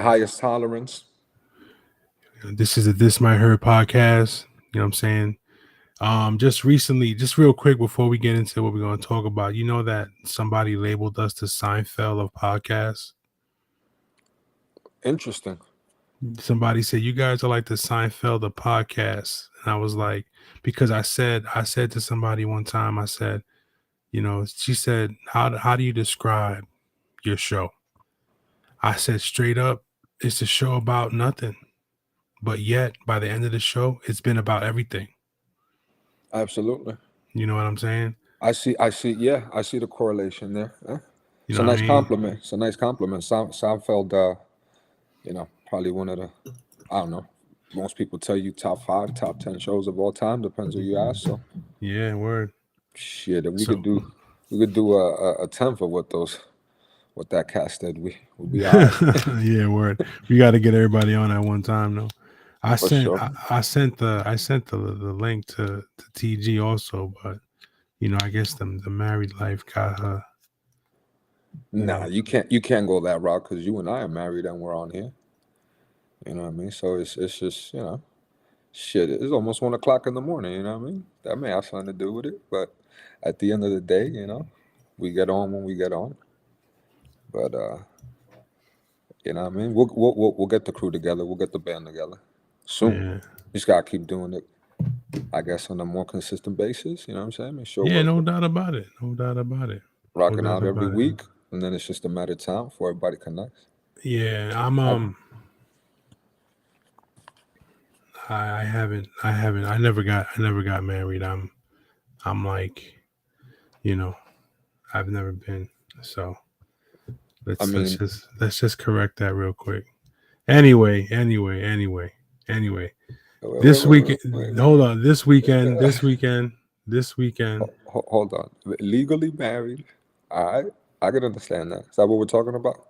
highest tolerance. This is a This Might Hurt podcast. You know what I'm saying? Just recently, just real quick before we get into what we're going to talk about, you know that somebody labeled us the Seinfeld of podcasts. Interesting. Somebody said you guys are like the Seinfeld of podcasts, and I was like, because I said to somebody one time, I said, she said, how do you describe your show? I said straight up, it's a show about nothing, but yet by the end of the show, it's been about everything. Absolutely. You know what I'm saying? I see. Yeah, I see the correlation there. Yeah. You It's know a what I nice mean? compliment. It's a nice compliment. Seinfeld, probably one of the, I don't know. Most people tell you top 5, top 10 shows of all time. Depends who you ask. So Yeah, word. shit, if So we could do a tenth of what that cast did. We'll be all right. yeah, word. We got to get everybody on at one time though. I For sent sure. I sent the link to TG also, but I guess the married life got her. You Nah, know, you can't go that route because you and I are married and we're on here. You know what I mean? So it's just shit. It's almost 1 o'clock in the morning. You know what I mean? That may have something to do with it, but at the end of the day, we get on when we get on. But you know what I mean? We'll get the crew together. We'll get the band together soon. yeah, Just gotta keep doing it. I guess on a more consistent basis. You know what I'm saying? Make sure yeah, we're no doubt about it, no doubt about it, no rocking doubt out every about it. week, and then it's just a matter of time before everybody connects. Yeah, I'm I, I never got married. I'm like, you know, I've never been. So I let's mean, just let's just correct that real quick. Anyway. wait, This wait, week, wait, wait, hold on. wait. This weekend. Hold on. Legally married. All right. I can understand that. Is that what we're talking about?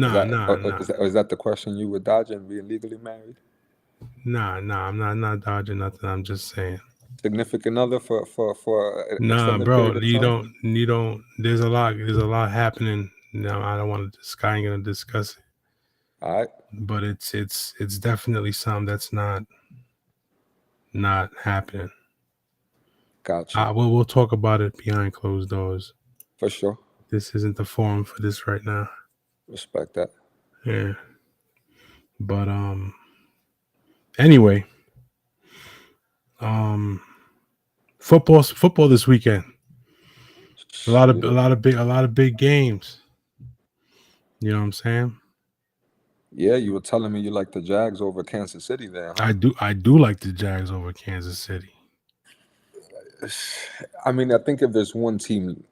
Is Nah, that nah, nah, is that the question you were dodging? Being legally married, nah. I'm not dodging nothing. I'm just saying. significant other for an Nah, extended bro. period of You time. don't. You don't. There's a lot happening. Now I don't want to. This guy ain't gonna discuss it, All right. but it's definitely something that's not happening. Got you. We'll talk about it behind closed doors. For sure. This isn't the forum for this right now. Respect that. Yeah, but anyway, um, football this weekend. A lot of a Shit. lot of big a lot of big games. You know what I'm saying? Yeah, you were telling me you like the Jags over Kansas City there, huh? I do like the Jags over Kansas City. I mean, I think if there's one team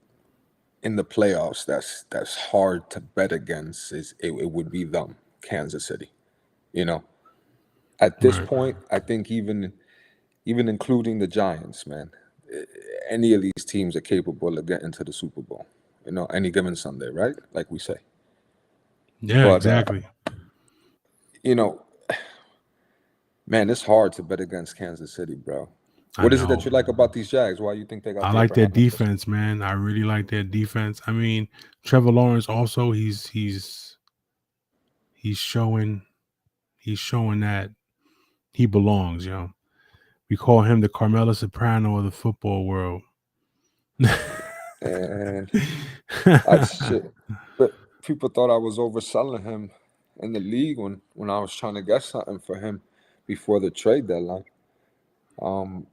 in the playoffs that's hard to bet against, it would be them, Kansas City. You know, at this Right. point, I think even including the Giants, man, any of these teams are capable of getting to the Super Bowl. Any given Sunday, right? Like we say. Yeah, But exactly. you know, man, it's hard to bet against Kansas City, bro. I What is it that know. you like about these Jags? Why you think they got I the like upper their hand on this? defense, man. I really like their defense. I mean, Trevor Lawrence also he's showing that he belongs, We call him the Carmelo Soprano of the football world. And shit. But people thought I was overselling him in the league when I was trying to get something for him before the trade deadline. Um,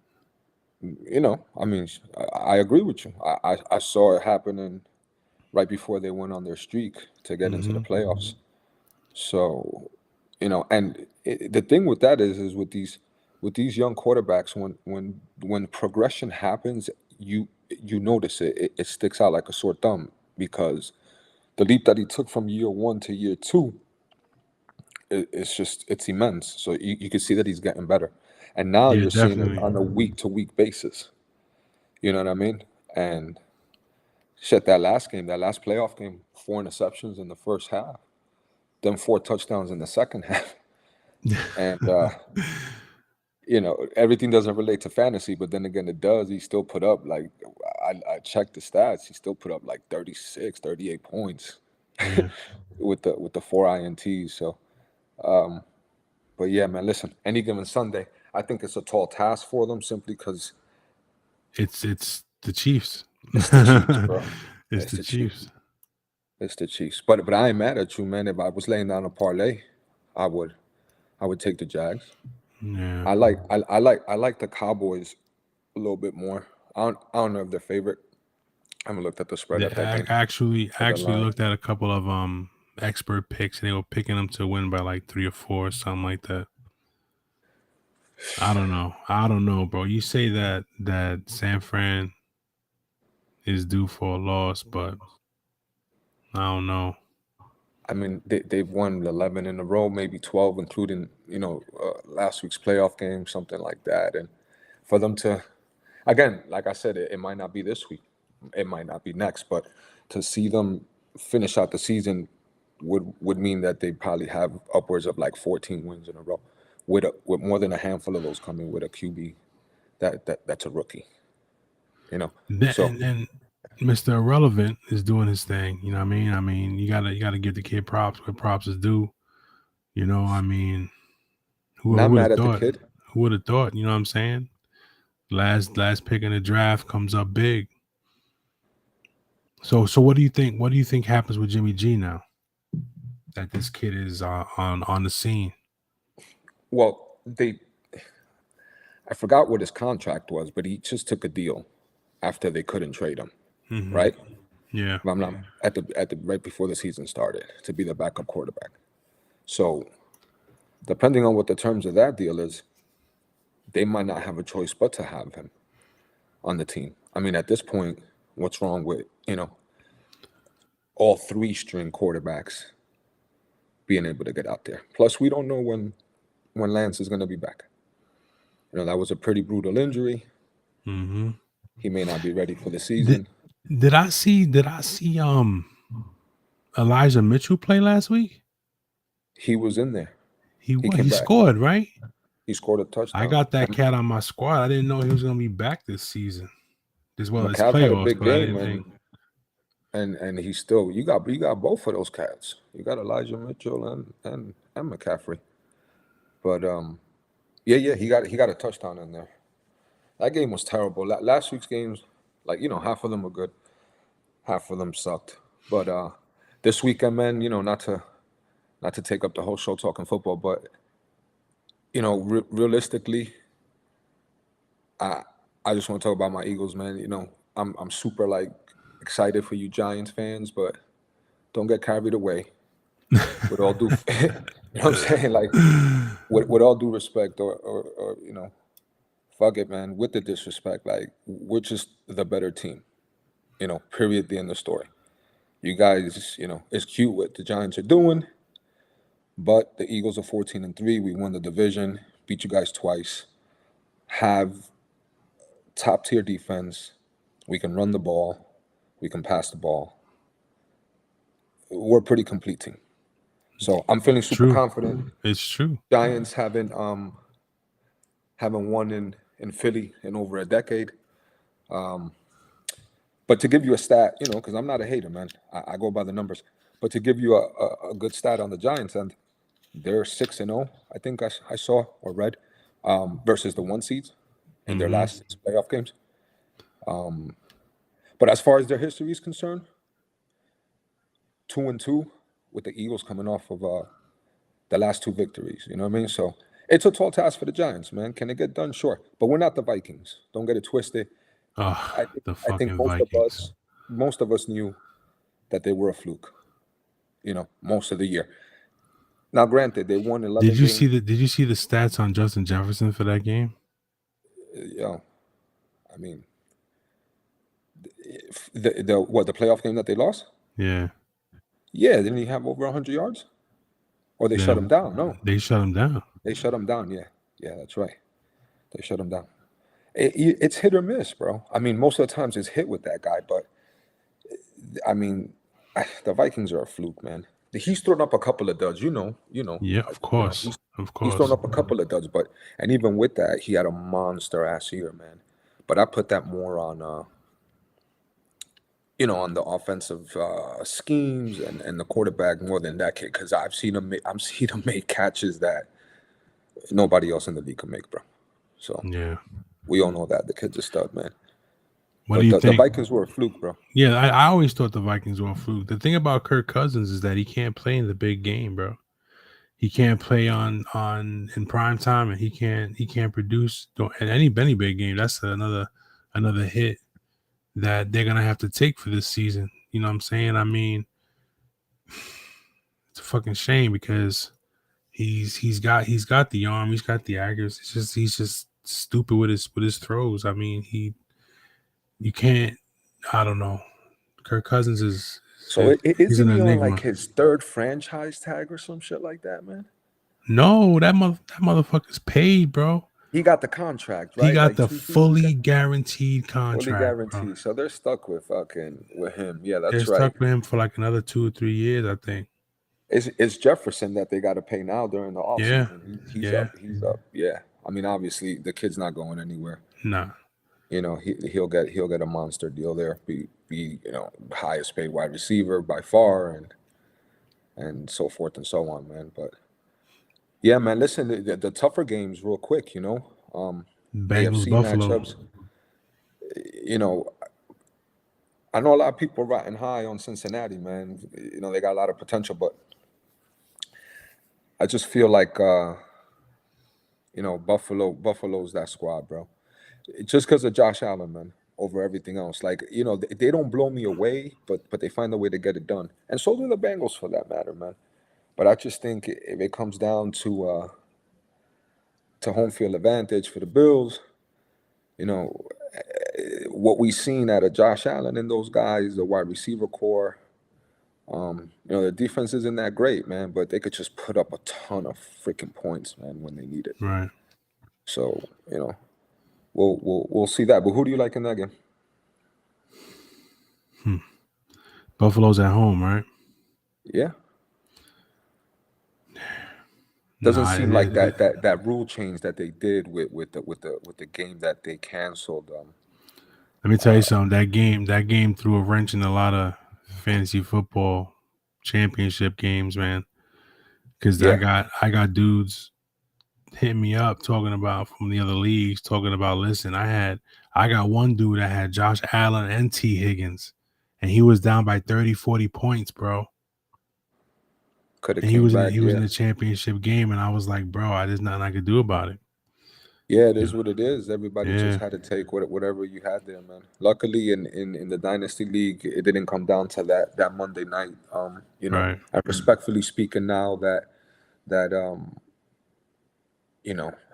I mean, I agree with you. I saw it happening right before they went on their streak to get into the hmm playoffs. So, and the thing with that is with these young quarterbacks when progression happens, you notice it sticks out like a sore thumb because the leap that he took from year one to year two, it's immense. So you can see that he's getting better, and now Yeah, you're seeing it definitely. on a week to week basis. You know what I mean? And shit, that last playoff game, 4 interceptions in the first half, then 4 touchdowns in the second half, and everything doesn't relate to fantasy, but then again, it does. He still put up like I checked the stats. He still put up like 36, 38 points yeah. with the 4 ints. So. Um, but yeah, man, listen, any given Sunday, I think it's a tall task for them simply because It's the Chiefs. it's the Chiefs, bro. It's It's the the Chiefs. Chiefs. It's the Chiefs. But I ain't mad at you, man. If I was laying down a parlay, I would I would take the Jags. Yeah. I like the Cowboys a little bit more. I don't know if they're favorite. I haven't looked at the spread They at that game or the actually line. looked at a couple of expert picks and they were picking them to win by like 3 or 4 or something like that. I don't know. I don't know, bro. You say that San Fran is due for a loss, but I don't know. I mean, they've won 11 in a row, maybe 12, including last week's playoff game, something like that. And for them to, again, like I said, it might not be this week, it might not be next, but to see them finish out the season would mean that they probably have upwards of like 14 wins in a row, with more than a handful of those coming with a QB that's a rookie, you know. So And Mr. Irrelevant is doing his thing. You know what I mean? I mean, you gotta give the kid props where props is due. You know, I mean, who not would have mad at the thought? kid. Who would have thought? You know what I'm saying? Last pick in the draft comes up big. So what do you think? What do you think happens with Jimmy G now that this kid is on the scene? Well, I forgot what his contract was, but he just took a deal after they couldn't trade him, Hmm. right? Yeah. If I'm not at the right before the season started to be the backup quarterback. So depending on what the terms of that deal is, they might not have a choice but to have him on the team. I mean, at this point, what's wrong with all three string quarterbacks being able to get out there? Plus, we don't know when Lance is going to be back. That was a pretty brutal injury. Hmm. He may not be ready for the Did season. did I see Elijah Mitchell play last week? He was in there. He came He back. scored, right? He scored a I touchdown. got that And cat on my squad. I didn't know he was gonna be back this season as well as McCav had a playoffs, big but I game, didn't think. and he's still you got both of those cats. You got Elijah Mitchell and McCaffrey. But yeah, he got a touchdown in there. That game was terrible. Last week's games, like half of them were good, half of them sucked. But this weekend, man, not to take up the whole show talking football, but realistically, I just want to talk about my Eagles, man. I'm super like excited for you Giants fans, but don't get carried away. With all due, you know what I'm saying? Like with all due respect, or fuck it, man. With the disrespect, like we're just the better team. Period. The end of the story. You guys, it's cute what the Giants are doing, but the Eagles are 14-3. We won the division, beat you guys twice, have top tier defense. We can run the ball, we can pass the ball. We're a pretty complete team. So I'm feeling super True. confident. It's true. Giants haven't won in Philly in over a decade. But to give you a stat, because I'm not a hater, man. I go by the numbers. But to give you a good stat on the Giants end, they're 6-0. I think I saw or read, versus the one seeds in their Hmm. last six playoff games. But as far as their history is concerned, 2-2 with the Eagles coming off of the last two victories. You know what I mean? So it's a tall task for the Giants, man. Can it get done? Sure, but we're not the Vikings. Don't get it twisted. Oh, the I think fucking Vikings. most of us knew that they were a fluke. Most of the year. Now, granted, they won 11 games. Did you see the stats on Justin Jefferson for that game? I mean, the playoff game that they lost. Yeah. Yeah, didn't he have over 100 yards? Or they shut him Then down? No, they shut him down. they shut him down. Yeah, yeah, that's right. They shut him down. It's hit or miss, bro. I mean, most of the times it's hit with that guy, but I mean, the Vikings are a fluke, man. He's thrown up a couple of duds, Yeah, of course. Of he's thrown course. up a couple of duds, and even with that, he had a monster ass year, man. But I put that more on on the offensive schemes and the quarterback more than that kid, because I've seen him make catches that nobody else in the league can make, bro. So Yeah. we all know that the kid's a stud, man. What do But you the think? Vikings were a fluke, bro. Yeah, I always thought the Vikings were a fluke. The thing about Kirk Cousins is that he can't play in the big game, bro. He can't play on in prime time, and he can't produce in any big game. That's another hit that they're gonna have to take for this season. You know what I'm saying? I mean, it's a fucking shame because he's got the arm, he's got the accuracy. He's just stupid with his throws. I mean, you can't. I don't know. Kirk Cousins So he's an isn't he on like enigma. his third franchise tag or some shit like that, man? No, that motherfucker's paid, bro. He got the contract, He right? got Like the 2 seasons, fully guaranteed fully contract, bro. guaranteed. So they're stuck with him. Yeah, They're that's right. stuck with him for like another 2 or 3 years, I think. It's Jefferson that they got to pay now during the Yeah, offseason. He's yeah, up. He's up. Yeah. I mean, obviously the kid's not going anywhere. nah, He'll get a monster deal there. Be highest paid wide receiver by far, and so forth and so on, man. But yeah, man. Listen, the tougher games, real quick. Bengals, AFC Buffalo, matchups. You know, I know a lot of people riding high on Cincinnati, man. They got a lot of potential, but I just feel like Buffalo's that squad, bro. Just because of Josh Allen, man, over everything else. Like, they don't blow me away, but they find a way to get it done. And so do the Bengals for that matter, man. But I just think if it comes down to home field advantage for the Bills, you know, what we seen out of Josh Allen and those guys, the wide receiver core, the defense isn't that great, man, but they could just put up a ton of freaking points, man, when they need it. right? So, we'll see that. But who do you like in that game? Hmm. Buffalo's at home, right? Yeah. Doesn't Nah, seem like that rule change that they did with the game that they canceled. let me tell you something. That game threw a wrench in a lot of fantasy football championship games, man. Because I Yeah, got dudes hitting me up talking about from the other leagues, talking about, listen, I got one dude that had Josh Allen and T. Higgins, and he was down by 30, 40 points, bro. could have And he came was in back. the Yeah, championship game, and I was like, bro, there's nothing I could do about it. yeah, it Yeah, is what it is. Everybody just yeah, had to take whatever you had there, man. Luckily, in the dynasty league, it didn't come down to that Monday night. right, And respectfully speaking, now that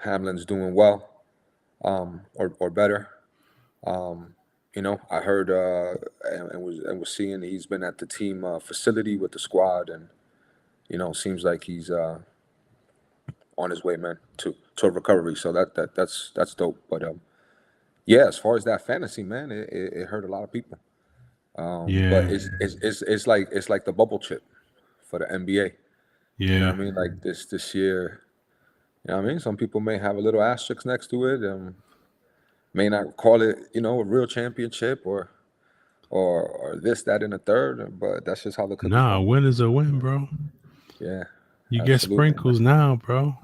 Hamlin's doing well, or better. I heard and was seeing he's been at the team facility with the squad, and seems like he's on his way, man, to recovery. So that's dope. But yeah, as far as that fantasy, man, it hurt a lot of people. But yeah, it's like the bubble chip for the NBA. You know yeah. what I mean? Like this year, you know what I mean? Some people may have a little asterisk next to it, may not call it, a real championship or this, that, and the third, but that's just how the cookie Nah, a crumbles. win is a win, bro. Yeah, You get absolutely, man. sprinkles now, bro.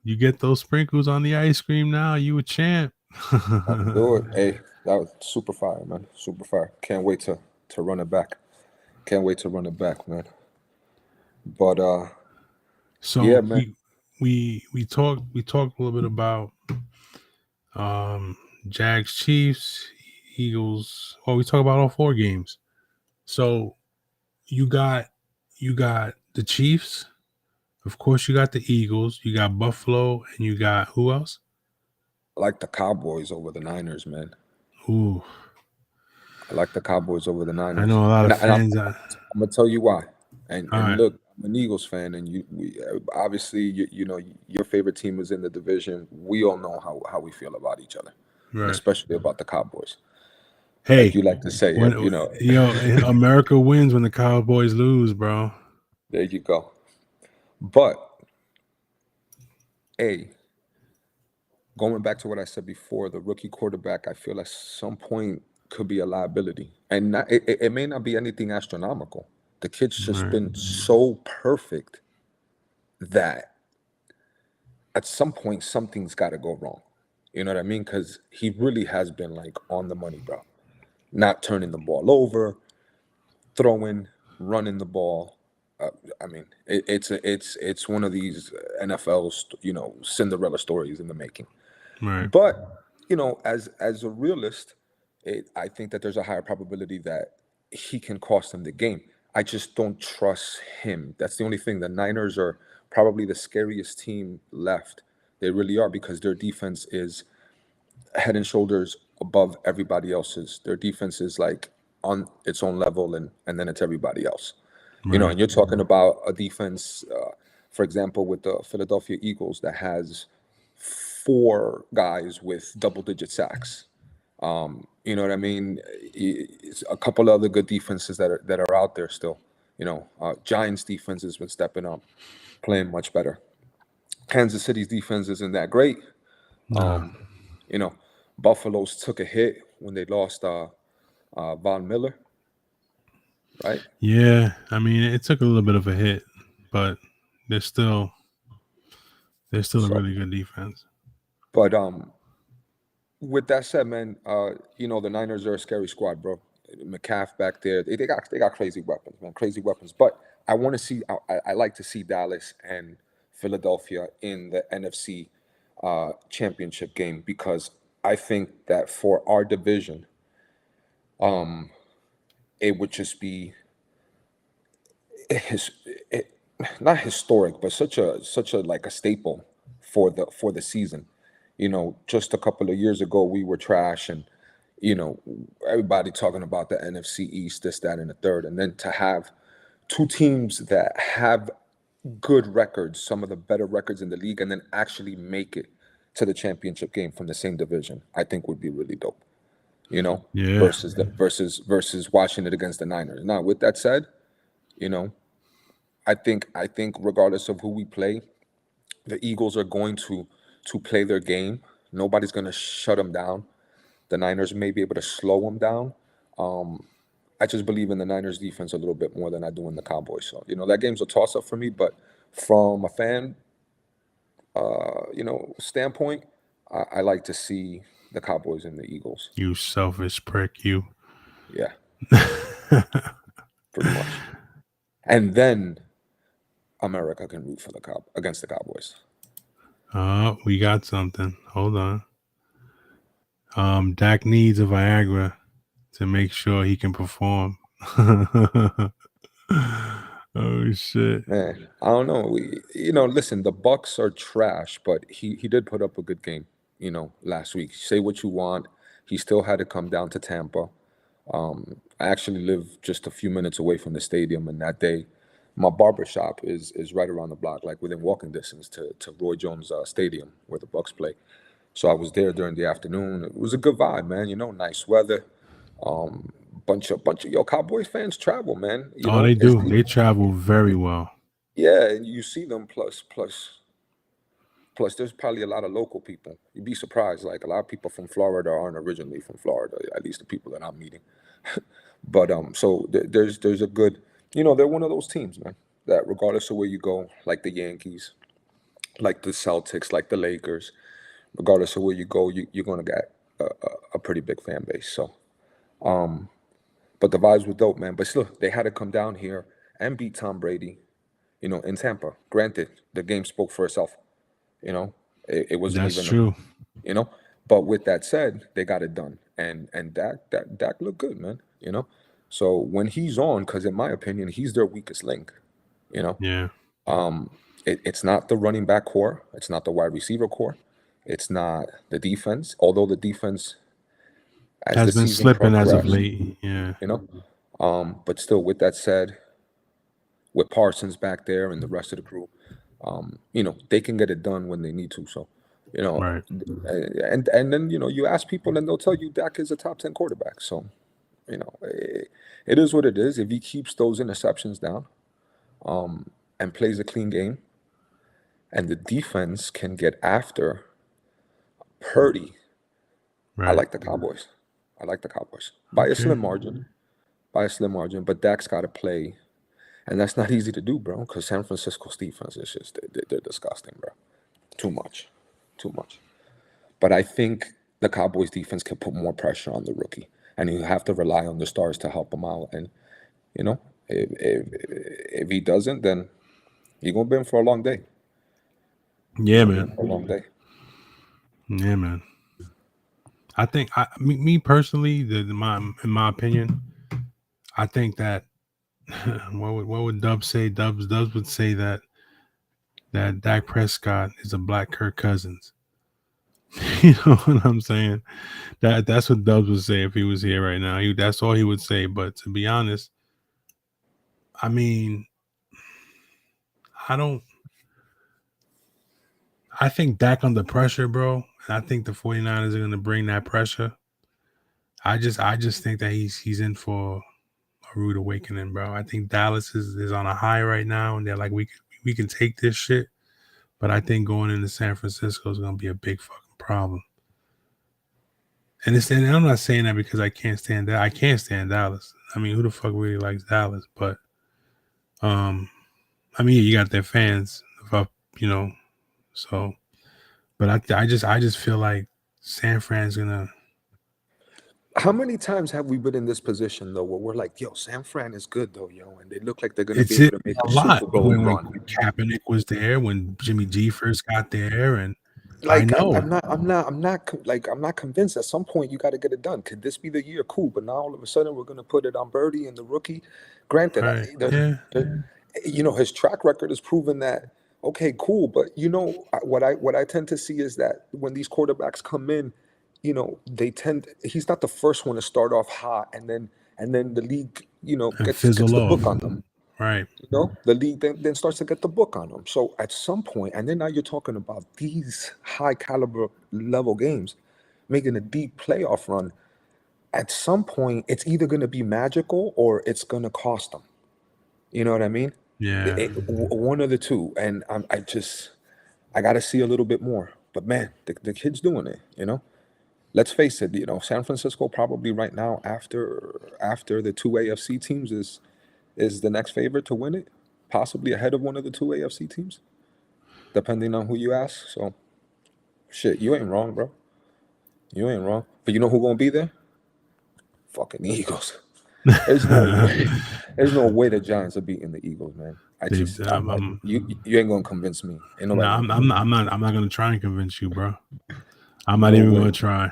You get those sprinkles on the ice cream now, you a champ. Let's do it. Hey, that was super fire, man. Super fire. Can't wait to run it back. Can't wait to run it back, man. But yeah, So man. we talked a little bit about Jags, Chiefs, Eagles. Well, we talk about all four games. So you got the Chiefs, of course. You got the Eagles. You got Buffalo, and you got who else? I like the Cowboys over the Niners, man. Ooh, I like the Cowboys over the I Niners, know a lot and of I'm fans. I'm gonna tell you why. And All and right, look, I'm an Eagles fan, and we obviously your favorite team is in the division. We all know how we feel about each other, and right. especially about the Cowboys. Like Hey, you like to say, when America wins when the Cowboys lose, bro. there you go. But a going back to what I said before, the rookie quarterback, I feel at some point could be a liability, and it may not be anything astronomical. The kid's just Right. been so perfect that at some point something's got to go wrong. You know what I mean? Because he really has been like on the money, bro. Not turning the ball over, throwing, running the ball. Uh, I mean, it's one of these NFL's Cinderella stories in the making. Right. But as a realist, I think that there's a higher probability that he can cost him the game. I just don't trust him. That's the only thing. The Niners are probably the scariest team left. They really are because their defense is head and shoulders above everybody else's. Their defense is like on its own level, and then it's everybody else. Right. And you're talking about a defense, for example, with the Philadelphia Eagles that has four guys with double-digit sacks. You know what I mean? It's a couple of other good defenses that are out there still. Giants defense has been stepping up, playing much better. Kansas City's defense isn't that great. No. You know, Buffalo's took a hit when they lost Von Miller, right? Yeah. I mean, it took a little bit of a hit, but they're still they're still a So, really good defense. but with that said, man, the Niners are a scary squad, bro. McCaff back there, they got crazy weapons, man, crazy weapons. But I want to see, I like to see Dallas and Philadelphia in the NFC championship game because I think that for our division, it would just be his, it, not historic, but such a like a staple for the season. Just a couple of years ago we were trash, and you know everybody talking about the NFC East, this, that, and the third, and then to have two teams that have good records, some of the better records in the league, and then actually make it to the championship game from the same division, I think would be really dope. Yeah. Versus watching it against the Niners. Now, with that said, you know, I think regardless of who we play, the Eagles are going to play their game. Nobody's going to shut them down. The Niners may be able to slow them down. I just believe in the Niners defense a little bit more than I do in the Cowboys. So, that game's a toss up for me, but from a fan, standpoint, I like to see the Cowboys and the Eagles. You selfish prick, you. Yeah, pretty much. And then America can root for against the Cowboys. Oh, we got something. Hold on. Dak needs a Viagra to make sure he can perform. Oh shit. Man, I don't know. Listen, the Bucks are trash, but he did put up a good game, last week. Say what you want. He still had to come down to Tampa. I actually live just a few minutes away from the stadium, and that day, my barber shop is right around the block, like within walking distance to Roy Jones Stadium where the Bucks play. So I was there during the afternoon. It was a good vibe, man. Nice weather. Bunch of Cowboys fans travel, man. Oh, they do. They travel very well. Yeah, and you see them plus there's probably a lot of local people. You'd be surprised. Like a lot of people from Florida aren't originally from Florida, at least the people that I'm meeting. But so there's a good, they're one of those teams, man, that regardless of where you go, like the Yankees, like the Celtics, like the Lakers, regardless of where you go, you're gonna get a pretty big fan base. So, but the vibes were dope, man. But still, they had to come down here and beat Tom Brady, in Tampa. Granted, the game spoke for itself. You know, it wasn't That's even true. you know. But with that said, they got it done, and Dak looked good, man. So when he's on, because in my opinion, he's their weakest link. You know, Yeah. it's not the running back core, it's not the wide receiver core, it's not the defense. Although the defense, as Has the been season slipping as of progressed, late. Yeah. you know. But still, with that said, with Parsons back there and the rest of the crew, they can get it done when they need to. So, you know, Right. and then you ask people and they'll tell you Dak is a top 10 quarterback. So, it is what it is. If he keeps those interceptions down and plays a clean game, and the defense can get after Purdy, I Right. like the Cowboys. I like the Cowboys by a Okay. slim margin. By a slim margin. But Dak's got to play, and that's not easy to do, bro. Because San Francisco's defense is just they're disgusting, bro. Too much, too much. But I think the Cowboys defense can put more pressure on the rookie, and you have to rely on the stars to help him out. And you know, if he doesn't, then you're gonna be in for a long day. You're Yeah, gonna be in man. for a long day. Yeah, man. I think me personally, in my opinion, I think that what would Dubs say? Dubs would say that Dak Prescott is a black Kirk Cousins. You know what I'm saying? That's what Dubs would say if he was here right now. That's all he would say. But to be honest, I mean, I don't. I think Dak under pressure, bro. And I think the 49ers are going to bring that pressure. I just think that he's in for a rude awakening, bro. I think Dallas is on a high right now, and they're like, we can take this shit. But I think going into San Francisco is going to be a big fucking problem. And I'm not saying that because I can't stand that. I can't stand Dallas. I mean, who the fuck really likes Dallas? But um, I mean, you got their fans, you know. So, but I just feel like San Fran's gonna. How many times have we been in this position though, where we're like, "Yo, San Fran is good though, yo," and they look like they're gonna be It's it able to make a a lot Super Bowl when run? Kaepernick was there, when Jimmy G first got there, and I Like know, I'm not convinced. At some point, you got to get it done. Could this be the year? Cool, but now all of a sudden we're gonna put it on Birdie and the rookie. Granted, right? Yeah, his track record has proven that. Okay, cool, but what I tend to see is that when these quarterbacks come in, they tend. He's not the first one to start off hot, and then the league, and gets fizzle the book off, on them. right? The league then starts to get the book on them. So at some point, and then now you're talking about these high caliber level games, making a deep playoff run. At some point, it's either going to be magical or it's going to cost them. You know what I mean? Yeah, One of the two. And I got to see a little bit more. But man, the kid's doing it. Let's face it. San Francisco probably right now after the two AFC teams is the next favorite to win it, possibly ahead of one of the two AFC teams, depending on who you ask. So, shit, you ain't wrong, bro. You ain't wrong. But you know who gonna be there? Fucking Eagles. There's no way. There's no way the Giants are beating the Eagles, man. they. You ain't gonna convince me. Ain't No, nobody gonna I'm convince not. me. I'm not gonna try and convince you, bro. I'm not No even way. gonna try.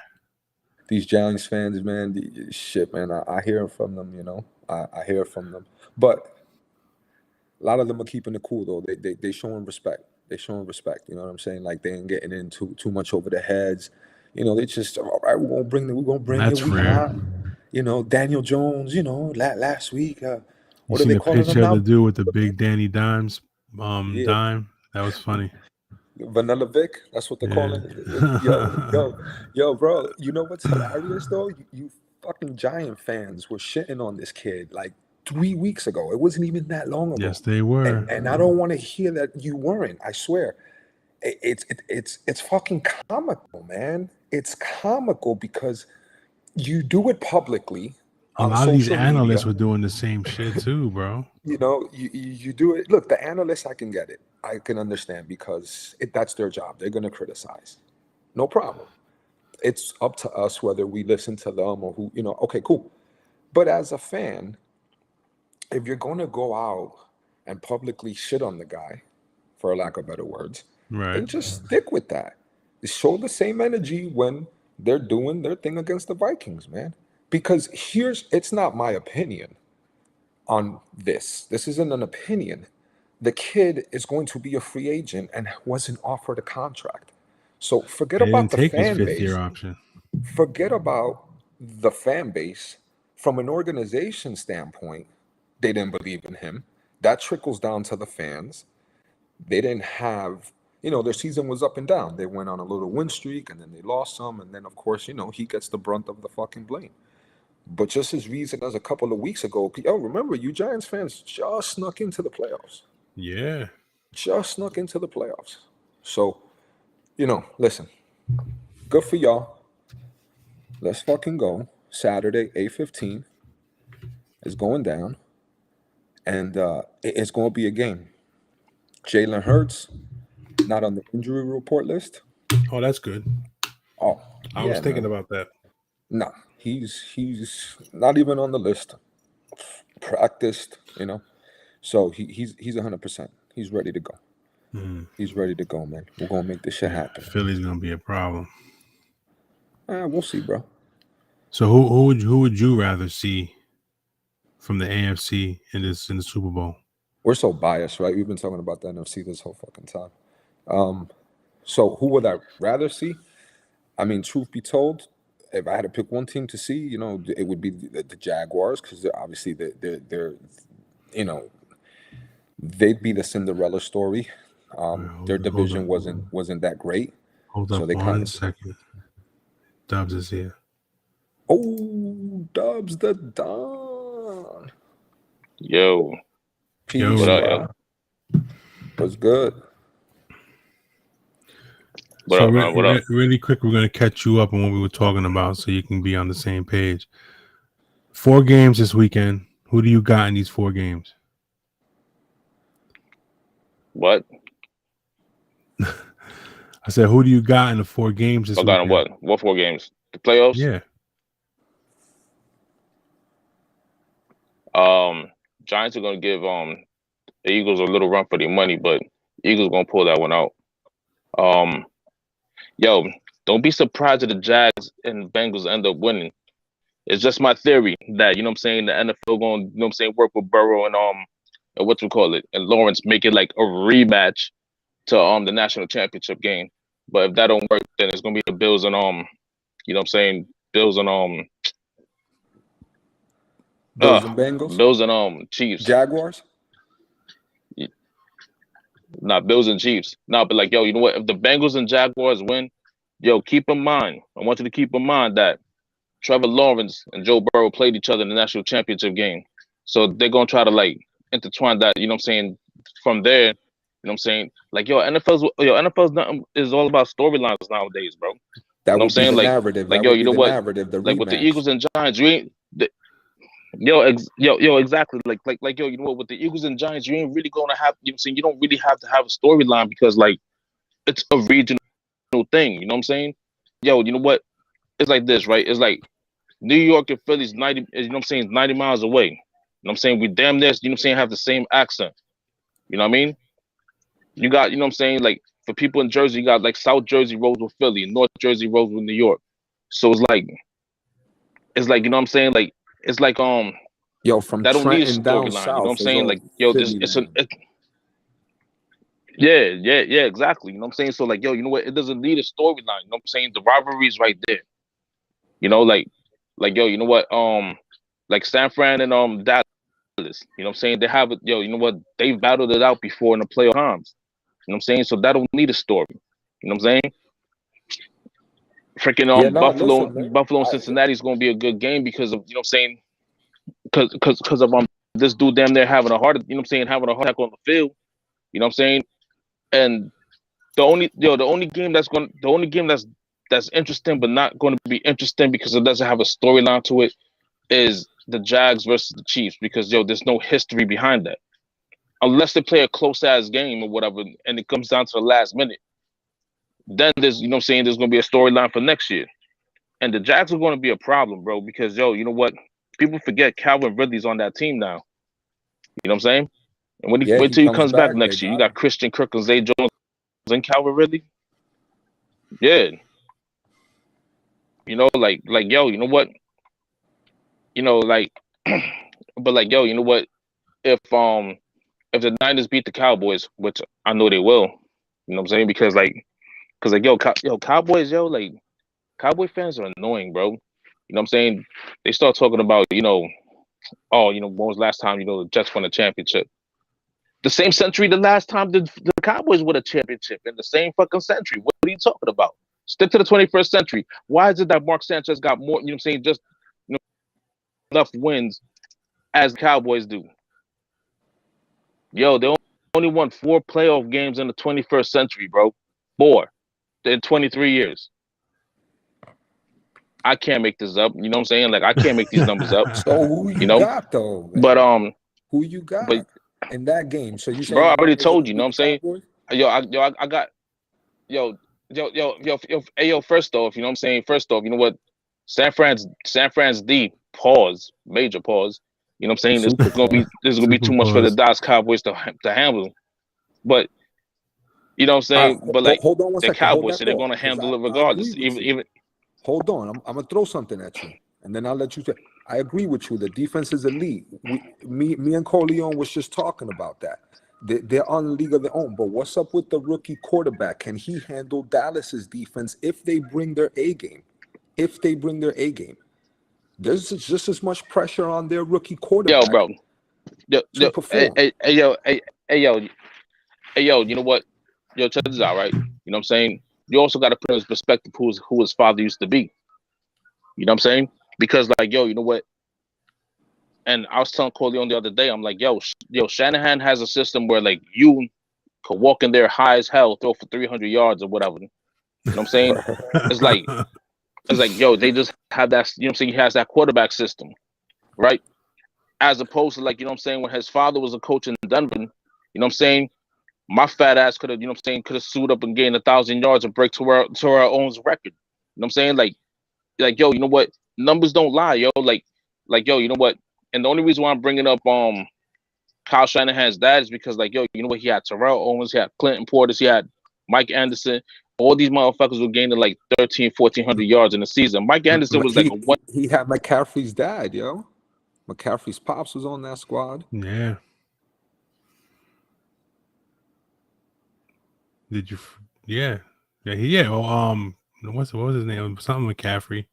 These Giants fans, man, shit, man. I hear from them. I hear from them. But a lot of them are keeping it cool though. They showing respect. They showing respect. You know what I'm saying? Like they ain't getting into too much over their heads. They just all right. We're gonna bring it. That's We rare. hot. Daniel Jones. Last week. You What are they seen a calling him picture of the now? dude with the big Danny Dimes Yeah, dime? That was funny. Vanilla Vic. That's what they're Yeah. calling it. Yo, bro. You know what's hilarious though? You fucking Giant fans were shitting on this kid like 3 weeks ago. It wasn't even that long ago. Yes, they And were. and I don't want to hear that you weren't. I swear. It's fucking comical, man. It's comical because you do it publicly A on lot of these social analysts media. were doing the same shit too, bro. You do it. Look, the analysts, I can get it. I can understand because that's their job. They're going to criticize. No problem. It's up to us whether we listen to them or who, okay, cool. But as a fan, if you're going to go out and publicly shit on the guy, for lack of better words, Right. then just stick with that. Show the same energy when they're doing their thing against the Vikings, man. Because it's not my opinion on this. This isn't an opinion. The kid is going to be a free agent and wasn't offered a contract. So forget They didn't about the take his fan fifth year base. option. Forget about the fan base. From an organization standpoint, they didn't believe in him. That trickles down to the fans. They didn't have, their season was up and down. They went on a little win streak and then they lost some. And then, of course, he gets the brunt of the fucking blame. But just as recent as a couple of weeks ago, remember, you Giants fans just snuck into the playoffs. Yeah. Just snuck into the playoffs. So, listen, good for y'all. Let's fucking go. Saturday, 8:15 is going down, and it's going to be a game. Jalen Hurts not on the injury report list. Oh, that's good. Oh I was yeah, thinking man. about that. Nah, he's not even on the list. Practiced, you know. So he's 100%. He's ready to go. Mm, He's ready to go, man. We're gonna make this shit yeah, happen. Philly's gonna be a problem. We'll see, bro. So who would you rather see from the AFC in the Super Bowl? We're so biased, right? We've been talking about the NFC this whole fucking time. So who would I rather see? I mean, truth be told, if I had to pick one team to see, it would be the Jaguars because they're obviously they're you know they'd be the Cinderella story. All right, Their hold division up, wasn't that great, hold so up they kind one of. second. Dubs is here. Oh, Dubs the Don. Yo, Peace, what Yo, up, yo? bro. Was good. What so up, man? What up? really quick, we're gonna catch you up on what we were talking about, so you can be on the same page. 4 games this weekend. Who do you got in these 4 games? What? I said, who do you got in the 4 games this I got him weekend? what? What 4 games? The playoffs? Yeah. Giants are gonna give the Eagles a little run for their money, but Eagles gonna pull that one out. Um, yo, don't be surprised if the Jags and Bengals end up winning. It's just my theory that you know what I'm saying the NFL going you know what I'm saying work with Burrow and what you call it and Lawrence make it like a rematch to the national championship game. But if that don't work, then it's gonna be the Bills and you know what I'm saying Bills and Bills and Bengals. Bills and Chiefs. Jaguars. Not Bills and Chiefs. No, but like yo, you know what? If the Bengals and Jaguars win, yo, keep in mind. I want you to keep in mind that Trevor Lawrence and Joe Burrow played each other in the national championship game. So they're gonna try to like intertwine that, you know what I'm saying, from there, you know what I'm saying? Like NFL's nothing is all about storylines nowadays, bro. You That know what I'm would be saying? the narrative. Like That yo, would you be know the what? narrative. The Like with the rematch. Eagles and Giants, you ain't yo, exactly. Like yo, you know what? With the Eagles and Giants, you ain't really gonna have. You know what I'm saying? You don't really have to have a storyline because like it's a regional thing. You know what I'm saying? Yo, you know what? It's like this, right? It's like New York and Philly's 90. You know what I'm saying? 90 miles away. You know what I'm saying? We damn near. You know what I'm saying? Have the same accent. You know what I mean? You got. You know what I'm saying? Like for people in Jersey, you got like South Jersey rolls with Philly, North Jersey rolls with New York. So it's like you know what I'm saying? Like it's like Yo, from that don't need a Trenton down storyline. You know what I'm south is saying? all Like yo, this Philly it's an land. yeah, exactly. You know what I'm saying? So like yo, you know what? It doesn't need a storyline. You know what I'm saying? The rivalry is right there. You know, like yo, you know what? Like San Fran and Dallas. You know what I'm saying? They have it, yo, you know what? They've battled it out before in the playoff times. You know what I'm saying? So that don't need a story. You know what I'm saying? Freaking Yeah, no, Buffalo listen, man. Buffalo and Cincinnati is gonna be a good game because of you know what I'm saying? Because of this dude damn near having a heart, you know what I'm saying, having a heart attack on the field. You know what I'm saying? And the only game that's interesting but not gonna be interesting because it doesn't have a storyline to it is the Jags versus the Chiefs because yo, there's no history behind that. Unless they play a close ass game or whatever, and it comes down to the last minute, then there's you know what I'm saying there's gonna be a storyline for next year. And the Jags are gonna be a problem, bro, because yo, you know what? People forget Calvin Ridley's on that team now. You know what I'm saying? And when he Yeah, wait he till he comes comes back back. They next year, you got got him. Christian Kirk and Zay Jones and Calvin Ridley. Yeah, you know, like yo, you know what? You know, like, but like yo, you know what? If the Niners beat the Cowboys, which I know they will, you know what I'm saying? Because like yo, Cowboys, yo, like Cowboy fans are annoying, bro. You know what I'm saying? They start talking about, oh, when was the last time, the Jets won a championship? The same century the last time the Cowboys won a championship in the same fucking century. What are you talking about? Stick to the 21st century. Why is it that Mark Sanchez got more, you know what I'm saying, just enough wins as the Cowboys do? Yo, they only won 4 playoff games in the 21st century, bro. 4 in 23 years. I can't make this up. You know what I'm saying? Like I can't make these numbers up. So who You you know, got though, but man? Who you but got in that game? So you saying bro, the I already Niners are told gonna you. You know beat what the I'm saying? Cowboys? I got hey yo. First off, you know what I'm saying? First off, you know what? San Fran's D pause, major pause. You know what I'm saying? This Super gonna be pause. this is gonna be Super too much for the pause. Dallas Cowboys to handle. But you know what I'm All right, saying? But like hold on one they're second. Hold Cowboys, that so they're thought, gonna because handle it I agree regardless. with you. Even Hold on, I'm gonna throw something at you, and then I'll let you say. I agree with you. The defense is elite. Me and Corleone was just talking about that. They're on a league of their own. But what's up with the rookie quarterback? Can he handle Dallas's defense if they bring their A game? If they bring their A game, there's just as much pressure on their rookie yo, quarterback bro, yo, to yo, hey, perform. hey, hey, yo, hey, hey, yo, hey, yo, you know what? Yo, check this out, right? You know what I'm saying? You also got to put in his perspective who his father used to be. You know what I'm saying? Because like, yo, you know what? And I was telling Corleone the other day, I'm like, yo, Shanahan has a system where like you could walk in there high as hell, throw for 300 yards or whatever. You know what I'm saying? It's like, yo, they just have that. You know what I'm saying? He has that quarterback system, right? As opposed to like, you know what I'm saying, when his father was a coach in Denver, you know what I'm saying? My fat ass could have, you know what I'm saying, could have sued up and gained 1,000 yards and break to our own record. You know what I'm saying? Like yo, you know what? Numbers don't lie, yo. Like yo, you know what? And the only reason why I'm bringing up Kyle Shanahan's dad is because like yo, you know what? He had Terrell Owens, he had Clinton Portis, he had Mike Anderson. All these motherfuckers were gaining like 13, 1,400 yards in the season. Mike Anderson was like He a one. he had McCaffrey's dad, yo. McCaffrey's pops was on that squad. Yeah. Did you? Yeah. Yeah. Well, what was his name? Something McCaffrey.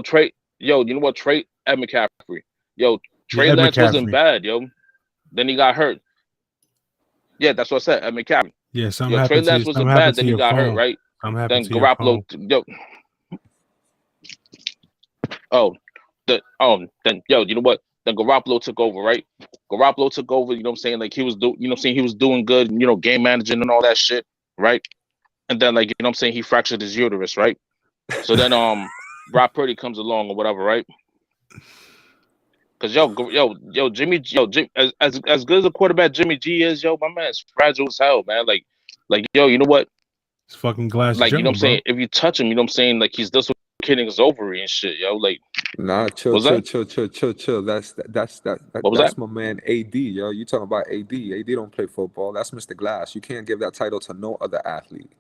Trey. Yo, you know what? Trey Ed McCaffrey. Yo, Yeah, Trey Ed Lance wasn't McCaffrey. bad, yo. Then he got hurt. Yeah, that's what I said. Ed McCaffrey. Yeah, something Yo, Trey happened to you. Lance Something wasn't happened bad. to Then he your got hurt, phone. right? Something happened Then to your Garoppolo. phone. Yo, oh, then yo, you know what? Then Garoppolo took over, right? Garoppolo took over. You know what I'm saying? Like he was you know what I'm saying? He was doing good. You know, game managing and all that shit, right? And then like you know what I'm saying? He fractured his uterus, right? So then Brock Purdy comes along or whatever, right? Cause Jim, as good as a quarterback Jimmy G is, yo, my man's fragile as hell, man. Like yo, you know what? It's fucking Glass Like you know what Joe, I'm bro. saying? If you touch him, you know what I'm saying? Like he's dislocating his ovary and shit, yo. Like Nah, chill, what was chill, that? chill, chill, chill, chill. What was that? That's my man AD, yo. You talking about AD? AD don't play football. That's Mr. Glass. You can't give that title to no other athlete.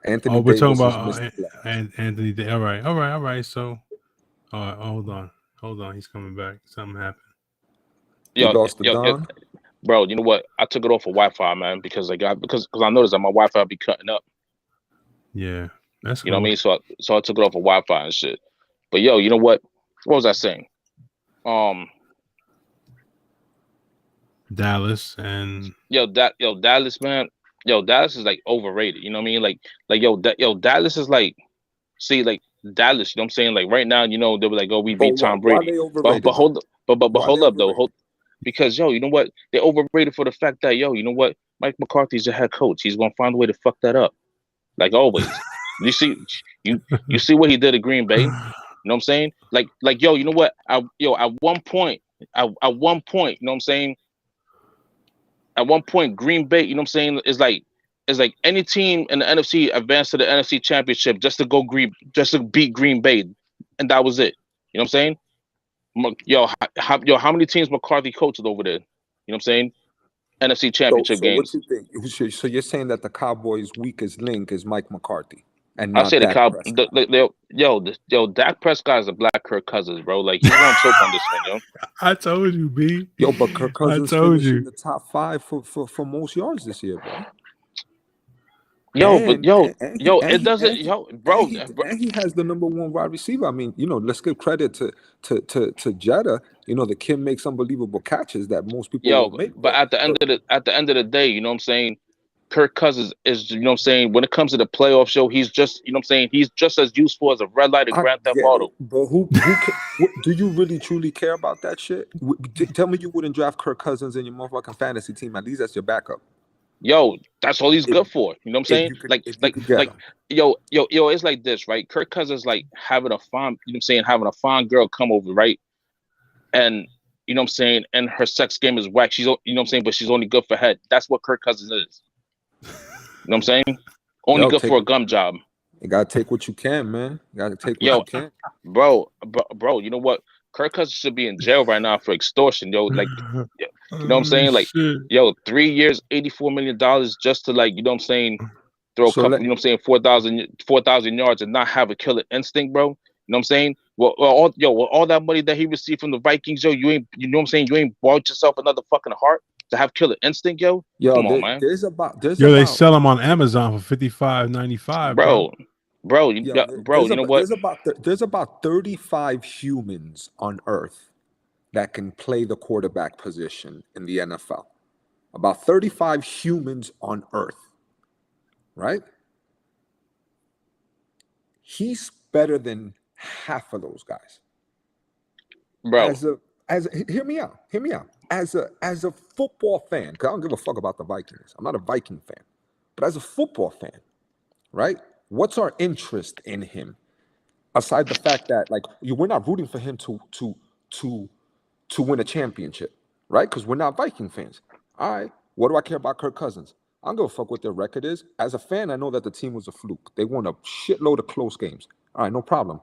Oh, Anthony we're talking Davis is about Mr. Glass. Anthony. All right, all right, all right. So, all right, hold on. He's coming back. Something happened. He Yo, lost the yo, Don. bro, you know what? I took it off of Wi-Fi, man, because I noticed that my Wi-Fi be cutting up. Yeah, that's You know what I cool. mean? So I took it off of Wi-Fi and shit. But yo, you know what? What was I saying? Um, Dallas and Dallas, man. Yo, Dallas is like overrated. You know what I mean? Like Dallas is like, see, like Dallas. You know what I'm saying? Like right now, you know, they were like, oh, we But beat Tom why Brady. they But overrated though? hold, but Why they hold up though, overrated? because yo, you know what? They overrated for the fact that yo, you know what? Mike McCarthy's the head coach. He's gonna find a way to fuck that up, like always. You see, you see what he did at Green Bay. You know what I'm saying? Like yo, you know what? At one point, you know what I'm saying? At one point, Green Bay, you know what I'm saying, is like any team in the NFC advanced to the NFC Championship just to beat Green Bay, and that was it. You know what I'm saying? How many teams McCarthy coached over there? You know what I'm saying? NFC Championship So what games. you think? So you're saying that the Cowboys' weakest link is Mike McCarthy and I not say the Dak Cow, Prescott? yo, Dak Prescott is a black Kirk Cousins, bro. Like he's gonna choke on this one, yo. I told you, B. Yo, but Kirk I Cousins told finished in you. the top five for most yards this year, bro. Yo, but it doesn't, And he has the number one wide receiver. I mean, you know, let's give credit to Jetta. You know, the kid makes unbelievable catches that most people yo, won't make. but at the end of the day, you know what I'm saying? Kirk Cousins is, you know what I'm saying, when it comes to the playoff show, he's just, you know what I'm saying, he's just as useful as a red light in I Grand Theft get it, Auto. but do you really truly care about that shit? Tell me you wouldn't draft Kirk Cousins in your motherfucking fantasy team. At least that's your backup. Yo, that's all he's If good for. You know what I'm saying? if you could get him. Yo, it's like this, right? Kirk Cousins like having a fine, you know what I'm saying, having a fine girl come over, right? And you know what I'm saying, and her sex game is whack. She's, you know what I'm saying, but she's only good for head. That's what Kirk Cousins is. You know what I'm saying? Only Yo, good for a gum job. You gotta take what you can, man. You gotta take what Yo, you can. bro, you know what? Kirk Cousins should be in jail right now for extortion, yo. Like, you know what I'm saying? Like, Shit. yo, 3 years, $84 million just to, like, you know what I'm saying, throw a So couple, let you know what I'm saying, 4,000 yards and not have a killer instinct, bro. You know what I'm saying? Well, all that money that he received from the Vikings, yo, you know what I'm saying? You ain't bought yourself another fucking heart to have killer instinct, yo. yo, Come on, man, there's Yo, they about sell them on Amazon for $55.95, bro. bro, yo, bro. You know what? there's about 35 humans on Earth that can play the quarterback position in the NFL. About 35 humans on Earth, right? He's better than half of those guys. Bro, Hear me out. Hear me out. As a football fan, because I don't give a fuck about the Vikings. I'm not a Viking fan. But as a football fan, right? What's our interest in him? Aside the fact that like we're not rooting for him to to win a championship, right? Because we're not Viking fans. All right. What do I care about Kirk Cousins? I don't give a fuck what their record is. As a fan, I know that the team was a fluke. They won a shitload of close games. All right, no problem.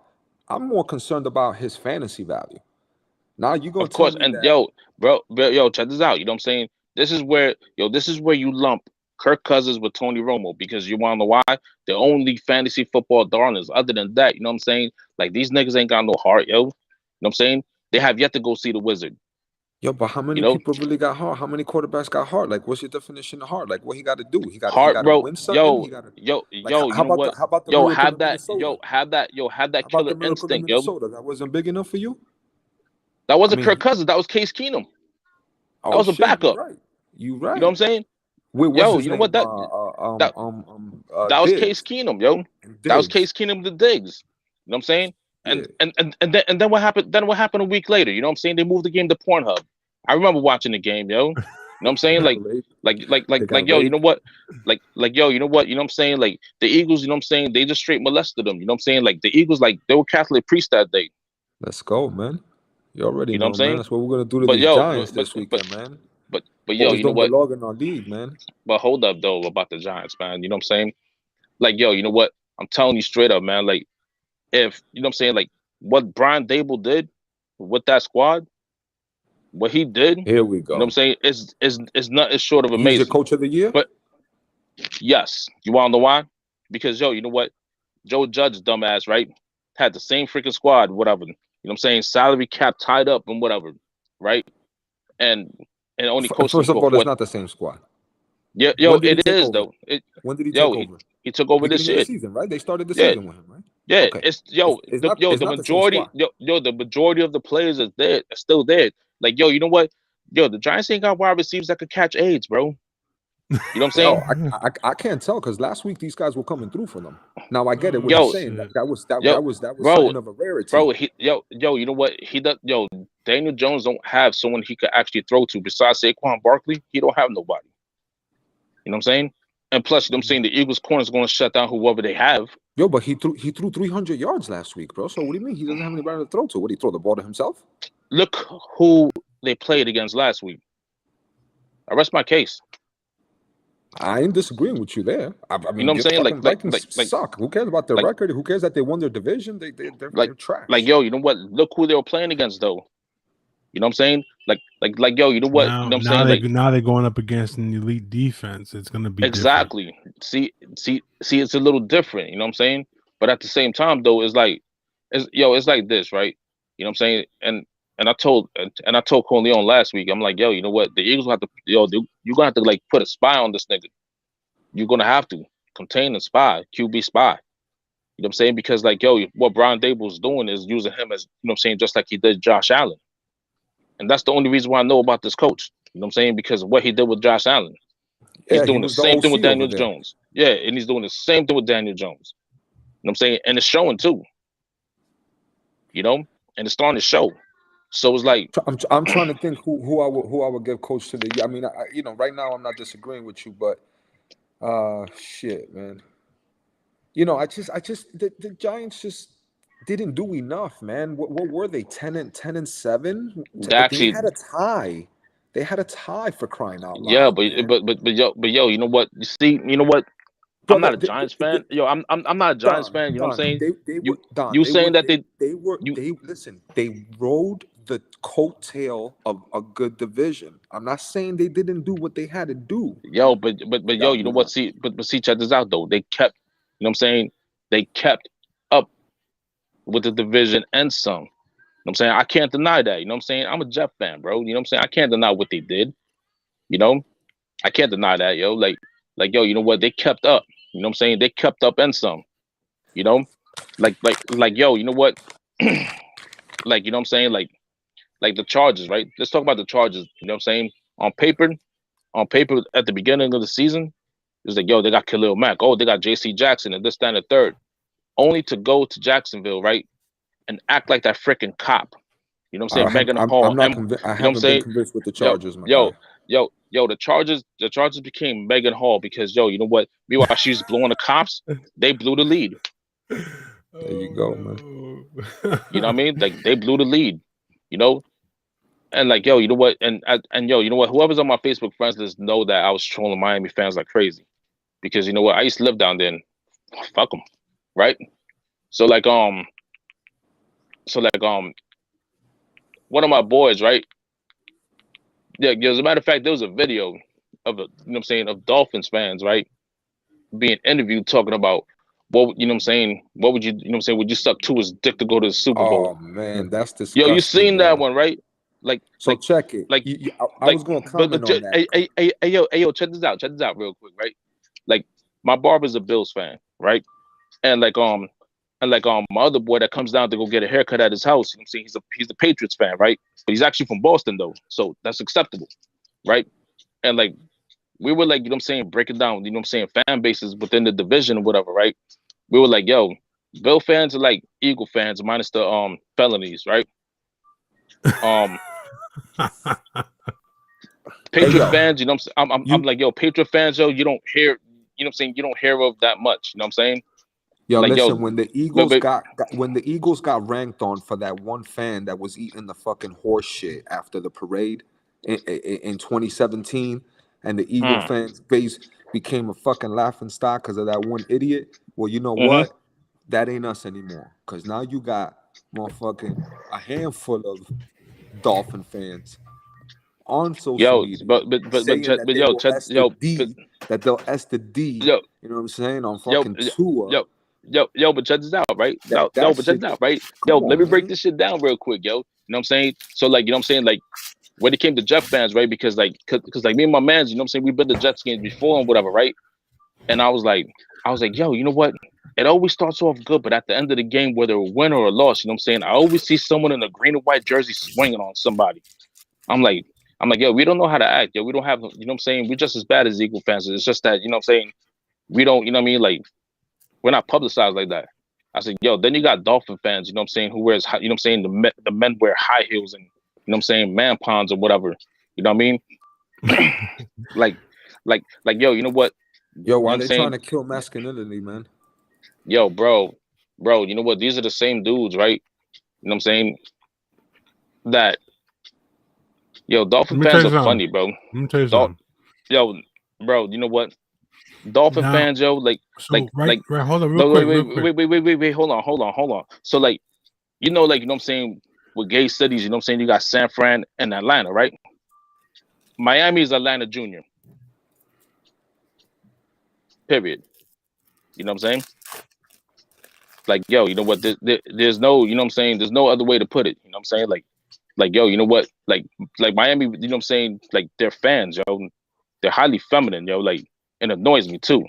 I'm more concerned about his fantasy value. Now you gonna of tell course. me And that yo, check this out. You know what I'm saying? This is where you lump Kirk Cousins with Tony Romo, because you wanna know why? They're only fantasy football darlings. Other than that, you know what I'm saying? Like, these niggas ain't got no heart, yo. You know what I'm saying? They have yet to go see the Wizard. yo, but how You many know, people really got heart? How many quarterbacks got heart? Like, what's your definition of heart? Like, what he got to do? He heart, got to bro. win something. He got to like. You know what? How about the Yo, miracle have in that, Minnesota? have How that about killer the miracle in instinct, yo. Minnesota? That wasn't big enough for you? That I wasn't Kirk mean, Cousins. That was Case Keenum. That oh was a shit, you backup. right. You You know what right. I'm saying? Wait, what's Yo, his you know what? name? That that was Case Diggs Keenum, yo. and That was Diggs. Case Keenum the Diggs. You know what I'm saying? Yeah, And then what happened? Then what happened a week later? You know what I'm saying? They moved the game to Pornhub. I remember watching the game, yo. You know what I'm saying? Rape. They Like, got yo, you know raped. what? Yo, you know what? You know what I'm saying? Like, the Eagles, you know what I'm saying? They just straight molested them. You know what I'm saying? Like, the Eagles, like, they were Catholic priests that day. Let's go, man. You already You know what I'm know, man. saying? That's what we're gonna do to But these yo, Giants this weekend, man. yo, Boys you know don't what? belong in our league, man. But hold up though about the Giants, man. You know what I'm saying? Like, yo, you know what? I'm telling you straight up, man. Like, if you know what I'm saying, like, what Brian Dable did with that squad, what he did, you Here we know what I'm go. saying, is nothing short of He's your amazing. coach of the year. But yes, you wanna know why? Because, yo, you know what? Joe Judge, dumbass, right? Had the same freaking squad, whatever. You know what I'm saying? Salary cap tied up and whatever, right? And only coached them First of for all, that's four. not the same squad. Yeah, yo, When did he it take is over? though. It When did he take yo, over? he took over this Beginning of the year. season, right? They started the Yeah, season with him, right? yeah. Okay. It's It's not the same squad. the majority of the players are there, are still there. Like, yo, you know what? Yo, the Giants ain't got wide receivers that could catch AIDS, bro. You know what I'm Yo, saying? I can't tell because last week these guys were coming through for them. Now I get it what you're Yo, saying. Shit. yo, That was bro, something of a rarity. you know what? He does. Yo, Daniel Jones don't have someone he could actually throw to besides Saquon Barkley. He don't have nobody. You know what I'm saying? And plus, you know what I'm saying, the Eagles' corner is going to shut down whoever they have. Yo, but he threw 300 yards last week, bro. So what do you mean he doesn't have anybody to throw to? What, he throw the ball to himself? Look who they played against last week. I rest my case. I ain't disagreeing with you there. I You know mean, what I'm your saying? fucking Vikings suck. Who cares about their Like, record? Who cares that they won their division? like, They're trash. yo, you know what? Look who they were playing against, though. You know what I'm saying? Yo, you know what? You know what I'm saying? Like, Now they're going up against an elite defense. It's gonna be different. exactly. It's a little different. You know what I'm saying? But at the same time, though, it's like this, right? You know what I'm saying? And I told Corleone last week. I'm like, yo, you know what? The Eagles will have to, you're gonna have to like put a spy on this nigga. You're gonna have to contain and spy, QB spy. You know what I'm saying? Because, like, yo, what Brian Dable's doing is using him as, you know what I'm saying, just like he did Josh Allen. And that's the only reason why I know about this coach. You know what I'm saying? Because of what he did with Josh Allen. He's Yeah, he doing the was the same thing with OC over Daniel there. Jones. Yeah, and he's doing the same thing with Daniel Jones. You know what I'm saying? And it's showing too. You know? And it's starting to show. So it's like, I'm trying to think who I would give coach to the year. I mean, right now I'm not disagreeing with you, but Shit, man. You know, the Giants just didn't do enough, man. What were they? 10-7, They but they actually, had a tie. They had a tie for crying out yeah, loud, man. but yo, you know what? You see, you know what? I'm Brother, not a Giants fan. Yo, I'm not a Giants fan. You know what I'm Don. saying? They You were Don. you saying that you they listen. They rode the coattail of a good division. I'm not saying they didn't do what they had to do. yo, but yo, Got you know you what? know. See, but see, check this out though. They kept, you know what I'm saying? They kept up with the division and some. You know what I'm saying? I can't deny that. You know what I'm saying? I'm a Jeff fan, bro. You know what I'm saying? I can't deny what they did. You know, I can't deny that, yo. Like yo, you know what? They kept up. You know what I'm saying? They kept up and some. You know, like yo, you know what? Like you know what I'm saying? Like the Chargers, right? Let's talk about the Chargers. You know what I'm saying? On paper, on paper, at the beginning of the season, it's like yo, they got Khalil Mack. Oh, they got J.C. Jackson and this, that, and the third. Only to go to Jacksonville, right, and act like that freaking cop. You know what I'm saying? Megan Hall, I'm not and convinced. I you know what I'm haven't been saying? convinced with the Yo, Chargers, my yo, guy. yo, the Chargers became Megan Hall because yo, you know what? Meanwhile, she's blowing the cops. They blew the lead. There you go, man. You know what I mean? Like they blew the lead. You know, and like yo, you know what? And yo, you know what? Whoever's on my Facebook friends list know that I was trolling Miami fans like crazy because you know what? I used to live down there. And fuck them, right? So like so like one of my boys, right? Yeah, as a matter of fact, there was a video of a, you know what I'm saying, of Dolphins fans, right, being interviewed talking about what, you know what I'm saying, what would you know what I'm saying, would you suck to his dick to go to the Super Bowl? Oh man, that's Yo, you disgusting, seen that bro. one, right? Like So like check it. like I like was going to comment on that. hey yo, check this out real quick, right? Like my barber's a Bills fan, right? And my other boy that comes down to go get a haircut at his house, you know what I'm saying, he's a Patriots fan, right? But he's actually from Boston though, so that's acceptable, right? And like we were like, you know what I'm saying, breaking down, you know what I'm saying, fan bases within the division or whatever, right? We were like, yo, Bill fans are like Eagle fans minus the felonies, right? Um Hey Patriot yo, fans, you know what I'm you like, yo, Patriot fans, yo, you don't hear, you know what I'm saying, you don't hear of that much, you know what I'm saying? yo Like, listen. yo, When the but, Eagles but got when the Eagles got ranked on for that one fan that was eating the fucking horse shit after the parade in 2017, and the Eagle mm, fans base became a fucking laughing stock because of that one idiot. Well, you know mm-hmm. what? That ain't us anymore. Cause now you got motherfucking a handful of Dolphin fans on social Yo, media saying that they yo, will S the D, that they'll S the D, yo, you know what I'm saying, on yo, fucking Tua. but check this out, right? That But check shit, this out, right? Yo, come let on, me break man. this shit down real quick, yo. You know what I'm saying? So like, you know what I'm saying? Like when it came to Jet fans, right? Because like, cause like me and my mans, you know what I'm saying? We've been to Jets games before and whatever, right? And I was like, yo, you know what? It always starts off good, but at the end of the game, whether a win or a loss, you know what I'm saying? I always see someone in a green and white jersey swinging on somebody. I'm like, yo, we don't know how to act, yo. We don't have, you know what I'm saying? We're just as bad as Eagle fans. It's just that, you know what I'm saying? We don't, you know what I mean? Like, we're not publicized like that. I said, yo, then you got Dolphin fans, you know what I'm saying, who wears, you know what I'm saying, the men wear high heels and, you know what I'm saying, man ponds or whatever. You know what I mean? Like, yo, you know what? You Yo, know what why I'm they trying saying? to kill masculinity, man? Yo, bro, you know what? These are the same dudes, right? You know what I'm saying? That, yo, Let Dolphin me tell fans you are something. funny, bro. Let me tell you Dol- something. yo, bro, you know what? Dolphin Now, fans, yo, so right, like, right. Hold on, real no, quick, real quick. wait, hold on. So, like, you know, like, you know what I'm saying, with gay cities, you know what I'm saying, you got San Fran and Atlanta, right? Miami is Atlanta Junior, period. You know what I'm saying? Like, yo, you know what? There's no, you know what I'm saying, there's no other way to put it. You know what I'm saying? Like, yo, you know what? Like Miami, you know what I'm saying? Like, they're fans, yo. They're highly feminine, yo. Like, it annoys me too.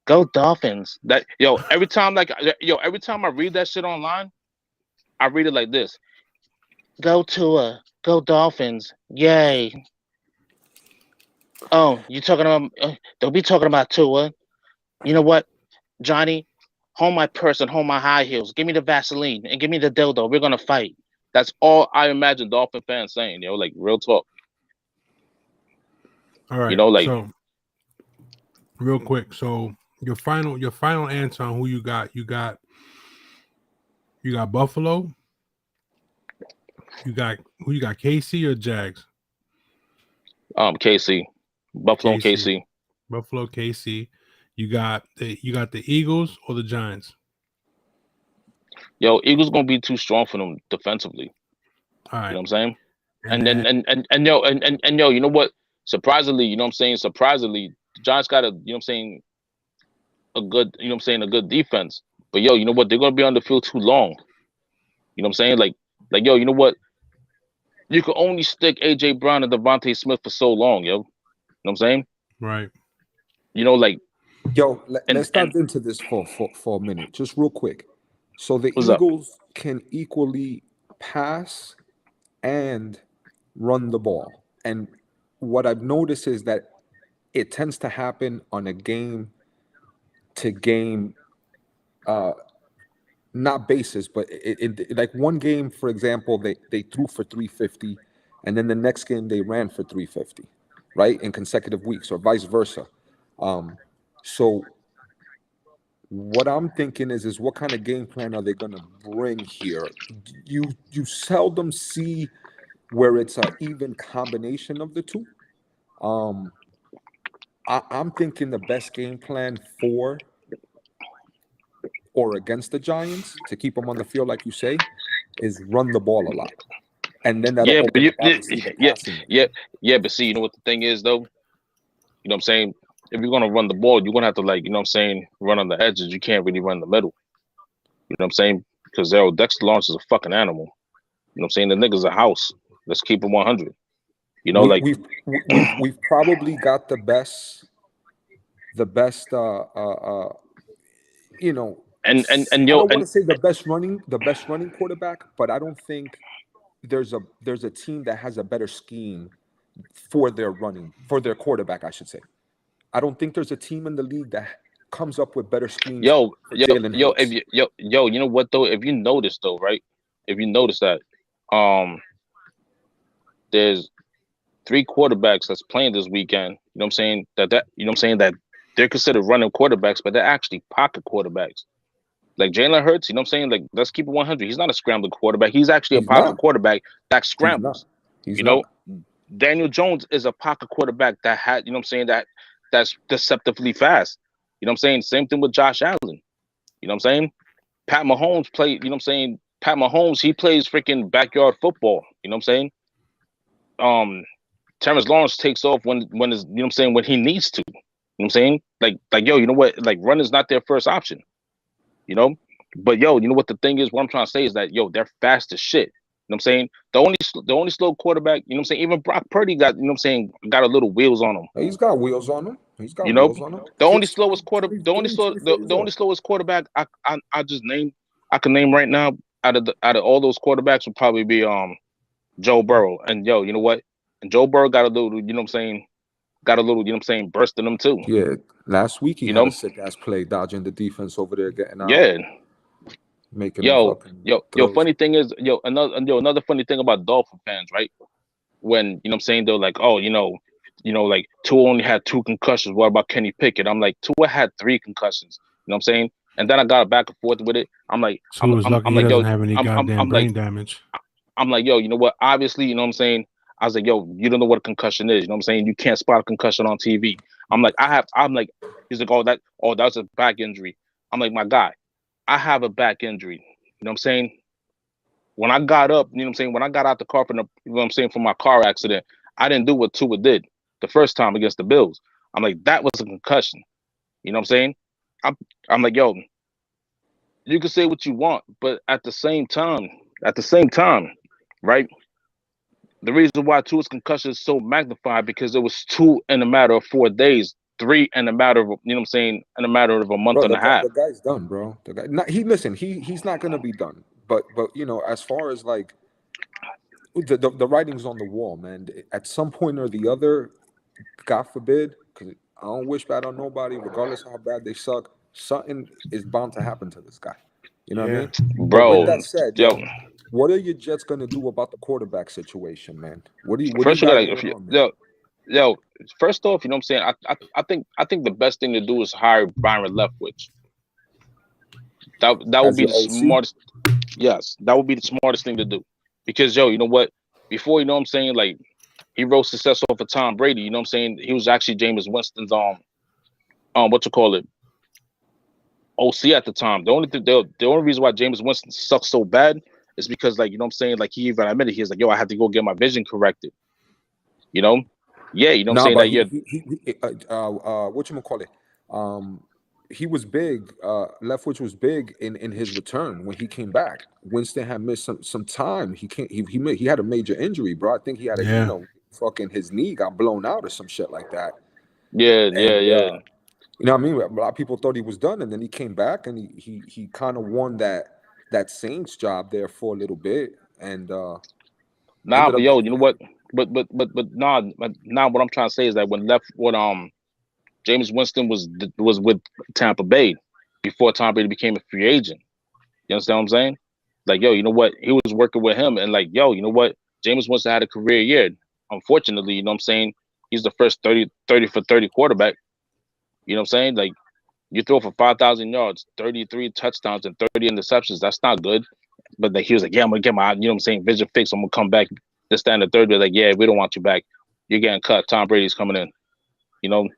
Go Dolphins. That yo, every time I read that shit online, I read it like this. Go Tua. Go Dolphins. Yay. Oh, you talking about don't be talking about Tua. You know what, Johnny? Hold my purse and hold my high heels. Give me the Vaseline and give me the dildo. We're gonna fight. That's all I imagine Dolphin fans saying, like real talk. All You right. know, like So real quick. So your final answer on who you got? You got Buffalo. You got who? You got KC or Jags? KC, Buffalo and KC. KC. Buffalo, KC. You got the Eagles or the Giants? Yo, Eagles gonna be too strong for them defensively. All You right. know what I'm saying? And And then and yo, you know what? Surprisingly, you know what I'm saying? Surprisingly, the Giants got a, you know what I'm saying, a good, you know what I'm saying, a good defense. But yo, you know what? They're gonna be on the field too long. You know what I'm saying? Like yo, you know what? You can only stick AJ Brown and Devontae Smith for so long, yo. You know what I'm saying? right. You know, like Yo, and let's dive into this for a minute, just real quick. So the what's up? Eagles can equally pass and run the ball. And what I've noticed is that it tends to happen on a game to game not basis, but like one game, for example, they threw for 350, and then the next game they ran for 350, right, in consecutive weeks, or vice versa. So what I'm thinking is what kind of game plan are they going to bring here? You seldom see where it's a even combination of the two. Um, I'm thinking the best game plan for or against the Giants to keep them on the field, like you say, is run the ball a lot, and then that'll Yeah, but open up obviously the yeah, passing game. yeah, yeah. But see, you know what the thing is though? You know what I'm saying? If you're gonna run the ball, you're gonna have to, like, you know what I'm saying, run on the edges. You can't really run the middle. You know what I'm saying? Because Daryl Dexter Lawrence is a fucking animal. You know what I'm saying? The nigga's a house. Let's keep him 100. You know, We, like, we've probably got the best you know, and I yo, don't want and to say the best running quarterback, but I don't think there's a team that has a better scheme for their quarterback, I should say. I don't think there's a team in the league that comes up with better schemes yo, for Jalen if Hurts. you know what though? If you notice though, right? If you notice that, um, there's three quarterbacks that's playing this weekend. You know what I'm saying? You know what I'm saying, that they're considered running quarterbacks, but they're actually pocket quarterbacks. Like Jalen Hurts, you know what I'm saying? Like, let's keep it 100. He's not a scrambling quarterback. He's actually a He's pocket not. quarterback that He's not. scrambles. He's You know, not. Daniel Jones is a pocket quarterback that had, you know what I'm saying, that's deceptively fast. You know what I'm saying? Same thing with Josh Allen. You know what I'm saying? Pat Mahomes played, you know what I'm saying? Pat Mahomes, he plays freaking backyard football. You know what I'm saying? Um, Terrence Lawrence takes off when is, you know what I'm saying, when he needs to. You know what I'm saying? Like yo, you know what? Like, run is not their first option. You know? But yo, you know what the thing is? What I'm trying to say is that yo, they're fast as shit. You know what I'm saying? The only slow quarterback, you know what I'm saying? Even Brock Purdy got, you know what I'm saying, got a little wheels on him. He's got wheels on him. He's You got know? wheels on him. The only Kid's slowest quarter, 24 years the only old. slowest quarterback I just named, I can name right now, out of all those quarterbacks, would probably be Joe Burrow. And yo, you know what? And Joe Burrow got a little, you know what I'm saying, got a little, you know what I'm saying, burst in them too. Yeah, last week he You had a know? sick ass play dodging the defense over there, getting out, Yeah. making them Yo, fucking yo, throws. funny thing is, another funny thing about Dolphin fans, right? When, you know what I'm saying, they're like, oh, like Tua only had 2 concussions. What about Kenny Pickett? I'm like, Tua had 3 concussions. You know what I'm saying? And then I got back and forth with it. I'm like, So it's lucky I'm he like, doesn't yo, have any goddamn I'm like, brain damage. yo, you know what? Obviously, you know what I'm saying? I was like, yo, you don't know what a concussion is. You know what I'm saying? You can't spot a concussion on TV. I'm like, he's like, that's a back injury. I'm like, my guy, I have a back injury. You know what I'm saying? When I got up, you know what I'm saying? When I got out the car from you know what I'm saying, from my car accident, I didn't do what Tua did the first time against the Bills. I'm like, that was a concussion. You know what I'm saying? I'm, I'm like, yo, you can say what you want, but at the same time, right? The reason why Tua's concussion is so magnified because it was 2 in a matter of 4 days, 3 in a matter of, you know what I'm saying, in a matter of a month Bro, and a half. the guy's done, bro. The guy, not, he listen. He's not gonna be done. But you know, as far as like the writing's on the wall, man. At some point or the other, God forbid, because I don't wish bad on nobody, regardless of how bad they suck. Something is bound to happen to this guy. You know what I Yeah. mean? But with Bro, that said, yo, yo, what are your Jets gonna do about the quarterback situation, man? What do you first you got gotta, going on there? yo, first off, you know what I'm saying. I think the best thing to do is hire Byron Leftwich. That would As be your the OC. smartest. Yes, that would be the smartest thing to do. Because you know what? Before, you know what I'm saying, like he wrote success off of Tom Brady. You know what I'm saying? He was actually Jameis Winston's what you call it, OC at the time. The only reason why Jameis Winston sucks so bad is because, like, you know what I'm saying, like he even admitted, he was like, yo, I had to go get my vision corrected. You know, yeah, you know what I'm Nah, saying, but that, yeah. what you call it? Um, he was big. Leftwich was big in his return when he came back. Winston had missed some time. He can't. He had a major injury, bro. I think he had a Yeah. fucking his knee got blown out or some shit like that. Yeah, yeah, And yeah. you know what I mean? A lot of people thought he was done, and then he came back and he kind of won that Saints job there for a little bit, and Nah, ended but up yo, getting you know hurt. what? But nah, what I'm trying to say is that when James Winston was with Tampa Bay before Tom Brady became a free agent. You understand what I'm saying? Like, yo, you know what? He was working with him, and like, yo, you know what? James Winston had a career year. Unfortunately, you know what I'm saying? He's the first 30 for 30 quarterback. You know what I'm saying? Like, you throw for 5,000 yards, 33 touchdowns, and 30 interceptions. That's not good. But like, he was like, yeah, I'm gonna get my, you know what I'm saying, vision fixed. I'm gonna come back. This, that, and the third. They're like, yeah, we don't want you back. You're getting cut. Tom Brady's coming in. You know,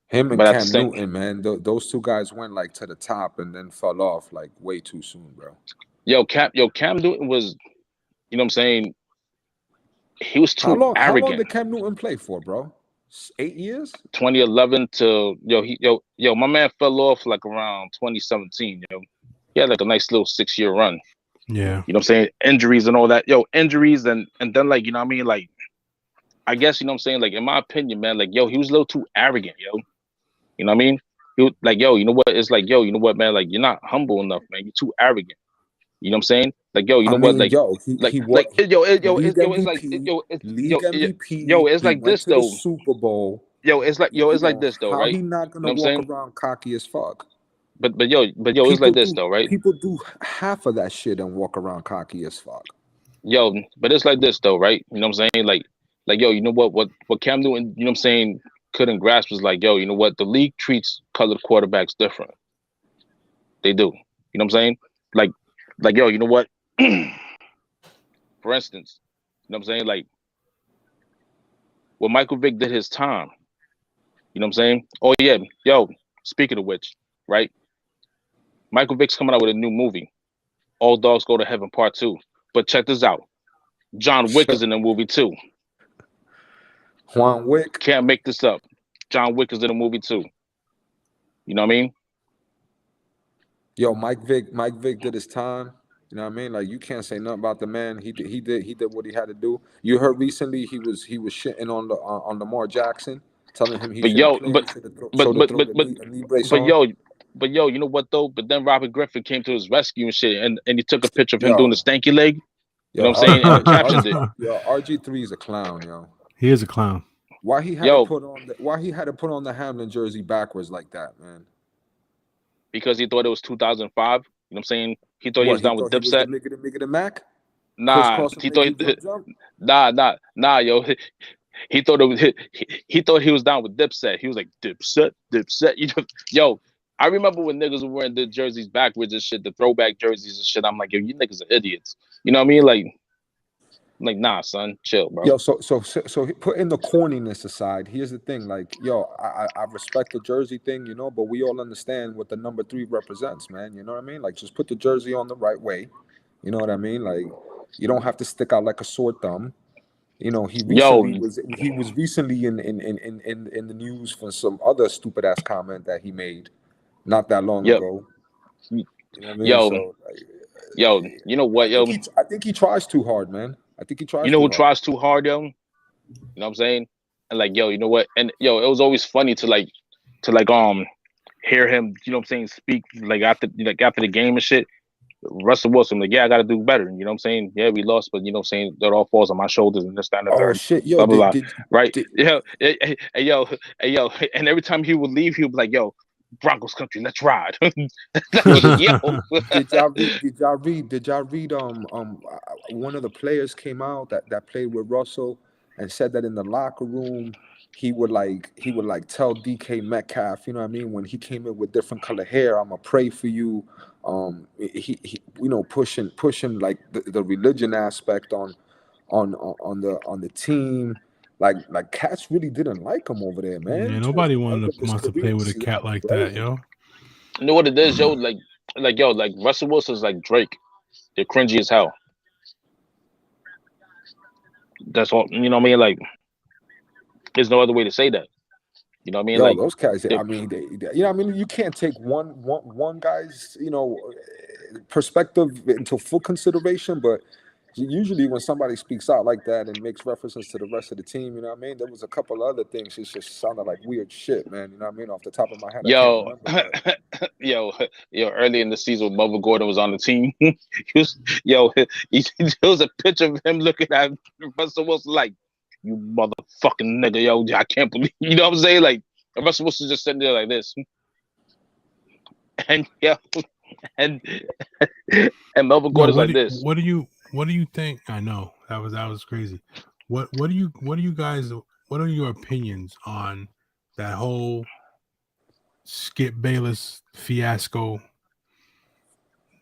Him and but at the Cam same, Newton, man, those two guys went like to the top and then fell off like way too soon, bro. Cam Newton was, you know what I'm saying, he was How too long? How long arrogant. did Cam Newton play for, bro? 8 years? 2011 to my man fell off like around 2017. He had like a nice little 6 year run. Yeah. You know what I'm saying? Injuries and all that. Injuries and then, like, you know what I mean? Like, I guess, you know what I'm saying? Like, in my opinion, man, like, he was a little too arrogant, yo. You know what I mean? He was like, you know what? It's like, you know what, man? Like, you're not humble enough, man. You're too arrogant. You know what I'm saying? Like, you I know what? mean, yo, he what? League MVP, league MVP. It's He like went this to the though. Super Bowl. It's like this though, How right? he not You know gonna what I'm walk saying? around cocky as fuck? But it's People like this do though, right? people do half of that shit and walk around cocky as fuck. But it's like this though, right? You know what I'm saying? Like, you know what Cam Newton, you know what I'm saying, couldn't grasp was like, you know what? The league treats colored quarterbacks different. They do. You know what I'm saying? Like, you know what? For instance, you know what I'm saying? Like, when Michael Vick did his time, you know what I'm saying? Oh yeah, speaking of which, right? Michael Vick's coming out with a new movie, All Dogs Go to Heaven Part 2. But check this out. John Wick is in the movie too. Juan Wick, Can't make this up. John Wick is in the movie too. You know what I mean? yo, Mike Vick did his time. You know what I mean? Like you can't say nothing about the man. He did what he had to do. You heard recently he was shitting on Lamar Jackson, telling him he But shouldn't yo, play. but He should have but showed have but thrown but but a knee brace but on. yo, you know what though? But then Robert Griffin came to his rescue and shit, and he took a picture of him doing the Yo, stanky leg. You know yo, what I'm saying? And he captioned it. RG3 is a clown, yo. He is a clown. Why he had to Yo, put on the Hamlin jersey backwards like that, man? because he thought it was 2005. You know what I'm saying? He thought he What was he down with thought he was the Dipset. Miggity Mac? Nah, Crisscross and he thought Mickey jump jump. nah, yo. He thought it was he thought he was down with Dipset. He was like Dipset. I remember when niggas were wearing the jerseys backwards and shit, the throwback jerseys and shit. I'm like, yo, you niggas are idiots. You know what I mean? Like, I'm like, nah, son, chill, bro. Yo, so putting the corniness aside, here's the thing. Like, yo, I respect the jersey thing, but we all understand what the number 3 represents, man. You know what I mean? Like, just put the jersey on the right way. You know what I mean? Like, you don't have to stick out like a sore thumb. He Yo, recently recently in the news for some other stupid ass comment that he made not that long yo, ago. You know what I mean? yo, So like, you know what, yo? I think he tries too hard, man. I think he You tries know too who hard. tries too hard, yo? You know what I'm saying? And like, yo, you know what? And yo, it was always funny to hear him, you know what I'm saying, speak after the game and shit. Russell Wilson, like, yeah, I gotta do better. You know what I'm saying? Yeah, we lost, but you know what I'm saying, that all falls on my shoulders and this, that, and the Oh third. shit, yo, Blah blah blah. did Right? did, Yeah, yo, and every time he would leave, he would be like, yo, Broncos country, let's ride. yo did, Yo. did y'all read one of the players came out that played with Russell and said that in the locker room he would like tell DK Metcalf, you know what I mean, when he came in with different color hair, I'm gonna pray for you. He pushing like the religion aspect on the team. Like cats really didn't like him over there, Yeah, man. Towards nobody the end of his wants to career play in with a cat Seattle, like that, right? yo. You know what it is, yo? Like yo, like Russell Wilson's like Drake. They're cringy as hell. That's all. You know what I mean? Like, there's no other way to say that. You know what I mean? Yo, Like, those cats. they're- I mean, you know, I mean, you can't take one guy's, perspective into full consideration. But usually, when somebody speaks out like that and makes references to the rest of the team, you know what I mean. There was a couple other things. It just sounded like weird shit, man. You know what I mean? Off the top of my head, I can't yo, remember, but yo, yo. Early in the season, when Melvin Gordon was on the team. There was a picture of him looking at Russell Wilson like, "You motherfucking nigga, yo, I can't believe." You know what I'm saying? Like, and Russell Wilson just sitting there like this, and and and Melvin Yo, Gordon's like this. what do you think? I know that was crazy. What do you guys what are your opinions on that whole Skip Bayless fiasco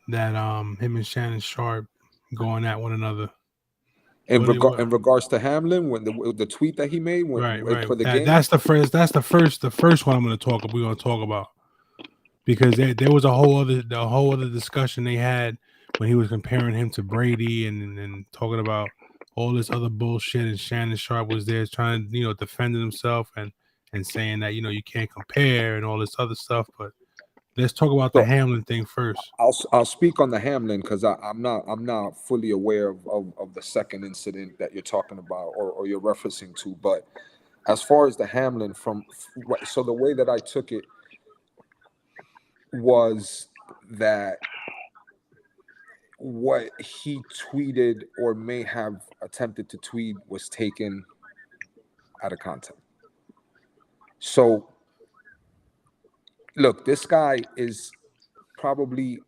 that him and Shannon Sharp going at one another? in regards to Hamlin, when the tweet that he made Right. for the game. That's the first one we're gonna talk about, because there was a whole other discussion they had when he was comparing him to Brady and talking about all this other bullshit, and Shannon Sharp was there trying to defending himself and saying that you can't compare and all this other stuff. But let's talk about the So Hamlin thing first. I'll speak on the Hamlin because I'm not fully aware of the second incident that you're talking about or you're referencing to. But as far as the Hamlin so the way that I took it was that what he tweeted or may have attempted to tweet was taken out of context. So look, this guy is probably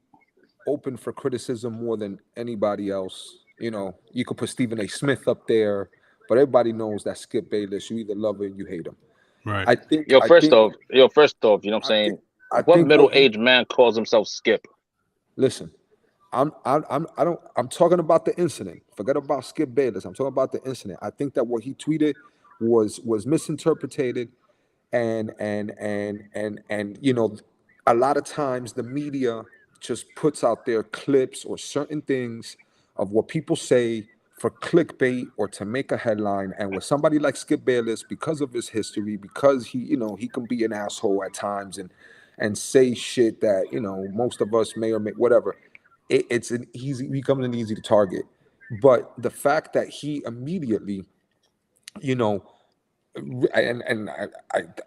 open for criticism more than anybody else. You could put Stephen A. Smith up there, but everybody knows that Skip Bayless, you either love him or you hate him. Right. I think Yo, I first think off, you know what I'm I think saying? I What think what he middle-aged man calls himself Skip? listen. I'm talking about the incident. Forget about Skip Bayless. I'm talking about the incident. I think that what he tweeted was misinterpreted, and a lot of times the media just puts out their clips or certain things of what people say for clickbait or to make a headline. And with somebody like Skip Bayless, because of his history, because he can be an asshole at times and say shit that most of us may or may whatever. It's an easy becoming an easy to target. But the fact that he immediately, you know, and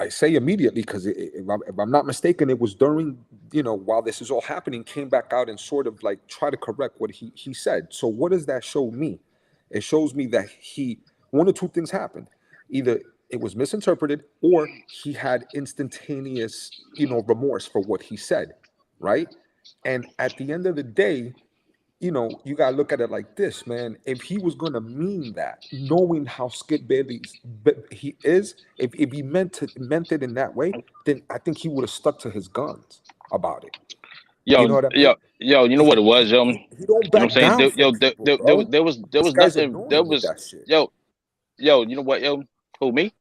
I say immediately because if I'm not mistaken, it was during while this is all happening, came back out and sort of like try to correct what he said. So what does that show me? It shows me that one or two things happened. Either it was misinterpreted or he had instantaneous remorse for what he said, right? And at the end of the day, you gotta look at it like this, man. If he was gonna mean that, knowing how Skip Bailey's he is, if he meant it in that way, then I think he would have stuck to his guns about it. You know what I mean? You know what it was, yo. You know He don't what I'm back saying? down from people, bro. There This was guy's nothing. There annoying with was that shit. yo. You know what, yo? Who, me?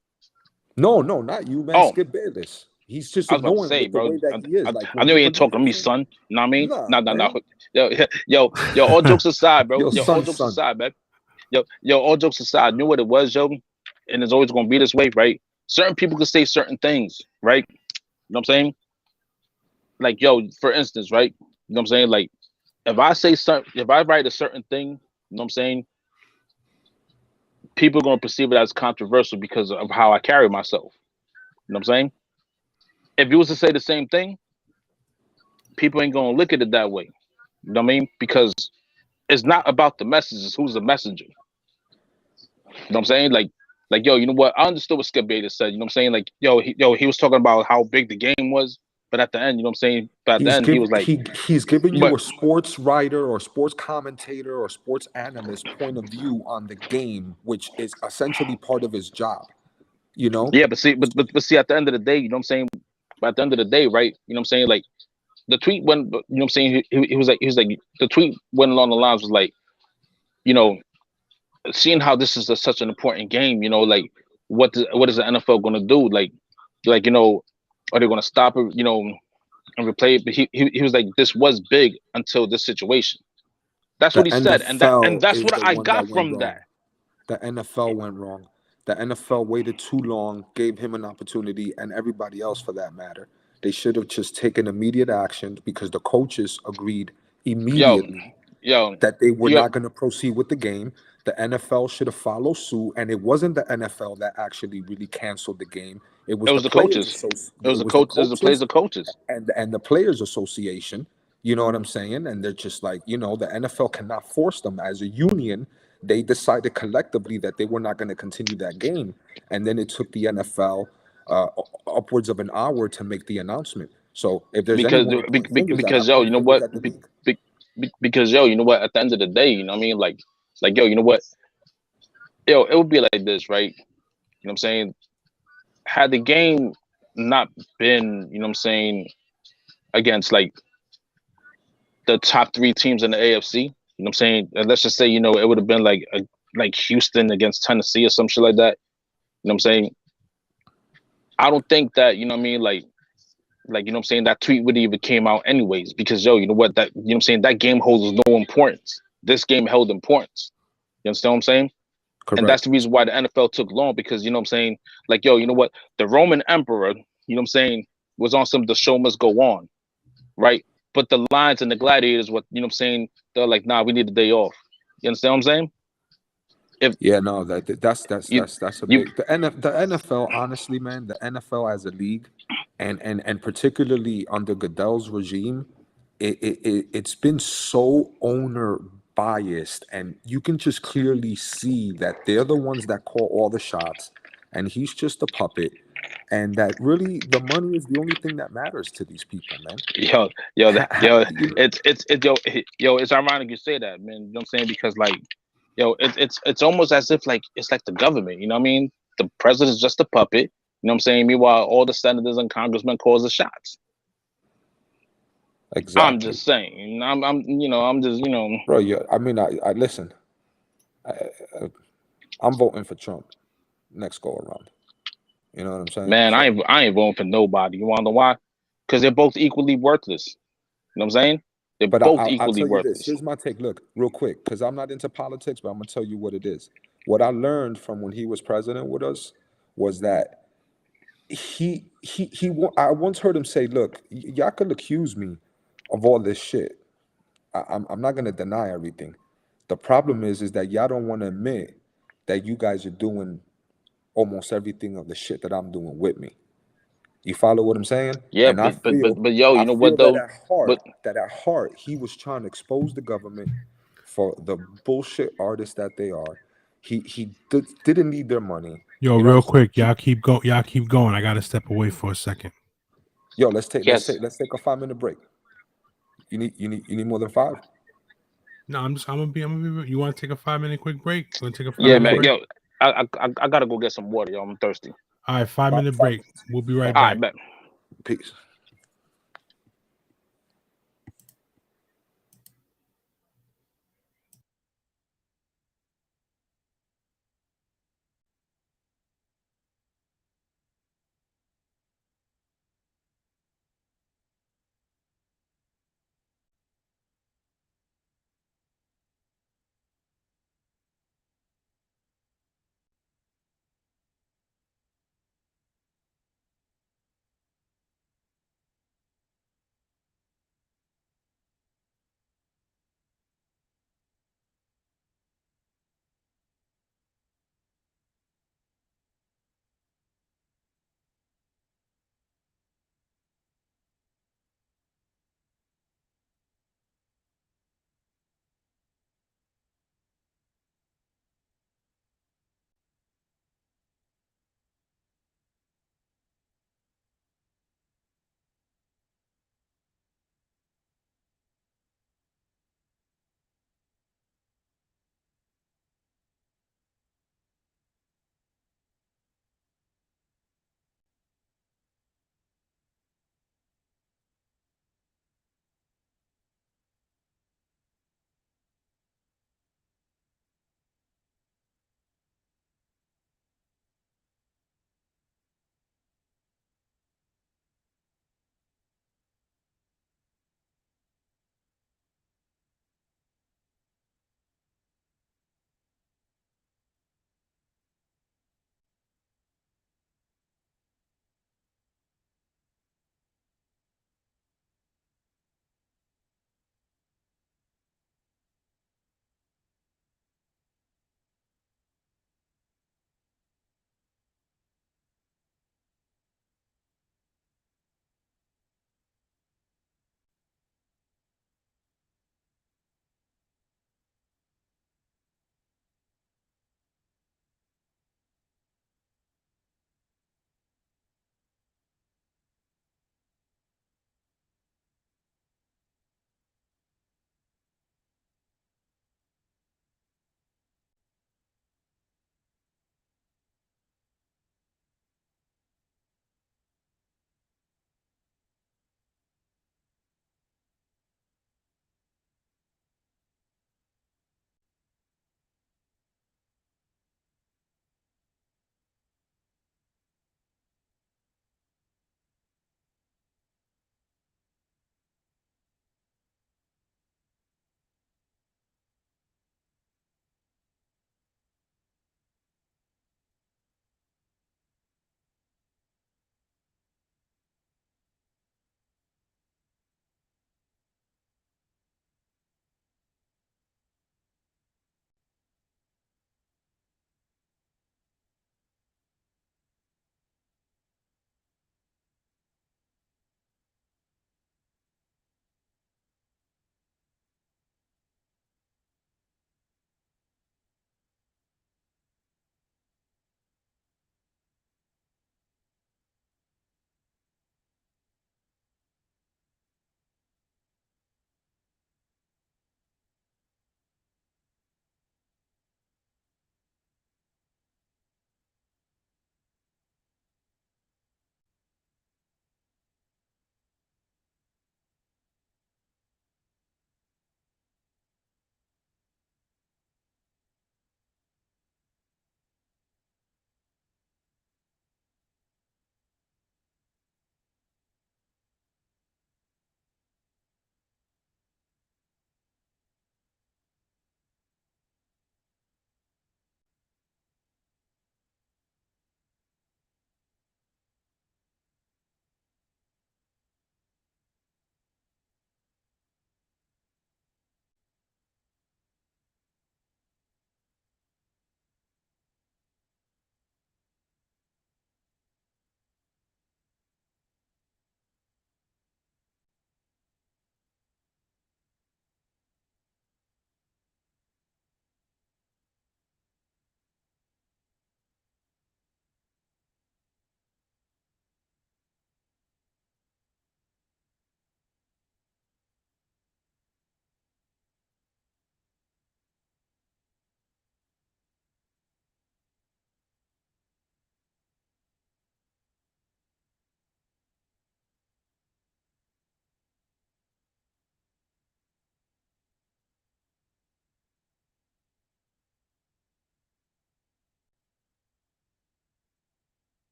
No, not you, man. Oh, Skip Bayless. He's just I was about to annoying say, with the bro. way that he is. Like I when know you people ain't know talking to him me, from, son. You know what I mean? nah, No. man. Yo. All jokes aside, bro. Yo, Yo, all son, jokes son. aside, man. Yo. All jokes aside. You know what it was, yo? And it's always gonna be this way, right? Certain people can say certain things, right? You know what I'm saying? Like, yo, for instance, right? You know what I'm saying? Like, if I write a certain thing, you know what I'm saying? People are gonna perceive it as controversial because of how I carry myself. You know what I'm saying? If you was to say the same thing, people ain't gonna look at it that way. You know what I mean? Because it's not about the message, it's who's the messenger. You know what I'm saying? Like yo, you know what? I understood what Skip Bayless said. You know what I'm saying? Like, he was talking about how big the game was, but at the end, you know what I'm saying? But at the He's end, he give was like, he's giving you but a sports writer or sports commentator or sports analyst point of view on the game, which is essentially part of his job. You know Yeah, but see, at the end of the day, you know what I'm saying. At the end of the day, right? You know what I'm saying. Like the tweet went. You know what I'm saying. He was like the tweet went along the lines was like, you know, seeing how this is such an important game. You know, like what is the NFL going to do? Like you know, are they going to stop it? You know, and replay it? But he was like, this was big until this situation. That's what the he said, and NFL that's is what the I one that got went from that. wrong. The NFL went wrong. The NFL waited too long, gave him an opportunity, and everybody else for that matter. They should have just taken immediate action because the coaches agreed Yo, immediately yo, that they were yo, not going to proceed with the game. The NFL should have followed suit, and it wasn't the NFL that actually really canceled the game. It it was the was the players. coaches. It was It the was the coach. It was the players. coaches The coaches. and the players association. You know what I'm saying? And they're just like, the NFL cannot force them as a union. They decided collectively that they were not going to continue that game, and then it took the NFL upwards of an hour to make the announcement. So if there's because anyone to point fingers at, I because yo, you point know fingers what? at the league. Because yo, you know what? At the end of the day, you know what I mean? Like yo, you know what? Yo, it would be like this, right? You know what I'm saying? Had the game not been, you know what I'm saying, against like the top three teams in the AFC, you know what I'm saying? And let's just say, you know, it would have been like Houston against Tennessee or some shit like that. You know what I'm saying? I don't think that, you know what I mean, like you know what I'm saying, that tweet would even came out anyways, because yo, you know what, that you know what I'm saying, that game holds no importance. This game held importance. You understand what I'm saying? And that's Correct. the reason why the NFL took long, because you know what I'm saying, like yo, you know what, the Roman Emperor, you know what I'm saying, was on some the show must go on, right? But the Lions and the Gladiators, what you know what I'm saying, they're like, nah, we need a day off. You understand what I'm saying? If Yeah, no, you that's a you big the NFL, honestly, man, the NFL as a league, and particularly under Goodell's regime, it's been so owner biased, and you can just clearly see that they're the ones that call all the shots, and he's just a puppet, and that really the money is the only thing that matters to these people, man. it's yo, it's ironic you say that, man. You know what I'm saying? Because like, yo, it's almost as if like it's like the government. You know what I mean? The president's just a puppet. You know what I'm saying? Meanwhile, all the senators and congressmen calls the shots. I'm Exactly, just saying. I'm just, you know, bro. Yeah, I mean, I listen. I'm voting for Trump next go around. You know what I'm saying? man, So, I ain't voting for nobody. You wanna know why? Because they're both equally worthless. You know what I'm saying? They're but both I'll equally tell you this. worthless. Here's my take. Look, real quick, because I'm not into politics, but I'm gonna tell you what it is. What I learned from when he was president with us was that I once heard him say, "Look, y'all could accuse me of all this shit. I'm not gonna deny everything. The problem is that y'all don't want to admit that you guys are doing almost everything of the shit that I'm doing with me. You follow what I'm saying? Yeah, And but yo, I you know what feel that though? at But heart, he was trying to expose the government for the bullshit artists that they are. He didn't need their money. Yo, You know what real I'm saying? quick, y'all keep going. I gotta step away for a second. Yo, yes, let's take a 5 minute break. You need more than five? No, I'm gonna be. You want to take a 5 minute quick break? You want to take a five yeah, Real minute man. quick. break? Yo, I gotta go get some water, yo. I'm thirsty. All right, 5 minute Five break. minutes. We'll be right Five All right, back. minutes. bet. Peace.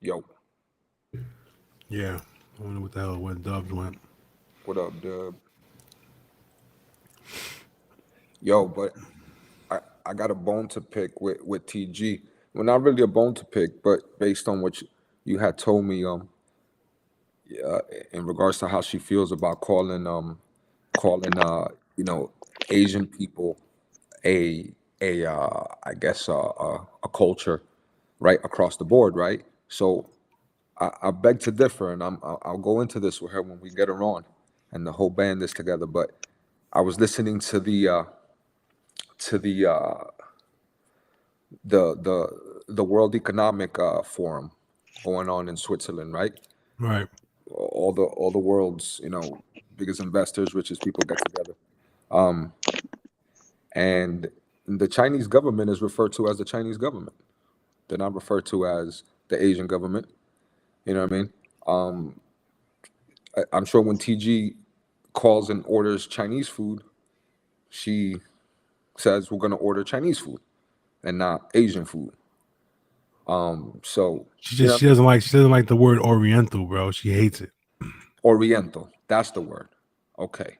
Yo, Yeah. I wonder what the hell where Dubs went. what up, Dub? Yo, but I got a bone to pick with TG. Well, not really a bone to pick, but based on what you had told me, uh, in regards to how she feels about calling you know, Asian people a I guess a culture right across the board, right? So I beg to differ, and I'll go into this with her when we get her on, and the whole band is together. But I was listening to the World Economic Forum going on in Switzerland, right? Right. All the world's, you know, biggest investors, richest people get together, and the Chinese government is referred to as the Chinese government. They're not referred to as the Asian government. You know what I mean? I'm sure when TG calls and orders Chinese food, she says we're going to order Chinese food and not Asian food. So She you just know what I mean? she doesn't like the word Oriental, bro. She hates it. Oriental. That's the word. Okay.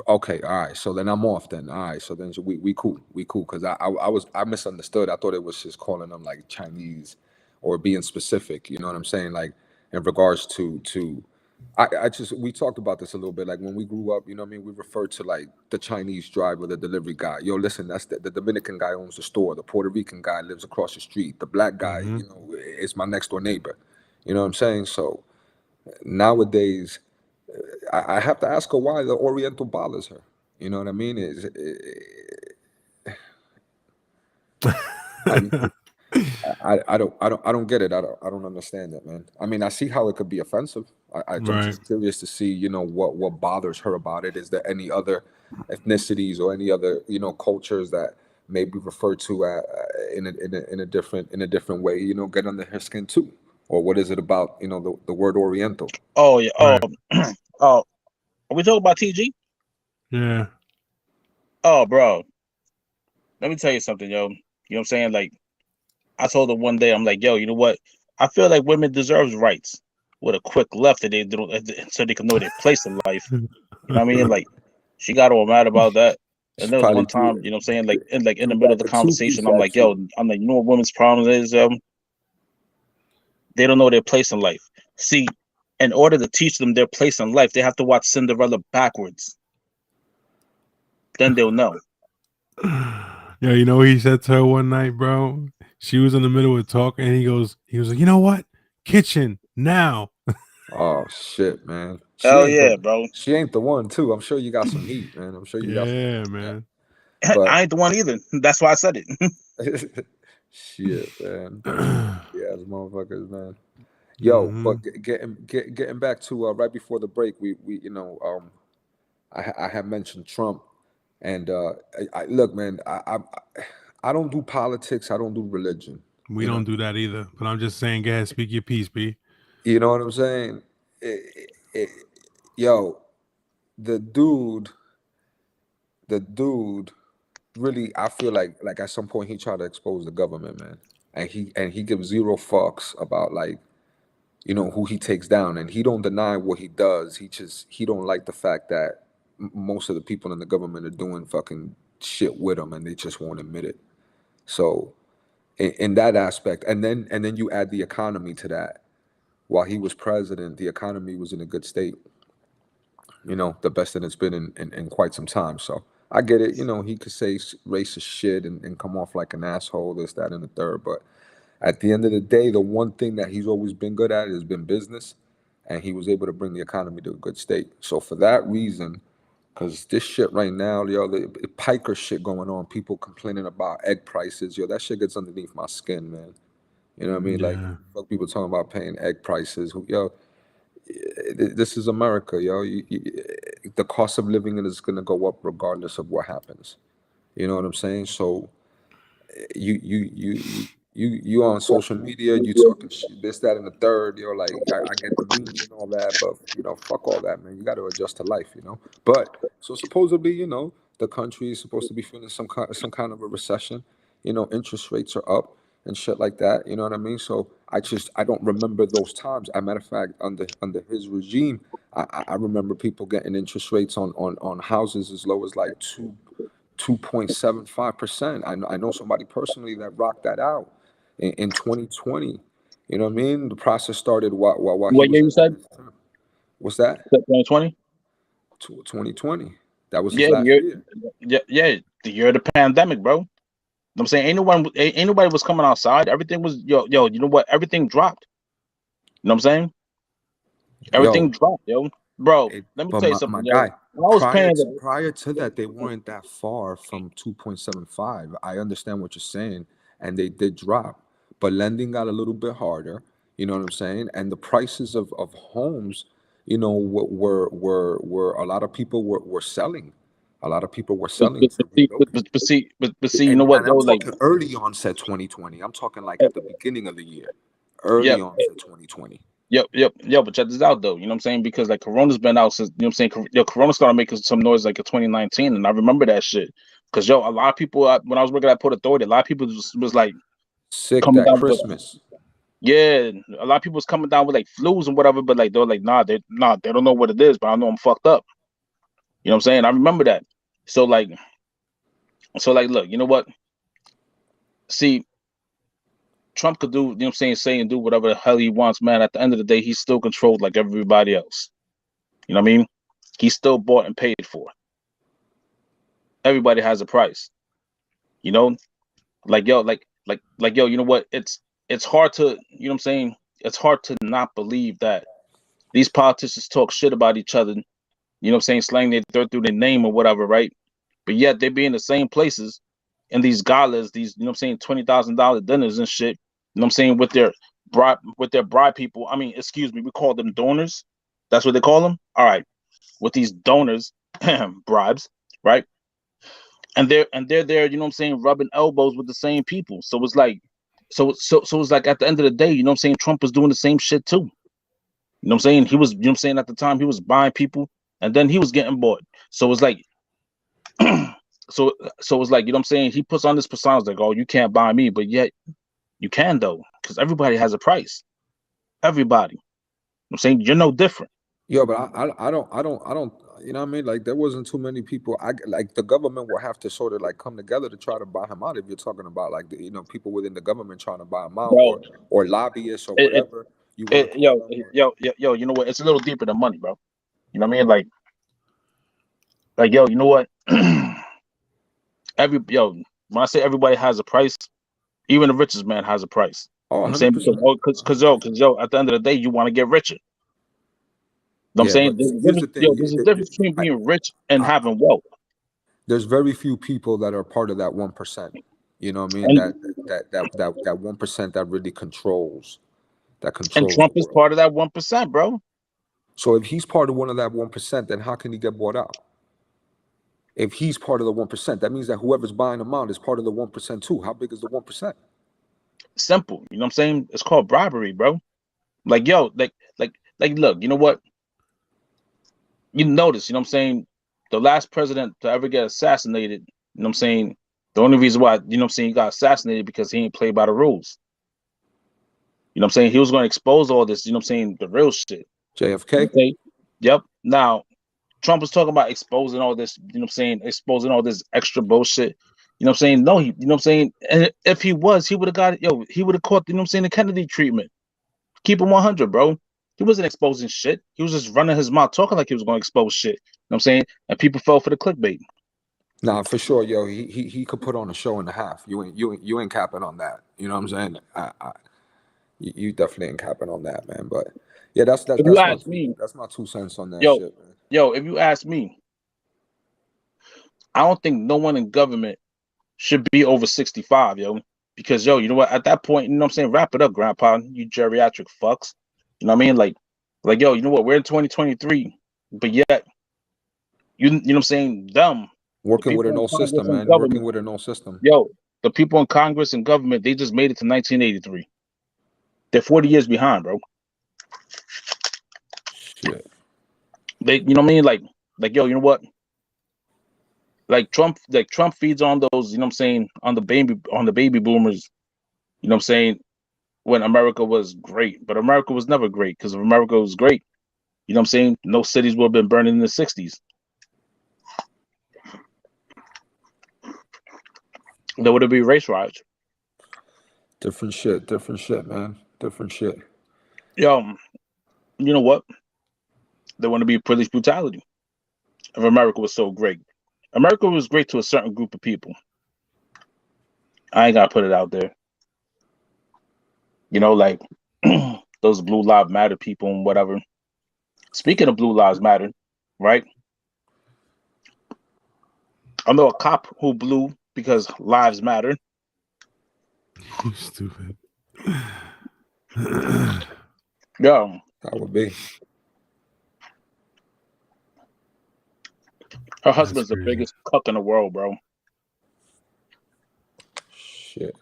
Okay. All right. So then I'm off. Then all right. So then we cool. We cool. Because I misunderstood. I thought it was just calling them like Chinese, or being specific. You know what I'm saying? Like in regards to I just we talked about this a little bit. Like when we grew up, you know what I mean? We referred to like the Chinese driver, the delivery guy. Yo, listen, that's the Dominican guy owns the store. The Puerto Rican guy lives across the street. The black guy, Mm-hmm. you know, is my next door neighbor. You know what I'm saying? So nowadays, I have to ask her why the Oriental bothers her. You know what I mean? I, I don't get it. I don't understand it, man. I mean, I see how it could be offensive. I'm Right. just curious to see, you know, what bothers her about it. Is there any other ethnicities or any other, you know, cultures that may be referred to in a different way? You know, get under her skin too, or what is it about, you know, the word Oriental? Oh yeah. Oh, Right. oh. Are we talking about TG? Yeah. Oh, bro. Let me tell you something, yo. You know what I'm saying? Like, I told her one day, I'm like, yo, you know what? I feel like women deserves rights with a quick left that they do, so they can know their place in life. You know what I mean? Like, she got all mad about that. And She there was probably one time, you know what I'm saying? Like in the threw middle of back the a two conversation, piece I'm at like, you. yo, I'm like, you know what women's problem is? They don't know their place in life. See, in order to teach them their place in life, they have to watch Cinderella backwards. Then they'll know. Yeah, you know what he said to her one night, bro? She was in the middle of talking and he was like, you know what? Kitchen now. Oh shit, man. Hell yeah, bro. She ain't the one too. I'm sure you got some heat, man. I'm sure you got some heat Yeah, on that. man. But I ain't the one either. That's why I said it. shit, man. Yeah, as motherfuckers, man. Yo, Mm-hmm. but getting back to right before the break, we you know, I had mentioned Trump, and look, man, I don't do politics. I don't do religion. We You know don't what I do mean? that either. But I'm just saying, go ahead, speak your piece, B. You know what I'm saying? It, yo, the dude, the dude, really, I feel like at some point he tried to expose the government, man, and he gives zero fucks about, like, you know, who he takes down, and he don't deny what he does. He don't like the fact that most of the people in the government are doing fucking shit with him, and they just won't admit it. So in that aspect, and then you add the economy to that. While he was president, the economy was in a good state. You know, the best that it's been in quite some time. So I get it. You know, he could say racist shit and come off like an asshole, this, that, and the third. But at the end of the day, the one thing that he's always been good at has been business, and he was able to bring the economy to a good state. So for that reason, because this shit right now, yo, the piker shit going on, people complaining about egg prices, yo, that shit gets underneath my skin, man. You know what I mean? Like, Yeah. fuck people talking about paying egg prices. Yo, this is America, yo. The cost of living is gonna go up regardless of what happens. You know what I'm saying? So you on social media, you talking shit, this, that, and the third. You're like, I get the memes and all that, but you know, fuck all that, man. You got to adjust to life, you know. But so supposedly, you know, the country is supposed to be feeling some kind of a recession. You know, interest rates are up and shit like that. You know what I mean? So I don't remember those times. As a matter of fact, under his regime, I remember people getting interest rates on houses as low as like 2.75%. I know somebody personally that rocked that out in 2020. You know what I mean? The process started while he What was year you in said? his term. What's that? 2020. 2020. That was his Yeah, last year. yeah, the year of the pandemic, bro. I'm saying ain't nobody was coming outside. Everything was yo. You know what? Everything dropped. You know what I'm saying? Everything Yo, dropped, yo. Bro, let me but tell you my something, yo. guy, When I was paying prior to that, they weren't that far from 2.75. I understand what you're saying, and they did drop, but lending got a little bit harder. You know what I'm saying? And the prices of homes, you know, were a lot of people were selling. A lot of people were selling to relocate. but see, you know And what and I'm though? Like, talking early onset 2020. I'm talking like at the beginning of the year, early yep, onset 2020. yep. But check this out though. You know what I'm saying? Because like Corona's been out since, you know what I'm saying? Yo, Corona started making some noise like in 2019, and I remember that shit. Cause yo, a lot of people when I was working at Port Authority, a lot of people was like Sick coming that down with, Christmas. yeah, a lot of people was coming down with like flus and whatever, but like they're like, nah, they don't know what it is, but I know I'm fucked up. You know what I'm saying? I remember that. So like, look, you know what? See, Trump could do, you know what I'm saying, say and do whatever the hell he wants, man. At the end of the day, he's still controlled like everybody else. You know what I mean? He's still bought and paid for. Everybody has a price. You know, like yo, like yo, you know what? It's hard to, you know what I'm saying? It's hard to not believe that these politicians talk shit about each other. You know what I'm saying? Slang they throw through their name or whatever, right? But yet they be in the same places in these galas, these, you know what I'm saying, $20,000 dinners and shit. You know what I'm saying, with their bride people. I mean, excuse me, we call them donors. That's what they call them. All right, with these donors, bribes, right? And they're there. You know what I'm saying, rubbing elbows with the same people. So it's like, so it's like at the end of the day, you know what I'm saying, Trump was doing the same shit too. You know what I'm saying? He was, you know what I'm saying, at the time he was buying people, and then he was getting bought. So it's like, so it's like, you know what I'm saying, he puts on this persona like, oh, you can't buy me, but yet you can though, because everybody has a price. Everybody. You know what I'm saying, you're no different. Yo, but I don't. You know what I mean? Like there wasn't too many people. I like the government will have to sort of like come together to try to buy him out. If you're talking about like the, you know, people within the government trying to buy him out, Bro, or lobbyists or it, whatever you want to call them. Or, yo, you know what? It's a little deeper than money, bro. You know what I mean? Like yo, you know what? When I say everybody has a price, even the richest man has a price. oh, I'm saying 100%. because at the end of the day, you want to get richer. You know what I'm Yeah, saying? but here's the thing. There's a difference between being rich and I, having wealth. there's very few people that are part of that 1%. You know what I mean? And That 1% that really and controls the Trump is world. part of that 1%, bro. So if he's part of one of that 1%, then how can he get bought out? If he's part of the 1%, that means that whoever's buying him out is part of the 1% too. How big is the 1%? Simple. You know what I'm saying? It's called bribery, bro. Like, yo, look, you know what? You notice, you know what I'm saying? The last president to ever get assassinated, you know what I'm saying? The only reason why, you know what I'm saying, he got assassinated because he ain't played by the rules. You know what I'm saying? He was going to expose all this, you know what I'm saying, the real shit. JFK? Okay. Yep. Now, Trump was talking about exposing all this, you know what I'm saying, exposing all this extra bullshit. You know what I'm saying? No, you know what I'm saying? And if he was, he would have got it, he would have caught, you know what I'm saying, the Kennedy treatment. Keep him 100, bro. He wasn't exposing shit. He was just running his mouth, talking like he was going to expose shit. You know what I'm saying? And people fell for the clickbait. Nah, for sure, yo. He could put on a show and a half. You ain't capping on that. You know what I'm saying? You definitely ain't capping on that, man. But yeah, If you ask me, that's my 2 cents on that yo, shit, man. if you ask me, I don't think no one in government should be over 65, yo. Because, yo, you know what? At that point, you know what I'm saying? Wrap it up, grandpa, you geriatric fucks. You know what I mean? Yo, you know what? We're in 2023, but yet, you know what I'm saying? The Working with people an in old Congress system, and man. Working government, with an old system. yo, the people in Congress and government, they just made it to 1983. They're 40 years behind, bro. Shit. They, you know what I mean? Yo, you know what? Trump feeds on those, you know what I'm saying, on the baby boomers, you know what I'm saying? when America was great, but America was never great because if America was great, you know what I'm saying? No cities would have been burning in the 60s. There would have been race riots. Different shit, man. Different shit. Yo, you know what? There want to be police brutality. If America was so great, America was great to a certain group of people. I ain't gotta put it out there. You know, like those Blue Lives Matter people and whatever. Speaking of Blue Lives Matter, right? I know a cop who blew because lives matter. You stupid. Yo, That would be. her husband's the crazy. biggest cuck in the world, bro. Shit.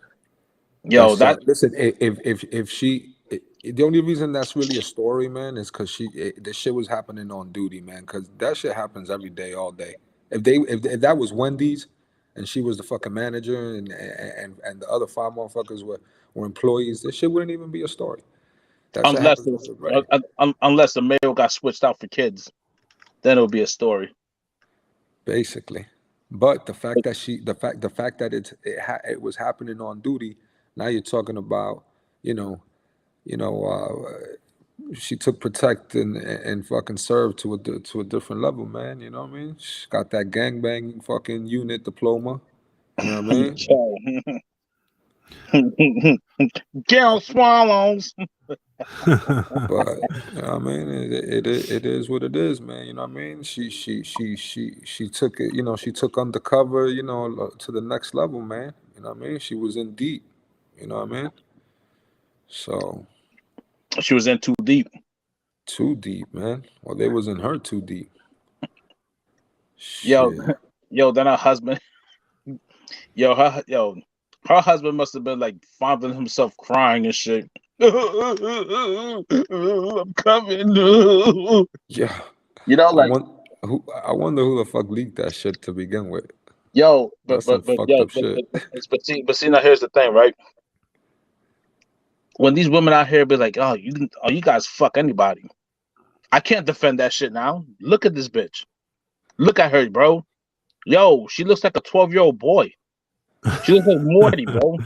Yo, that Listen. If she, the only reason that's really a story, man, is because the shit was happening on duty, man. Because that shit happens every day, all day. If that was Wendy's, and she was the fucking manager, and the other five motherfuckers were employees, this shit wouldn't even be a story. That shit unless happens it's, every day. unless the mail got switched out for kids, then it'll be a story. Basically. But the fact that it was happening on duty. Now you're talking about, you know, you know, she took protect and fucking served to a different level, man. You know what I mean? She got that gangbang fucking unit diploma. You know what I mean? Get on swallows. But you know what I mean, it is what it is, man. You know what I mean. She took it. You know, she took undercover. You know, to the next level, man. You know what I mean. She was in deep. You know what I mean. So She was in too deep. too deep, man. Well, they was in her too deep. Yo, Shit. yo, then her husband, her husband must have been like finding himself crying and shit. I'm coming. Yeah. You know, I like want. I wonder who the fuck leaked that shit to begin with. yo, That's some fucked up shit. but see now here's the thing, right? When these women out here be like, oh you guys fuck anybody. I can't defend that shit now. Look at this bitch. Look at her, bro. Yo, she looks like a 12-year-old boy. She looks like Morty, bro.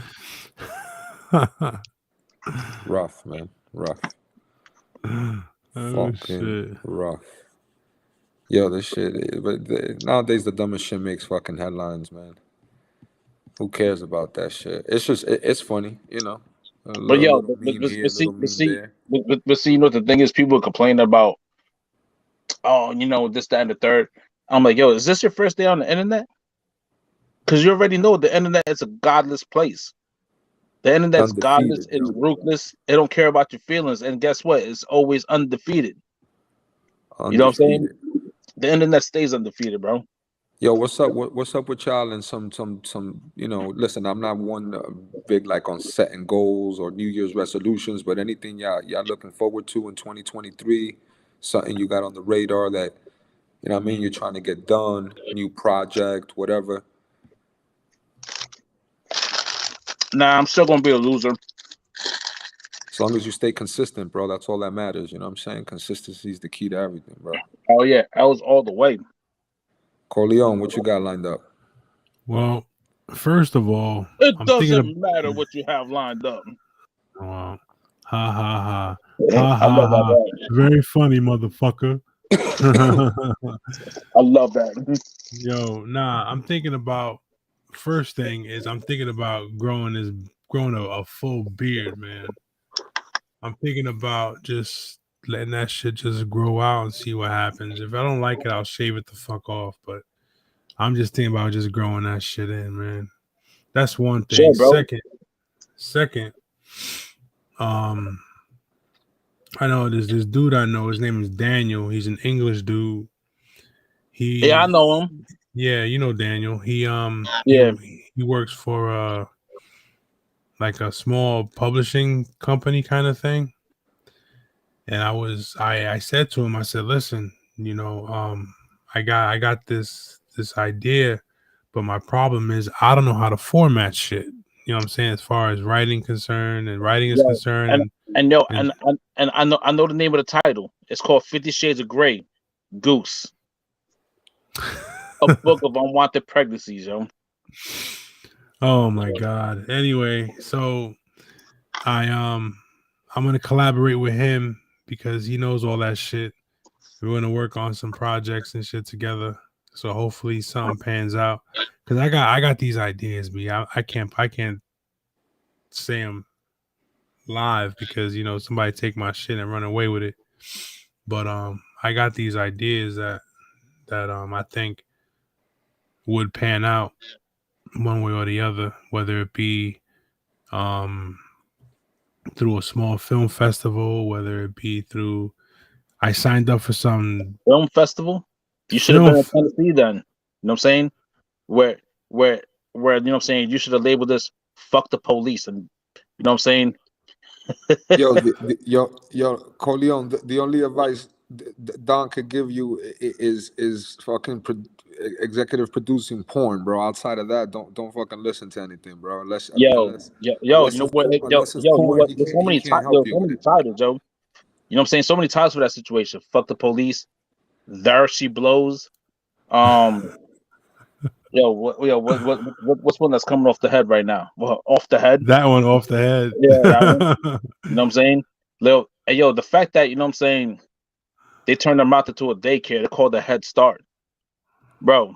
Rough, man. Rough. Oh Fucking shit. rough. Yo, this shit. Nowadays, the dumbest shit makes fucking headlines, man. Who cares about that shit? It's just, it's funny, you know. A But yo, little meme here, little meme there. but see, you know what the thing is? People complain about, oh, this, that, and the third. I'm like, yo, is this your first day on the internet? Because you already know the internet is a godless place. The internet's godless. Undefeated, It's yo. ruthless. It don't care about your feelings. And guess what? It's always undefeated. You know what I'm saying? Undefeated. The internet stays undefeated, bro. Yo, what's up? What's up with y'all and some? You know, listen, I'm not one big like on setting goals or New Year's resolutions, but anything y'all looking forward to in 2023, something you got on the radar that you know what I mean you're trying to get done, new project, whatever. Nah, I'm still gonna be a loser. As long as you stay consistent, bro, that's all that matters. You know what I'm saying? Consistency is the key to everything, bro. Oh yeah, I was all the way. Corleone, what you got lined up? Well, first of all, It I'm thinking of doesn't matter what you have lined up. wow. Ha ha ha. Ha I ha love ha. that. Very funny, motherfucker. I love that. Yo, nah, I'm thinking about first thing is I'm thinking about growing a full beard, man. I'm thinking about just letting that shit just grow out and see what happens. If I don't like it, I'll shave it the fuck off. But I'm just thinking about just growing that shit in, man. That's one thing. Sure, bro. Second, um, I know this dude I know. His name is Daniel. He's an English dude. Yeah, I He, know him. yeah, you know Daniel. Yeah. He works for like a small publishing company kind of thing. And I said to him, I said, listen, I got this idea, but my problem is I don't know how to format shit. you know what I'm saying, as far as writing is Yo, concerned, and and yo, and and I know the name of the title. It's called 50 Shades of Grey, Goose, a book of unwanted pregnancies, yo. oh my god. Anyway, so I I'm gonna collaborate with him because he knows all that shit. We're gonna work on some projects and shit together. So hopefully something pans out. Cause I got these ideas, B. I can't say them live because you know somebody take my shit and run away with it. But I got these ideas that I think would pan out one way or the other, whether it be um through a small film festival, whether it be through I signed up for some Film festival. You should have film been in Tennessee then. You know what I'm saying? Where where where you know what I'm saying? You should have labeled this "fuck the police" and you know what I'm saying? Yo, yo, Coleon. The only advice Don could give you is fucking executive producing porn, bro. Outside of that, don't fucking listen to anything, bro. Yo, you know what? Unless it's You know porn, what? There's so he many can't help you so with many it. titles, yo. You know what I'm saying? So many titles for that situation. Fuck the police. There she blows. Um, what's one that's coming off the head right now? Well, off the head. that one off the head. Yeah, that one. You know what I'm saying? Lil, hey, yo, the fact that you know what I'm saying they turned their mouth into a daycare. They called it Head Start, bro.